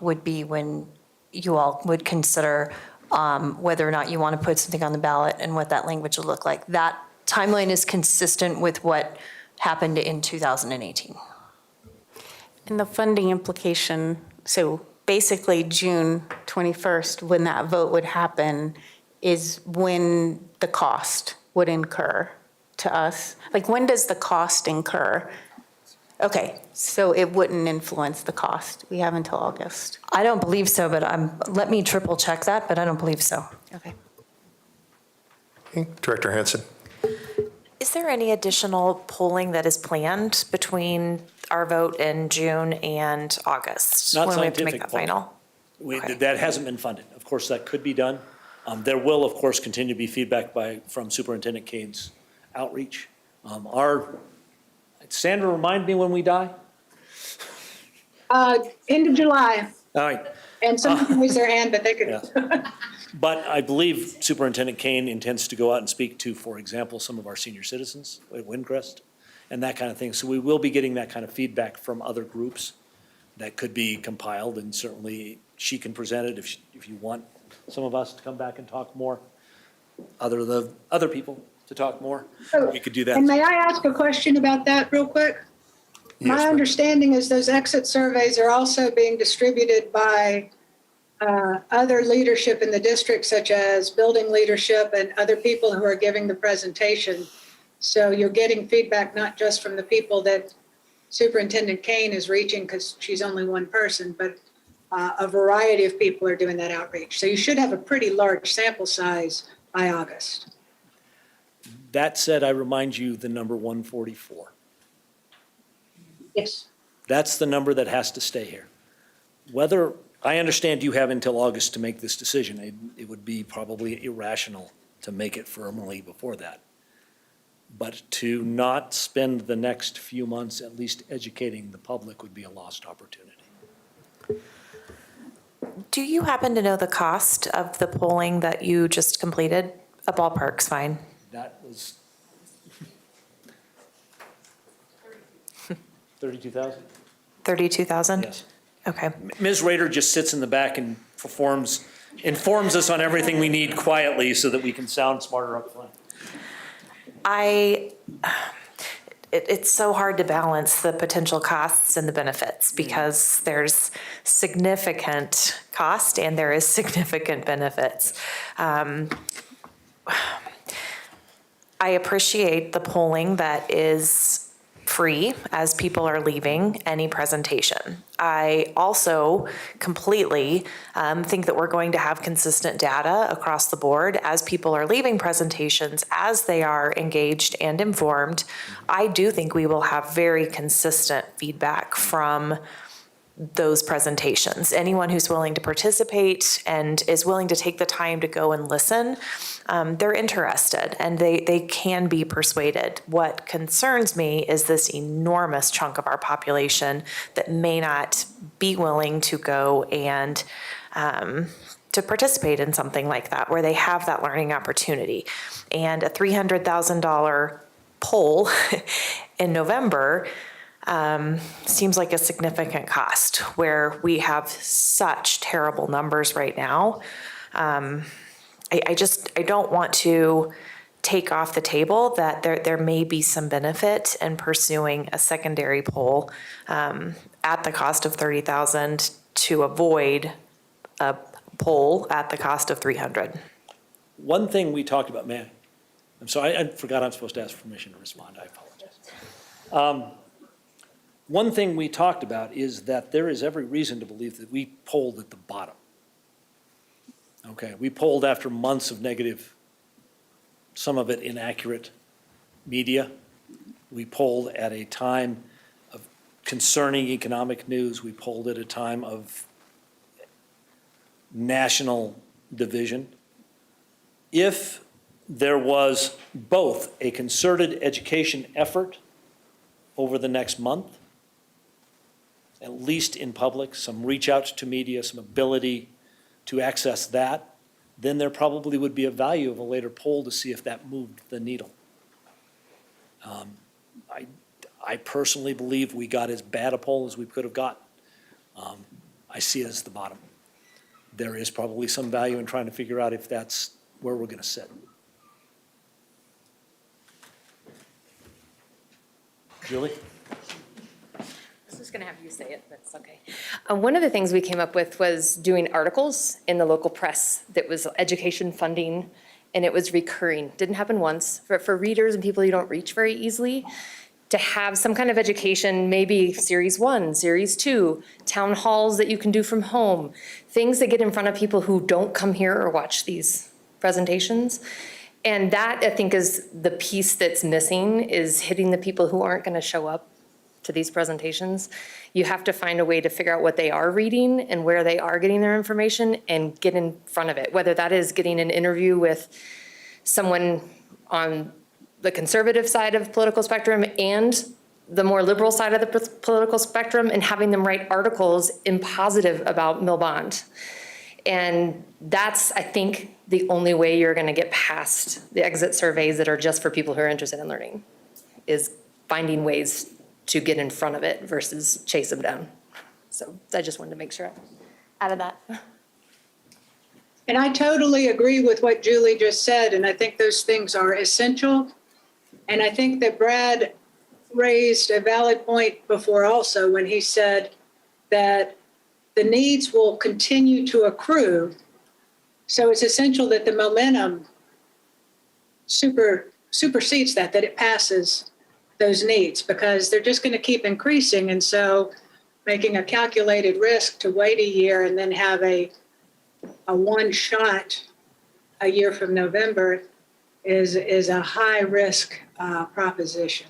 would be when you all would consider whether or not you want to put something on the ballot and what that language will look like. That timeline is consistent with what happened in 2018. And the funding implication, so basically June 21st, when that vote would happen, is when the cost would incur to us. Like, when does the cost incur? Okay, so it wouldn't influence the cost. We have until August. I don't believe so, but let me triple check that, but I don't believe so. Okay. Okay. Director Hansen. Is there any additional polling that is planned between our vote in June and August? Not when we have to make scientific that polling. final? Okay. That hasn't been funded. Of course, that could be done. There will, of course, continue to be feedback from Superintendent Kane's outreach. Sandra, remind me when we die? End of July, All right. and someone can raise their hand, but they could. Yeah. But I believe Superintendent Kane intends to go out and speak to, for example, some of our senior citizens at Windcrest and that kind of thing. So we will be getting that kind of feedback from other groups that could be compiled, and certainly she can present it if you want some of us to come back and talk more, other people to talk more. We could do that. And may I ask a question about that real quick? Yes, My ma'am. understanding is those exit surveys are also being distributed by other leadership in the district, such as building leadership and other people who are giving the presentation. So you're getting feedback not just from the people that Superintendent Kane is reaching, because she's only one person, but a variety of people are doing that outreach. So you should have a pretty large sample size by August. That said, I remind you the number 144. Yes. That's the number that has to stay here. Whether, I understand you have until August to make this decision. It would be probably irrational to make it firmly before that. But to not spend the next few months at least educating the public would be a lost opportunity. Do you happen to know the cost of the polling that you just completed? A ballpark's fine. That was 32,000? 32,000? Yes. Okay. Ms. Rader just sits in the back and informs us on everything we need quietly so that we can sound smarter up front. It's so hard to balance the potential costs and the benefits because there's significant cost and there is significant benefits. I appreciate the polling that is free as people are leaving any presentation. I also completely think that we're going to have consistent data across the board as people are leaving presentations, as they are engaged and informed. I do think we will have very consistent feedback from those presentations. Anyone who's willing to participate and is willing to take the time to go and listen, they're interested and they can be persuaded. What concerns me is this enormous chunk of our population that may not be willing to go and to participate in something like that, where they have that learning opportunity. And a $300,000 poll in November seems like a significant cost, where we have such terrible numbers right now. I don't want to take off the table that there may be some benefit in pursuing a secondary poll at the cost of $30,000 to avoid a poll at the cost of $300,000. One thing we talked about, I'm sorry, I forgot I'm supposed to ask permission to respond. I apologize. One thing we talked about is that there is every reason to believe that we polled at the bottom. Okay, we polled after months of negative, some of it inaccurate media. We polled at a time of concerning economic news. We polled at a time of national division. If there was both a concerted education effort over the next month, at least in public, some reach out to media, some ability to access that, then there probably would be a value of a later poll to see if that moved the needle. I personally believe we got as bad a poll as we could have got. I see it as the bottom. There is probably some value in trying to figure out if that's where we're going to sit. Julie? I was going to have you say it, but it's okay. One of the things we came up with was doing articles in the local press that was education funding, and it was recurring. Didn't happen once. For readers and people you don't reach very easily, to have some kind of education, maybe series 1, series 2, town halls that you can do from home, things that get in front of people who don't come here or watch these presentations. And that, I think, is the piece that's missing, is hitting the people who aren't going to show up to these presentations. You have to find a way to figure out what they are reading and where they are getting their information and get in front of it, whether that is getting an interview with someone on the conservative side of the political spectrum and the more liberal side of the political spectrum, and having them write articles in positive about Milbon. And that's, I think, the only way you're going to get past the exit surveys that are just for people who are interested in learning, is finding ways to get in front of it versus chase them down. So I just wanted to make sure out of that. And I totally agree with what Julie just said, and I think those things are essential. And I think that Brad raised a valid point before also when he said that the needs will continue to accrue. So it's essential that the momentum supersedes that it passes those needs, because they're just going to keep increasing. And so making a calculated risk to wait a year and then have a one shot a year from November is a high risk proposition.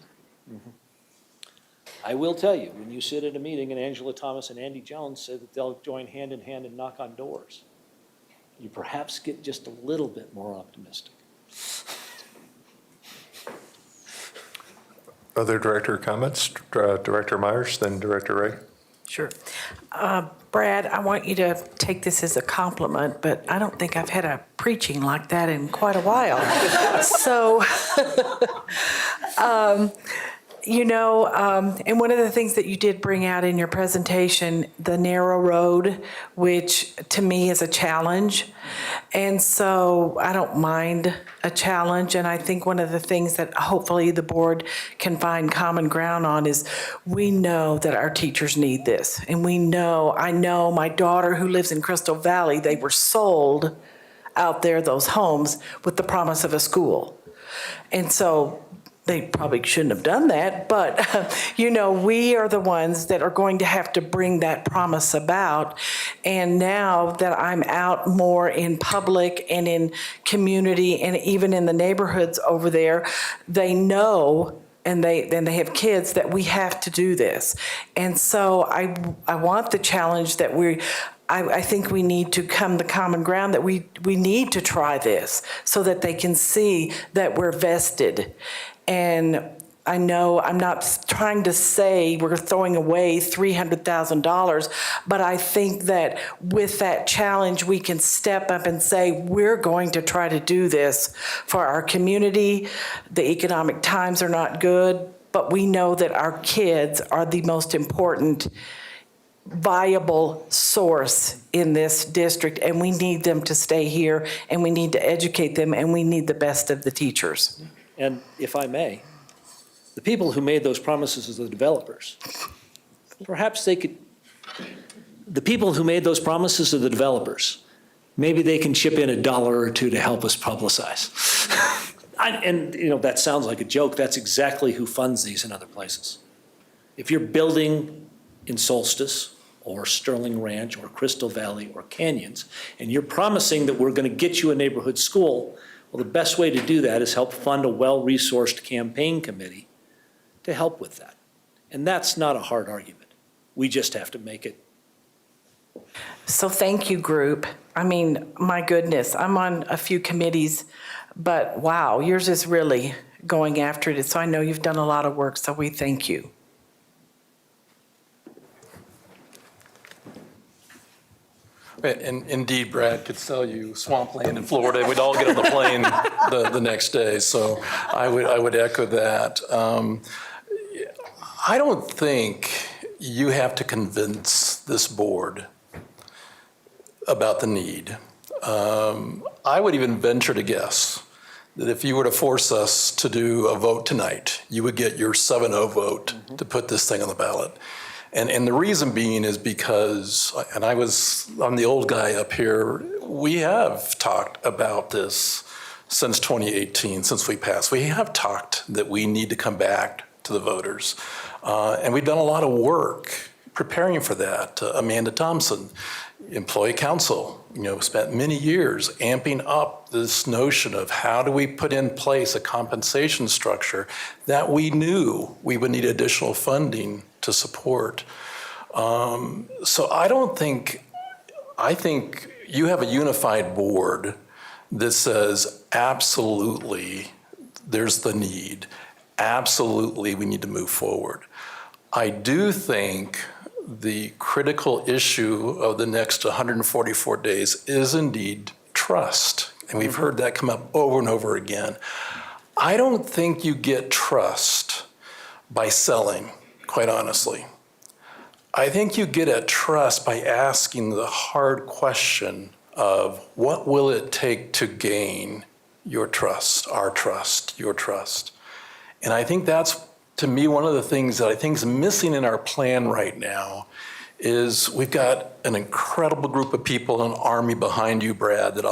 I will tell you, when you sit at a meeting and Angela Thomas and Andy Jones say that they'll join hand in hand and knock on doors, you perhaps get just a little bit more optimistic. Other director comments? Director Myers, then Director Ray. Sure. Brad, I want you to take this as a compliment, but I don't think I've had a preaching like that in quite a while. So, and one of the things that you did bring out in your presentation, the narrow road, which to me is a challenge. And so I don't mind a challenge. And I think one of the things that hopefully the board can find common ground on is we know that our teachers need this. And I know my daughter who lives in Crystal Valley, they were sold out there, those homes, with the promise of a school. And so they probably shouldn't have done that, but we are the ones that are going to have to bring that promise about. And now that I'm out more in public and in community and even in the neighborhoods over there, they know, and they have kids, that we have to do this. And so I want the challenge that I think we need to come to common ground, that we need to try this so that they can see that we're vested. And I know I'm not trying to say we're throwing away $300,000, but I think that with that challenge, we can step up and say, we're going to try to do this for our community. The economic times are not good, but we know that our kids are the most important viable source in this district, and we need them to stay here, and we need to educate them, and we need the best of the teachers. And if I may, the people who made those promises are the developers. Perhaps the people who made those promises are the developers. Maybe they can chip in $1 or $2 to help us publicize. That sounds like a joke. That's exactly who funds these in other places. If you're building in Solstice or Sterling Ranch or Crystal Valley or Canyons, and you're promising that we're going to get you a neighborhood school, well, the best way to do that is help fund a well-resourced campaign committee to help with that. And that's not a hard argument. We just have to make it. So thank you, group. I mean, my goodness, I'm on a few committees, but wow, yours is really going after it. So I know you've done a lot of work, so we thank you. And indeed, Brad could sell you swampland in Florida. We'd all get on the plane the next day. So I would echo that. I don't think you have to convince this board about the need. I would even venture to guess that if you were to force us to do a vote tonight, you would get your 7-0 vote to put this thing on the ballot. And the reason being is because, and I'm the old guy up here, we have talked about this since 2018, since we passed. We have talked that we need to come back to the voters. And we've done a lot of work preparing for that. Amanda Thompson, employee council, spent many years amping up this notion of how do we put in place a compensation structure that we knew we would need additional funding to support. So I think you have a unified board that says absolutely there's the need. Absolutely we need to move forward. I do think the critical issue of the next 144 days is indeed trust. And we've heard that come up over and over again. I don't think you get trust by selling, quite honestly. I think you get at trust by asking the hard question of what will it take to gain your trust, our trust, your trust. And I think that's, to me, one of the things that I think is missing in our plan right now is we've got an incredible group of people, an army behind you, Brad, that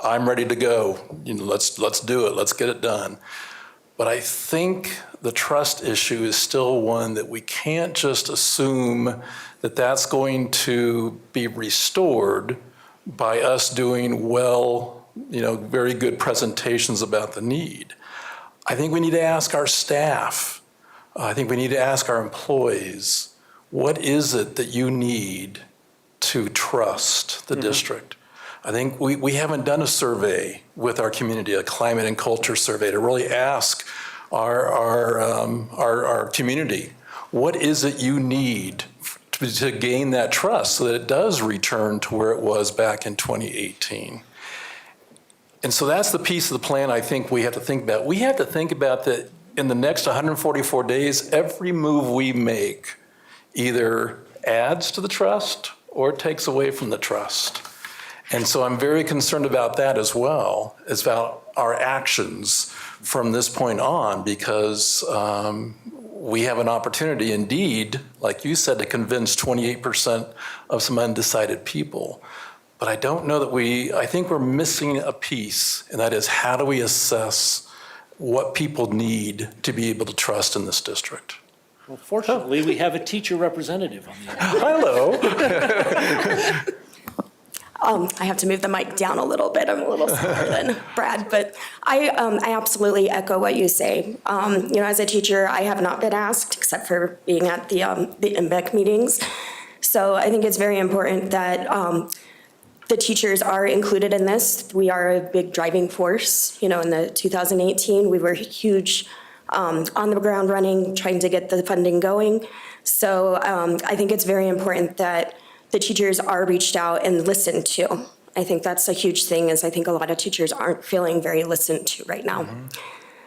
I'm ready to go. Let's do it. Let's get it done. But I think the trust issue is still one that we can't just assume that that's going to be restored by us doing very good presentations about the need. I think we need to ask our staff. I think we need to ask our employees, what is it that you need to trust the district? I think we haven't done a survey with our community, a climate and culture survey, to really ask our community, what is it you need to gain that trust so that it does return to where it was back in 2018? And so that's the piece of the plan I think we have to think about. We have to think about that in the next 144 days, every move we make either adds to the trust or takes away from the trust. And so I'm very concerned about that as well, as about our actions from this point on, because we have an opportunity indeed, like you said, to convince 28% of some undecided people. But I don't know that I think we're missing a piece, and that is how do we assess what people need to be able to trust in this district? Well, fortunately, we have a teacher representative on the end. Hello. I have to move the mic down a little bit. I'm a little smaller than Brad, but I absolutely echo what you say. As a teacher, I have not been asked, except for being at the MBEC meetings. So I think it's very important that the teachers are included in this. We are a big driving force. In the 2018, we were huge on the ground running, trying to get the funding going. So I think it's very important that the teachers are reached out and listened to. I think that's a huge thing, is I think a lot of teachers aren't feeling very listened to right now.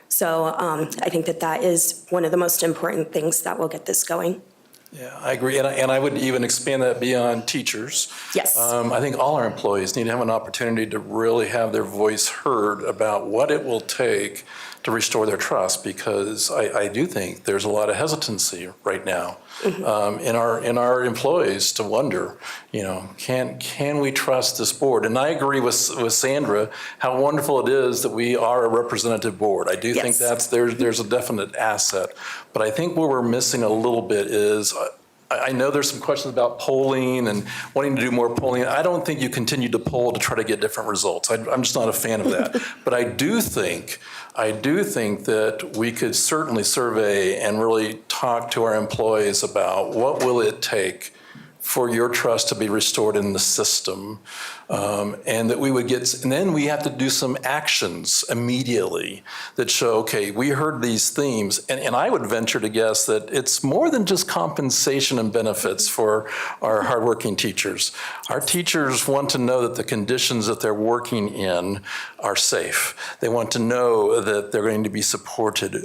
So I think that is one of the most important things that will get this going. Yeah, I agree, and I would even expand that beyond teachers. Yes. I think all our employees need to have an opportunity to really have their voice heard about what it will take to restore their trust, because I do think there's a lot of hesitancy right now in our employees to wonder, can we trust this board? And I agree with Sandra how wonderful it is that we are a representative board. I do think there's a definite asset, but I think where we're missing a little bit is, I know there's some questions about polling and wanting to do more polling. I don't think you continue to poll to try to get different results. I'm just not a fan of that. But I do think that we could certainly survey and really talk to our employees about what will it take for your trust to be restored in the system, and that we would and then we have to do some actions immediately that show, okay, we heard these themes, and I would venture to guess that it's more than just compensation and benefits for our hardworking teachers. Our teachers want to know that the conditions that they're working in are safe. They want to know that they're going to be supported.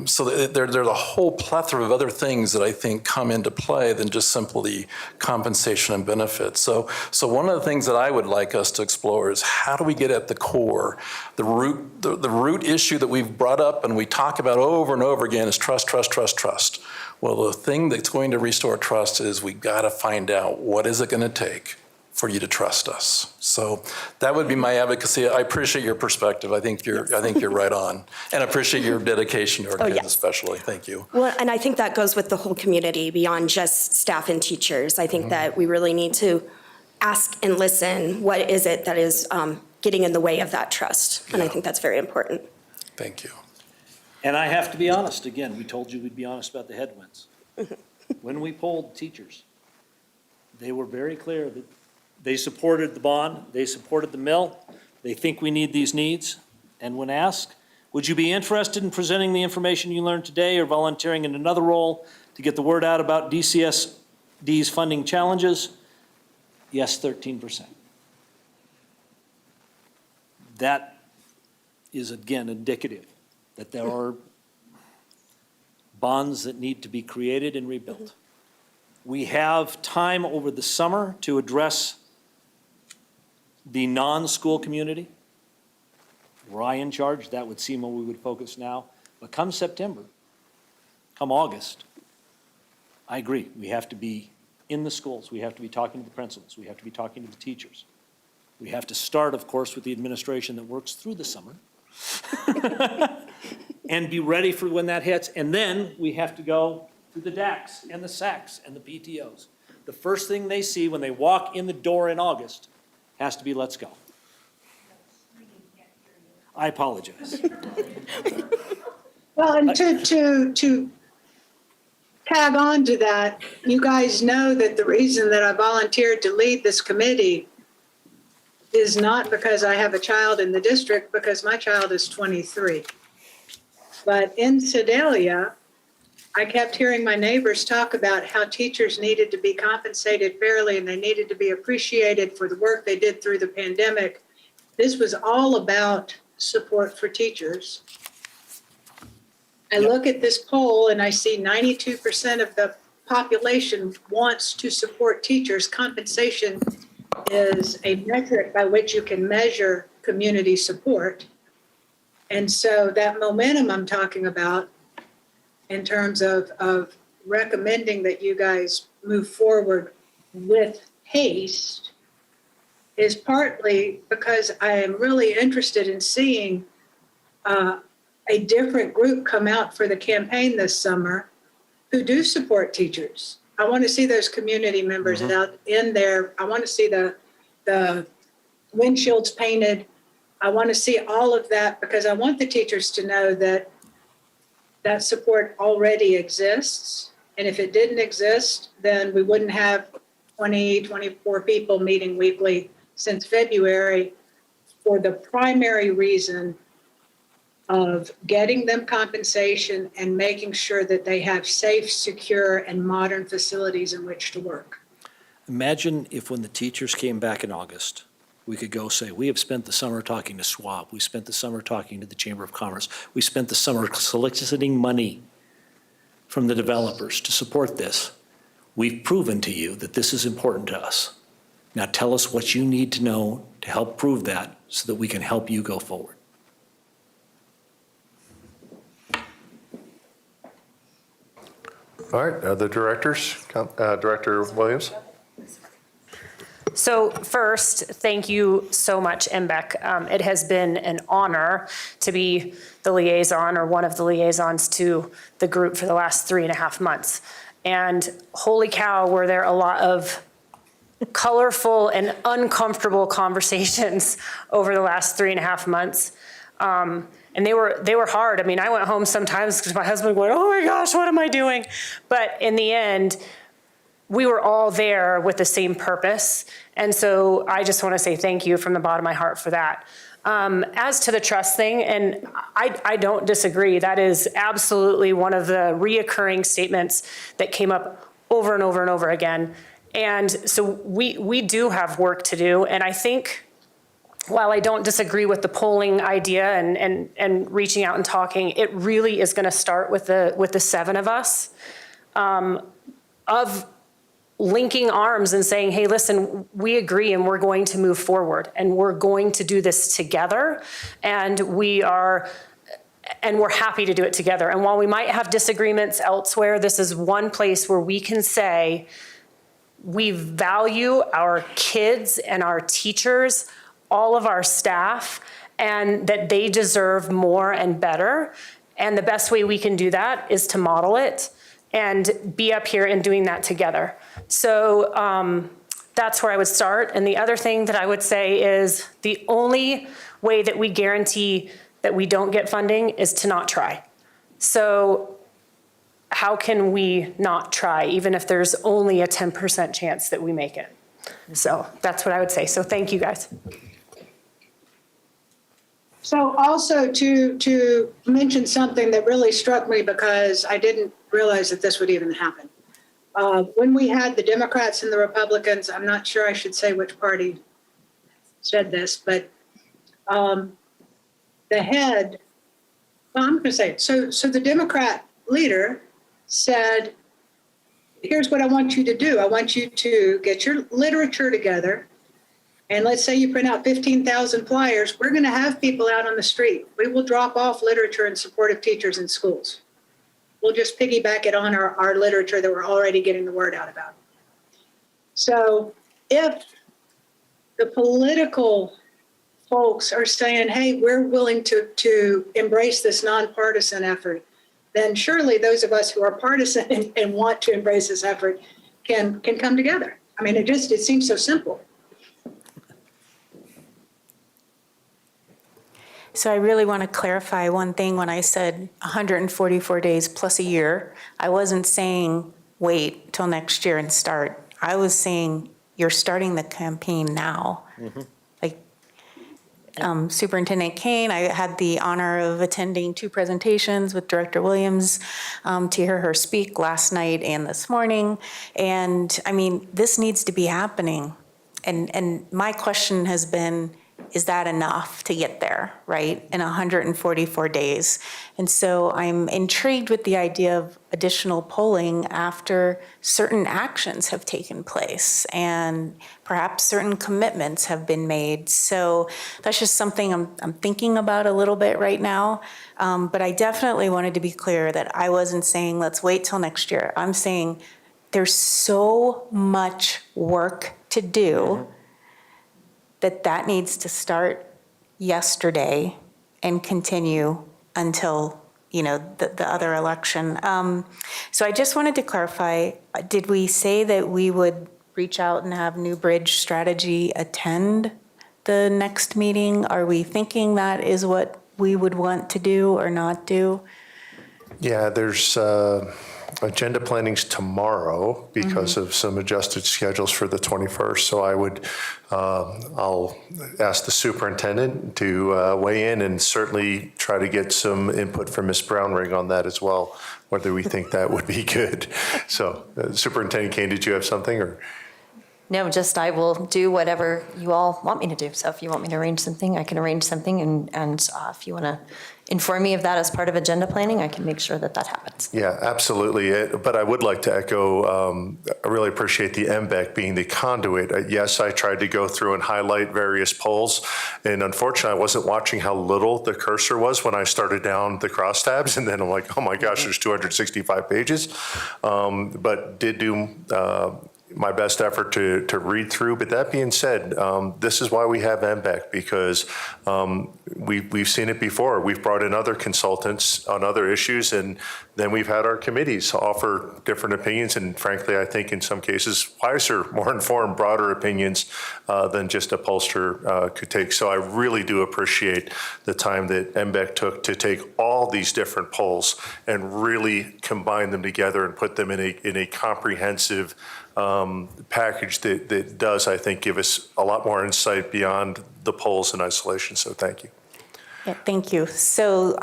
So there's a whole plethora of other things that I think come into play than just simply compensation and benefits. So one of the things that I would like us to explore is how do we get at the core, the root issue that we've brought up and we talk about over and over again is trust, trust, trust, trust. Well, the thing that's going to restore trust is we got to find out what is it going to take for you to trust us. So that would be my advocacy. I appreciate your perspective. I think you're right on. And I appreciate your dedication to our kids especially. Thank you. Well, and I think that goes with the whole community beyond just staff and teachers. I think that we really need to ask and listen, what is it that is getting in the way of that trust? And I think that's very important. Thank you. And I have to be honest, again, we told you we'd be honest about the headwinds. When we polled teachers, they were very clear that they supported the bond, they supported the mill, they think we need these needs. And when asked, would you be interested in presenting the information you learned today or volunteering in another role to get the word out about DCSD's funding challenges? Yes, 13%. That is, again, indicative that there are bonds that need to be created and rebuilt. We have time over the summer to address the non-school community. Were I in charge, that would seem where we would focus now. But come September, come August, I agree, we have to be in the schools. We have to be talking to the principals. We have to be talking to the teachers. We have to start, of course, with the administration that works through the summer and be ready for when that hits. And then we have to go to the DACs and the SACs and the PTOs. The first thing they see when they walk in the door in August has to be, let's go. I apologize. Well, and to tag on to that, you guys know that the reason that I volunteered to lead this committee is not because I have a child in the district, because my child is 23. But in Sedalia, I kept hearing my neighbors talk about how teachers needed to be compensated fairly and they needed to be appreciated for the work they did through the pandemic. This was all about support for teachers. I look at this poll and I see 92% of the population wants to support teachers. Compensation is a metric by which you can measure community support. And so that momentum I'm talking about in terms of recommending that you guys move forward with haste is partly because I am really interested in seeing a different group come out for the campaign this summer who do support teachers. I want to see those community members out in there. I want to see the windshields painted. I want to see all of that because I want the teachers to know that that support already exists. And if it didn't exist, then we wouldn't have 20, 24 people meeting weekly since February for the primary reason of getting them compensation and making sure that they have safe, secure, and modern facilities in which to work. Imagine if when the teachers came back in August, we could go say, we have spent the summer talking to Schwab, we spent the summer talking to the Chamber of Commerce, we spent the summer soliciting money from the developers to support this. We've proven to you that this is important to us. Now tell us what you need to know to help prove that so that we can help you go forward. All right, other directors? Director Williams? So first, thank you so much, MBEC. It has been an honor to be the liaison or one of the liaisons to the group for the last 3.5 months. And holy cow, were there a lot of colorful and uncomfortable conversations over the last 3.5 months. And they were hard. I mean, I went home sometimes because my husband went, oh my gosh, what am I doing? But in the end, we were all there with the same purpose. And so I just want to say thank you from the bottom of my heart for that. As to the trust thing, and I don't disagree, that is absolutely one of the reoccurring statements that came up over and over and over again. And so we do have work to do. And I think, while I don't disagree with the polling idea and reaching out and talking, it really is going to start with the 7 of us of linking arms and saying, hey, listen, we agree and we're going to move forward and we're going to do this together. And we're happy to do it together. And while we might have disagreements elsewhere, this is one place where we can say, we value our kids and our teachers, all of our staff, and that they deserve more and better. And the best way we can do that is to model it and be up here and doing that together. So that's where I would start. And the other thing that I would say is the only way that we guarantee that we don't get funding is to not try. So how can we not try, even if there's only a 10% chance that we make it? So that's what I would say. So thank you, guys. So also to mention something that really struck me because I didn't realize that this would even happen. When we had the Democrats and the Republicans, I'm not sure I should say which party said this, but the head, well, I'm going to say it. So the Democrat leader said, here's what I want you to do. I want you to get your literature together. And let's say you print out 15,000 flyers. We're going to have people out on the street. We will drop off literature in support of teachers in schools. We'll just piggyback it on our literature that we're already getting the word out about. So if the political folks are saying, hey, we're willing to embrace this nonpartisan effort, then surely those of us who are partisan and want to embrace this effort can come together. I mean, it seems so simple. So I really want to clarify one thing when I said 144 days plus a year. I wasn't saying wait till next year and start. I was saying you're starting the campaign now. Like Superintendent Kane, I had the honor of attending 2 presentations with Director Williams to hear her speak last night and this morning. And I mean, this needs to be happening. And my question has been, is that enough to get there, right, in 144 days? And so I'm intrigued with the idea of additional polling after certain actions have taken place and perhaps certain commitments have been made. So that's just something I'm thinking about a little bit right now. But I definitely wanted to be clear that I wasn't saying let's wait till next year. I'm saying there's so much work to do that needs to start yesterday and continue until, the other election. So I just wanted to clarify, did we say that we would reach out and have New Bridge Strategy attend the next meeting? Are we thinking that is what we would want to do or not do? Yeah, there's agenda planning's tomorrow because of some adjusted schedules for the 21st. So I would, I'll ask the superintendent to weigh in and certainly try to get some input from Ms. Brownring on that as well, whether we think that would be good. So Superintendent Kane, did you have something or? No, just I will do whatever you all want me to do. So if you want me to arrange something, I can arrange something. And if you want to inform me of that as part of agenda planning, I can make sure that happens. Yeah, absolutely. But I would like to echo, I really appreciate the MBEC being the conduit. Yes, I tried to go through and highlight various polls. And unfortunately, I wasn't watching how little the cursor was when I started down the crosstabs. And then I'm like, oh my gosh, there's 265 pages. But did do my best effort to read through. But that being said, this is why we have MBEC, because we've seen it before. We've brought in other consultants on other issues, and then we've had our committees offer different opinions, and frankly, I think in some cases, wiser, more informed, broader opinions than just a pollster could take. So I really do appreciate the time that MBEC took to take all these different polls and really combine them together and put them in a comprehensive package that does, I think, give us a lot more insight beyond the polls in isolation. So thank you. Yeah, thank you. So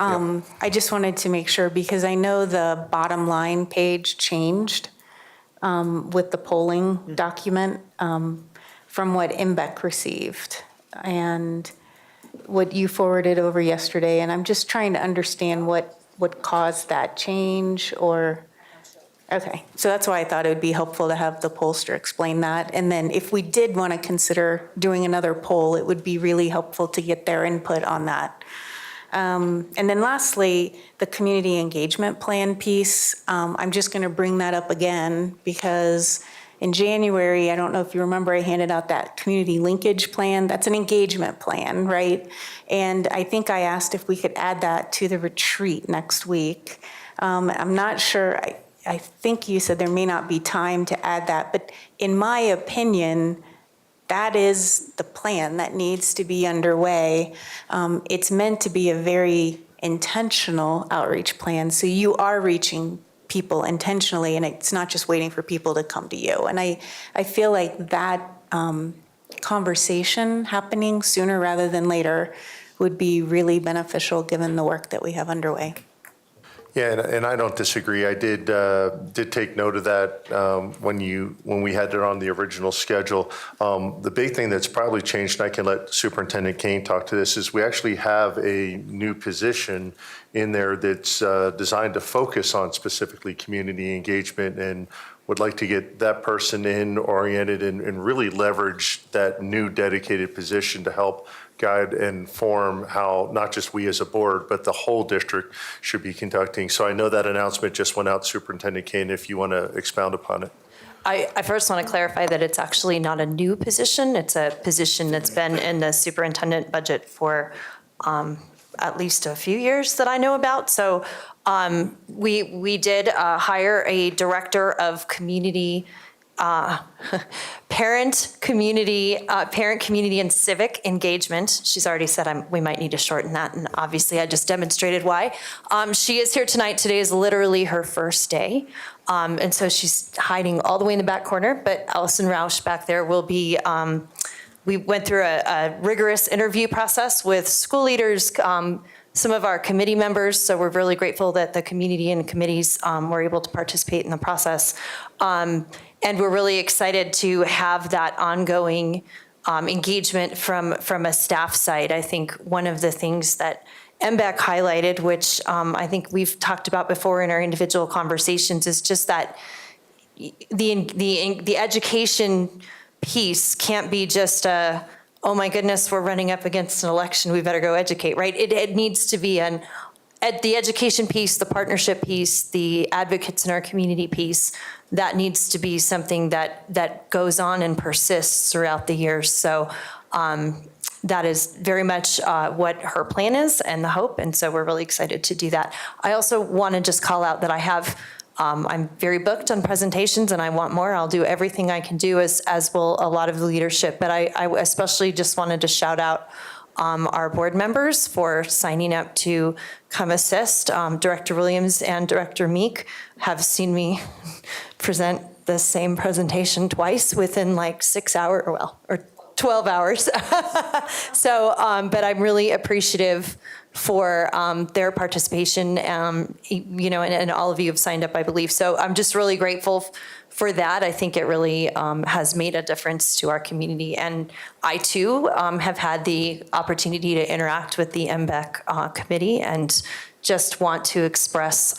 I just wanted to make sure, because I know the bottom line page changed with the polling document from what MBEC received and what you forwarded over yesterday. And I'm just trying to understand what caused that change or... Okay, so that's why I thought it would be helpful to have the pollster explain that. And then if we did want to consider doing another poll, it would be really helpful to get their input on that. And then lastly, the community engagement plan piece, I'm just going to bring that up again because in January, I don't know if you remember, I handed out that community linkage plan. That's an engagement plan, right? And I think I asked if we could add that to the retreat next week. I'm not sure, I think you said there may not be time to add that, but in my opinion, that is the plan that needs to be underway. It's meant to be a very intentional outreach plan, so you are reaching people intentionally, and it's not just waiting for people to come to you. And I feel like that conversation happening sooner rather than later would be really beneficial given the work that we have underway. Yeah, and I don't disagree. I did take note of that when we had it on the original schedule. The big thing that's probably changed, and I can let Superintendent Kane talk to this, is we actually have a new position in there that's designed to focus on specifically community engagement, and would like to get that person in, oriented, and really leverage that new dedicated position to help guide and form how not just we as a board, but the whole district should be conducting. So I know that announcement just went out, Superintendent Kane, if you want to expound upon it. I first want to clarify that it's actually not a new position. It's a position that's been in the superintendent budget for at least a few years that I know about. So we did hire a director of community parent community and civic engagement. She's already said we might need to shorten that, and obviously I just demonstrated why. She is here tonight. Today is literally her first day, and so she's hiding all the way in the back corner, but Allison Roush back there will be, we went through a rigorous interview process with school leaders, some of our committee members, so we're really grateful that the community and committees were able to participate in the process. And we're really excited to have that ongoing engagement from a staff side. I think one of the things that MBEC highlighted, which I think we've talked about before in our individual conversations, is just that the education piece can't be just a, oh my goodness, we're running up against an election, we better go educate, right? It needs to be the education piece, the partnership piece, the advocates in our community piece, that needs to be something that goes on and persists throughout the years. So that is very much what her plan is and the hope, and so we're really excited to do that. I also want to just call out that I'm very booked on presentations and I want more. I'll do everything I can do, as will a lot of the leadership, but I especially just wanted to shout out our board members for signing up to come assist. Director Williams and Director Meek have seen me present the same presentation twice within like 6 hours, or 12 hours. So, but I'm really appreciative for their participation, and all of you have signed up, I believe. So I'm just really grateful for that. I think it really has made a difference to our community. And I too have had the opportunity to interact with the MBEC committee, and just want to express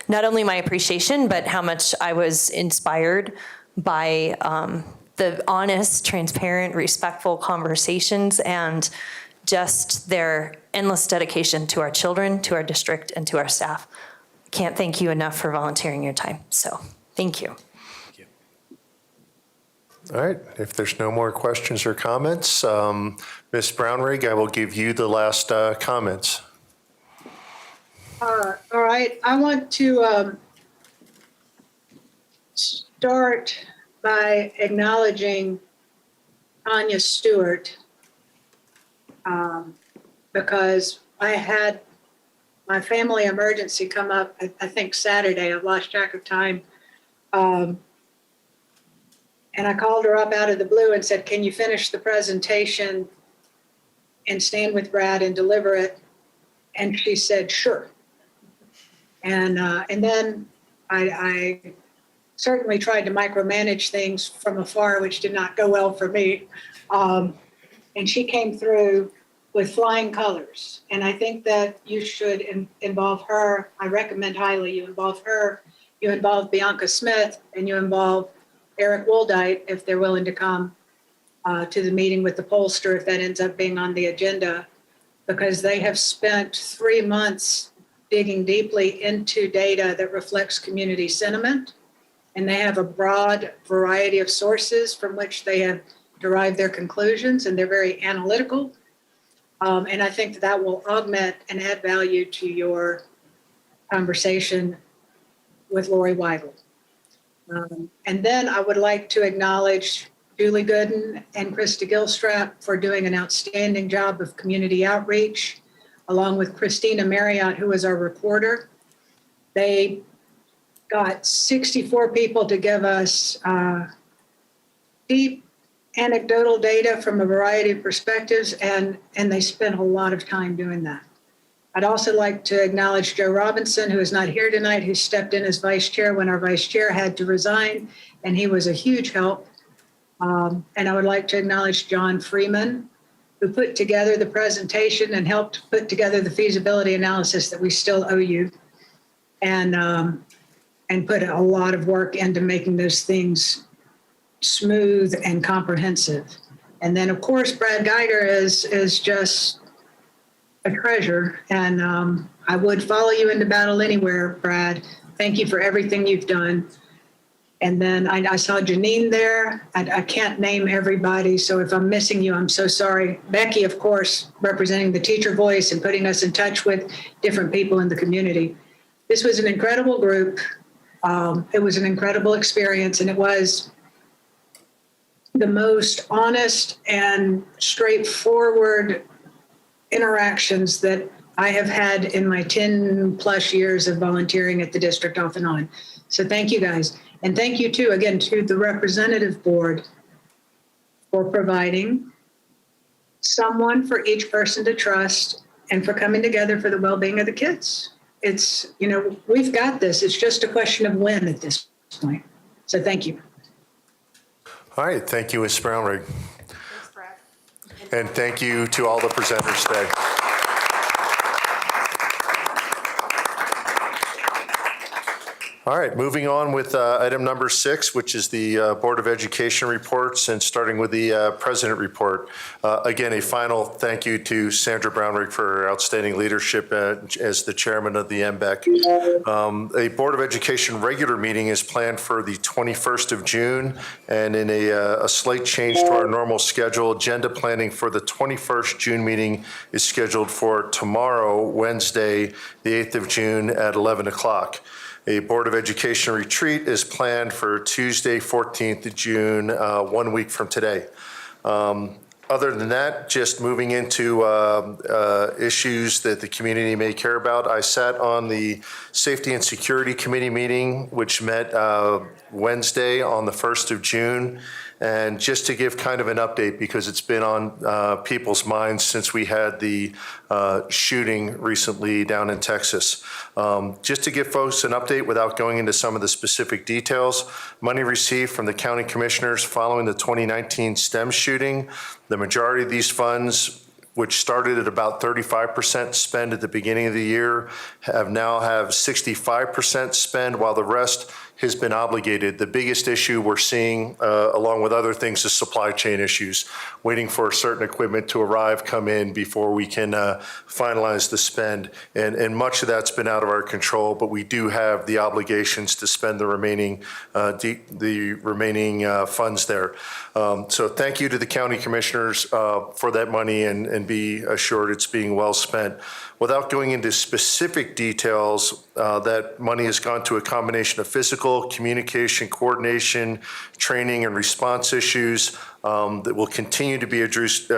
not only my appreciation, but how much I was inspired by the honest, transparent, respectful conversations, and just their endless dedication to our children, to our district, and to our staff. Can't thank you enough for volunteering your time. So thank you. All right, if there's no more questions or comments, Ms. Brownrigg, I will give you the last comments. All right, I want to start by acknowledging Tonya Stewart, because I had my family emergency come up, I think Saturday, I've lost track of time. And I called her up out of the blue and said, can you finish the presentation and stand with Brad and deliver it? And she said, sure. And then I certainly tried to micromanage things from afar, which did not go well for me. And she came through with flying colors. And I think that you should involve her. I recommend highly you involve her, you involve Bianca Smith, and you involve Eric Woldite if they're willing to come to the meeting with the pollster if that ends up being on the agenda, because they have spent 3 months digging deeply into data that reflects community sentiment and they have a broad variety of sources from which they have derived their conclusions, and they're very analytical. And I think that will augment and add value to your conversation with Lori Weigel. And then I would like to acknowledge Julie Gooden and Krista Gilstrap for doing an outstanding job of community outreach, along with Christina Marriott, who is our reporter. They got 64 people to give us deep anecdotal data from a variety of perspectives, and they spent a lot of time doing that. I'd also like to acknowledge Joe Robinson, who is not here tonight, who stepped in as vice chair when our vice chair had to resign, and he was a huge help. And I would like to acknowledge John Freeman, who put together the presentation and helped put together the feasibility analysis that we still owe you, and put a lot of work into making those things smooth and comprehensive. And then, of course, Brad Geiger is just a treasure, and I would follow you into battle anywhere, Brad. Thank you for everything you've done. And then I saw Janine there. I can't name everybody, so if I'm missing you, I'm so sorry. Becky, of course, representing the teacher voice and putting us in touch with different people in the community. This was an incredible group. It was an incredible experience, and it was the most honest and straightforward interactions that I have had in my 10 plus years of volunteering at the district off and on. So thank you guys. And thank you too, again, to the representative board for providing someone for each person to trust and for coming together for the well-being of the kids. It's, we've got this. It's just a question of when at this point. So thank you. All right, thank you, Ms. Brownrigg. And thank you to all the presenters today. All right, moving on with item number 6, which is the Board of Education reports, and starting with the President report. Again, a final thank you to Sandra Brownrigg for her outstanding leadership as the chairman of the MBEC. A Board of Education regular meeting is planned for the 21st of June, and in a slight change to our normal schedule, agenda planning for the 21st June meeting is scheduled for tomorrow, Wednesday, the 8th of June at 11 o'clock. A Board of Education retreat is planned for Tuesday, 14th of June, 1 week from today. Other than that, just moving into issues that the community may care about. I sat on the Safety and Security Committee meeting, which met Wednesday on the 1st of June. And just to give kind of an update, because it's been on people's minds since we had the shooting recently down in Texas. Just to give folks an update without going into some of the specific details, money received from the county commissioners following the 2019 STEM shooting. The majority of these funds, which started at about 35% spend at the beginning of the year, have 65% spend, while the rest has been obligated. The biggest issue we're seeing, along with other things, is supply chain issues, waiting for certain equipment to arrive, come in before we can finalize the spend. And much of that's been out of our control, but we do have the obligations to spend the remaining funds there. So thank you to the county commissioners for that money, and be assured it's being well spent. Without going into specific details, that money has gone to a combination of physical, communication, coordination, training, and response issues that will continue to be addressed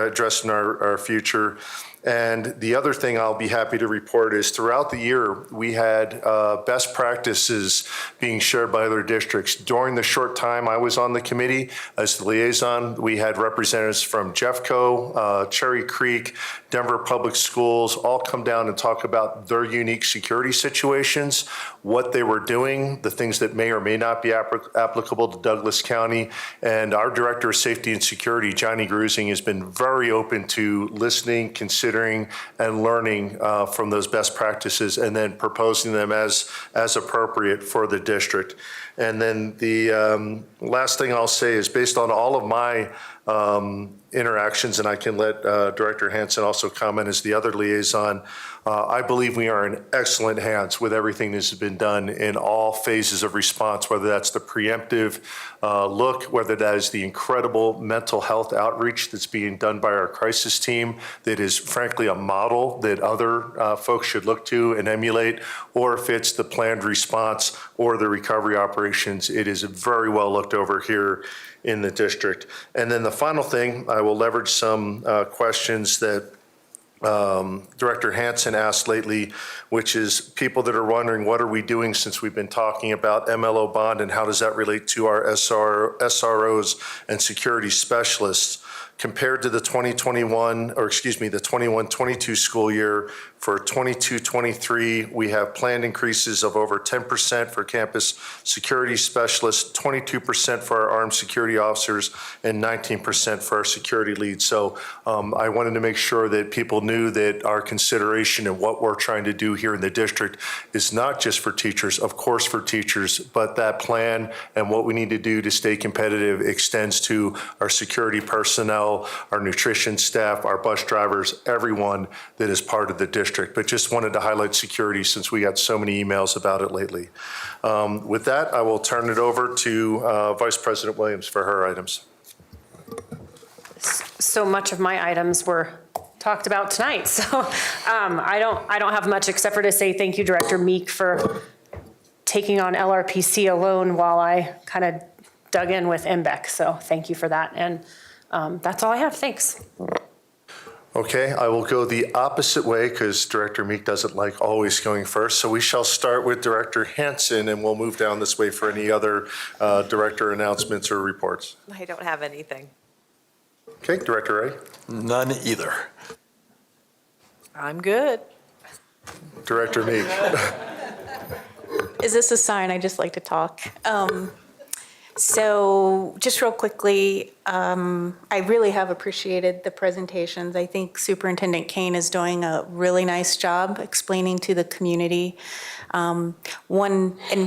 in our future. And the other thing I'll be happy to report is throughout the year, we had best practices being shared by other districts. During the short time I was on the committee as the liaison, we had representatives from Jeffco, Cherry Creek, Denver Public Schools, all come down and talk about their unique security situations, what they were doing, the things that may or may not be applicable to Douglas County. And our Director of Safety and Security, Johnny Grusing, has been very open to listening, considering, and learning from those best practices, and then proposing them as appropriate for the district. And then the last thing I'll say is, based on all of my interactions, and I can let Director Hansen also comment as the other liaison. I believe we are in excellent hands with everything that's been done in all phases of response, whether that's the preemptive look, whether that is the incredible mental health outreach that's being done by our crisis team that is frankly a model that other folks should look to and emulate, or if it's the planned response or the recovery operations. It is very well looked over here in the district. And then the final thing, I will leverage some questions that Director Hansen asked lately, which is people that are wondering, what are we doing since we've been talking about MLO bond and how does that relate to our SROs and security specialists? Compared to the 21-22 school year, for 22-23, we have planned increases of over 10% for campus security specialists, 22% for our armed security officers, and 19% for our security leads. So I wanted to make sure that people knew that our consideration and what we're trying to do here in the district is not just for teachers, of course for teachers, but that plan and what we need to do to stay competitive extends to our security personnel, our nutrition staff, our bus drivers, everyone that is part of the district. But just wanted to highlight security since we got so many emails about it lately. With that, I will turn it over to Vice President Williams for her items. So much of my items were talked about tonight, so I don't have much except for to say thank you, Director Meek, for taking on LRPC alone while I kind of dug in with MBEC. So thank you for that, and that's all I have. Thanks. Okay, I will go the opposite way because Director Meek doesn't like always going first. So we shall start with Director Hansen, and we'll move down this way for any other director announcements or reports. I don't have anything. Okay, Director Ray. None either. I'm good. Director Meek. Is this a sign I just like to talk? So just real quickly, I really have appreciated the presentations. I think Superintendent Kane is doing a really nice job explaining to the community. And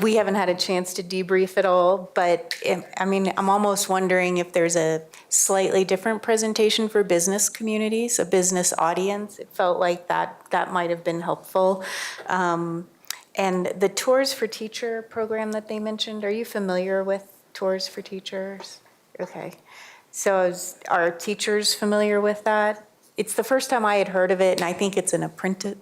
we haven't had a chance to debrief at all, but I'm almost wondering if there's a slightly different presentation for business communities, a business audience. It felt like that might have been helpful. And the Tours for Teacher program that they mentioned, are you familiar with Tours for Teachers? Okay. So are teachers familiar with that? It's the first time I had heard of it, and I think it's an apprentice,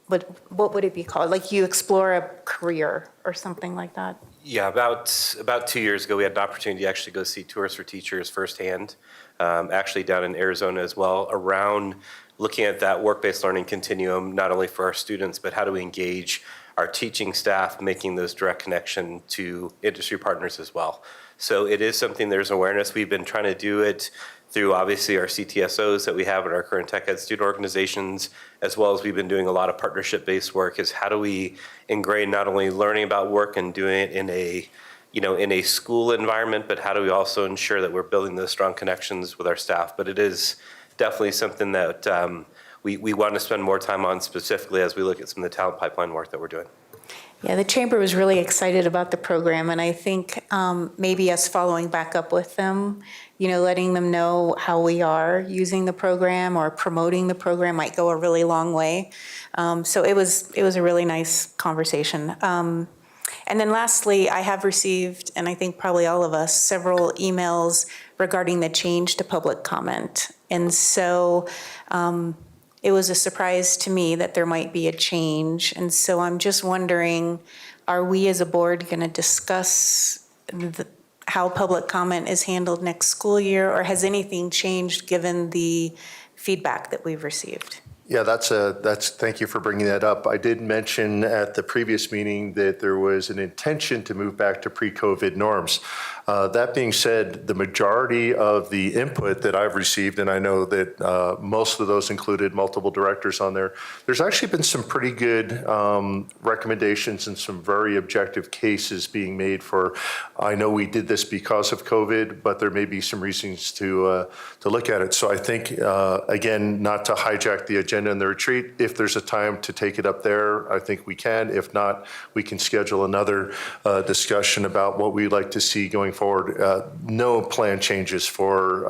what would it be called? Like you explore a career or something like that? Yeah, about 2 years ago, we had an opportunity to actually go see Tours for Teachers firsthand, actually down in Arizona as well, around looking at that work-based learning continuum, not only for our students, but how do we engage our teaching staff, making those direct connection to industry partners as well. So it is something, there's awareness. We've been trying to do it through obviously our CTSOs that we have in our current tech ed student organizations, as well as we've been doing a lot of partnership-based work, is how do we ingrain not only learning about work and doing it in a school environment, but how do we also ensure that we're building those strong connections with our staff. But it is definitely something that we want to spend more time on, specifically as we look at some of the talent pipeline work that we're doing. Yeah, the Chamber was really excited about the program, and I think maybe us following back up with them, letting them know how we are using the program or promoting the program might go a really long way. So it was a really nice conversation. And then lastly, I have received, and I think probably all of us, several emails regarding the change to public comment. And so it was a surprise to me that there might be a change. And so I'm just wondering, are we as a board going to discuss how public comment is handled next school year, or has anything changed given the feedback that we've received? Yeah, thank you for bringing that up. I did mention at the previous meeting that there was an intention to move back to pre-COVID norms. That being said, the majority of the input that I've received, and I know that most of those included multiple directors on there, there's actually been some pretty good recommendations and some very objective cases being made for, I know we did this because of COVID, but there may be some reasons to look at it. So I think, again, not to hijack the agenda in the retreat, if there's a time to take it up there, I think we can. If not, we can schedule another discussion about what we'd like to see going forward. No plan changes for,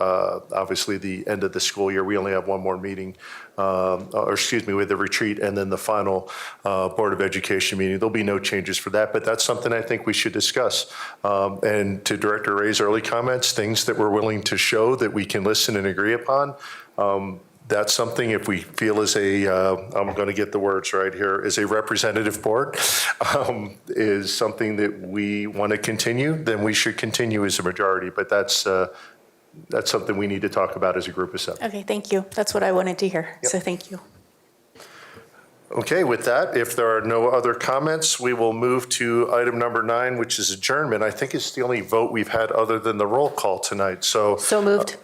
obviously, the end of the school year. We only have one more meeting, with the retreat and then the final Board of Education meeting. There'll be no changes for that, but that's something I think we should discuss. And to Director Ray's early comments, things that we're willing to show that we can listen and agree upon, that's something, if we feel as I'm going to get the words right here, as a representative board, is something that we want to continue, then we should continue as a majority. But that's something we need to talk about as a group of seven. Okay, thank you. That's what I wanted to hear. Yep. So thank you. Okay, with that, if there are no other comments, we will move to item number 9, which is adjournment. I think it's the only vote we've had other than the roll call tonight. So moved.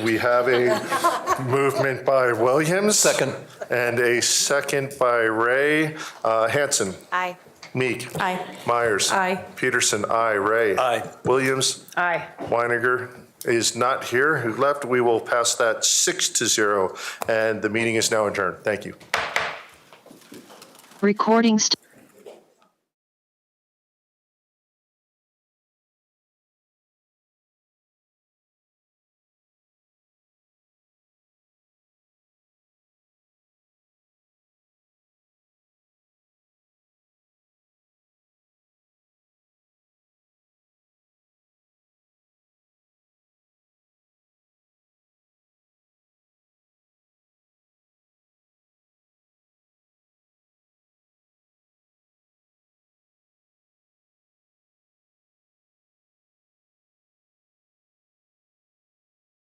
We have a movement by Williams. Second. And a second by Ray. Hanson. Aye. Meek. Aye. Myers. Aye. Peterson. Aye. Ray. Aye. Williams. Aye. Weiniger is not here. Who left? We will pass that 6-0, and the meeting is now adjourned. Thank you. Recording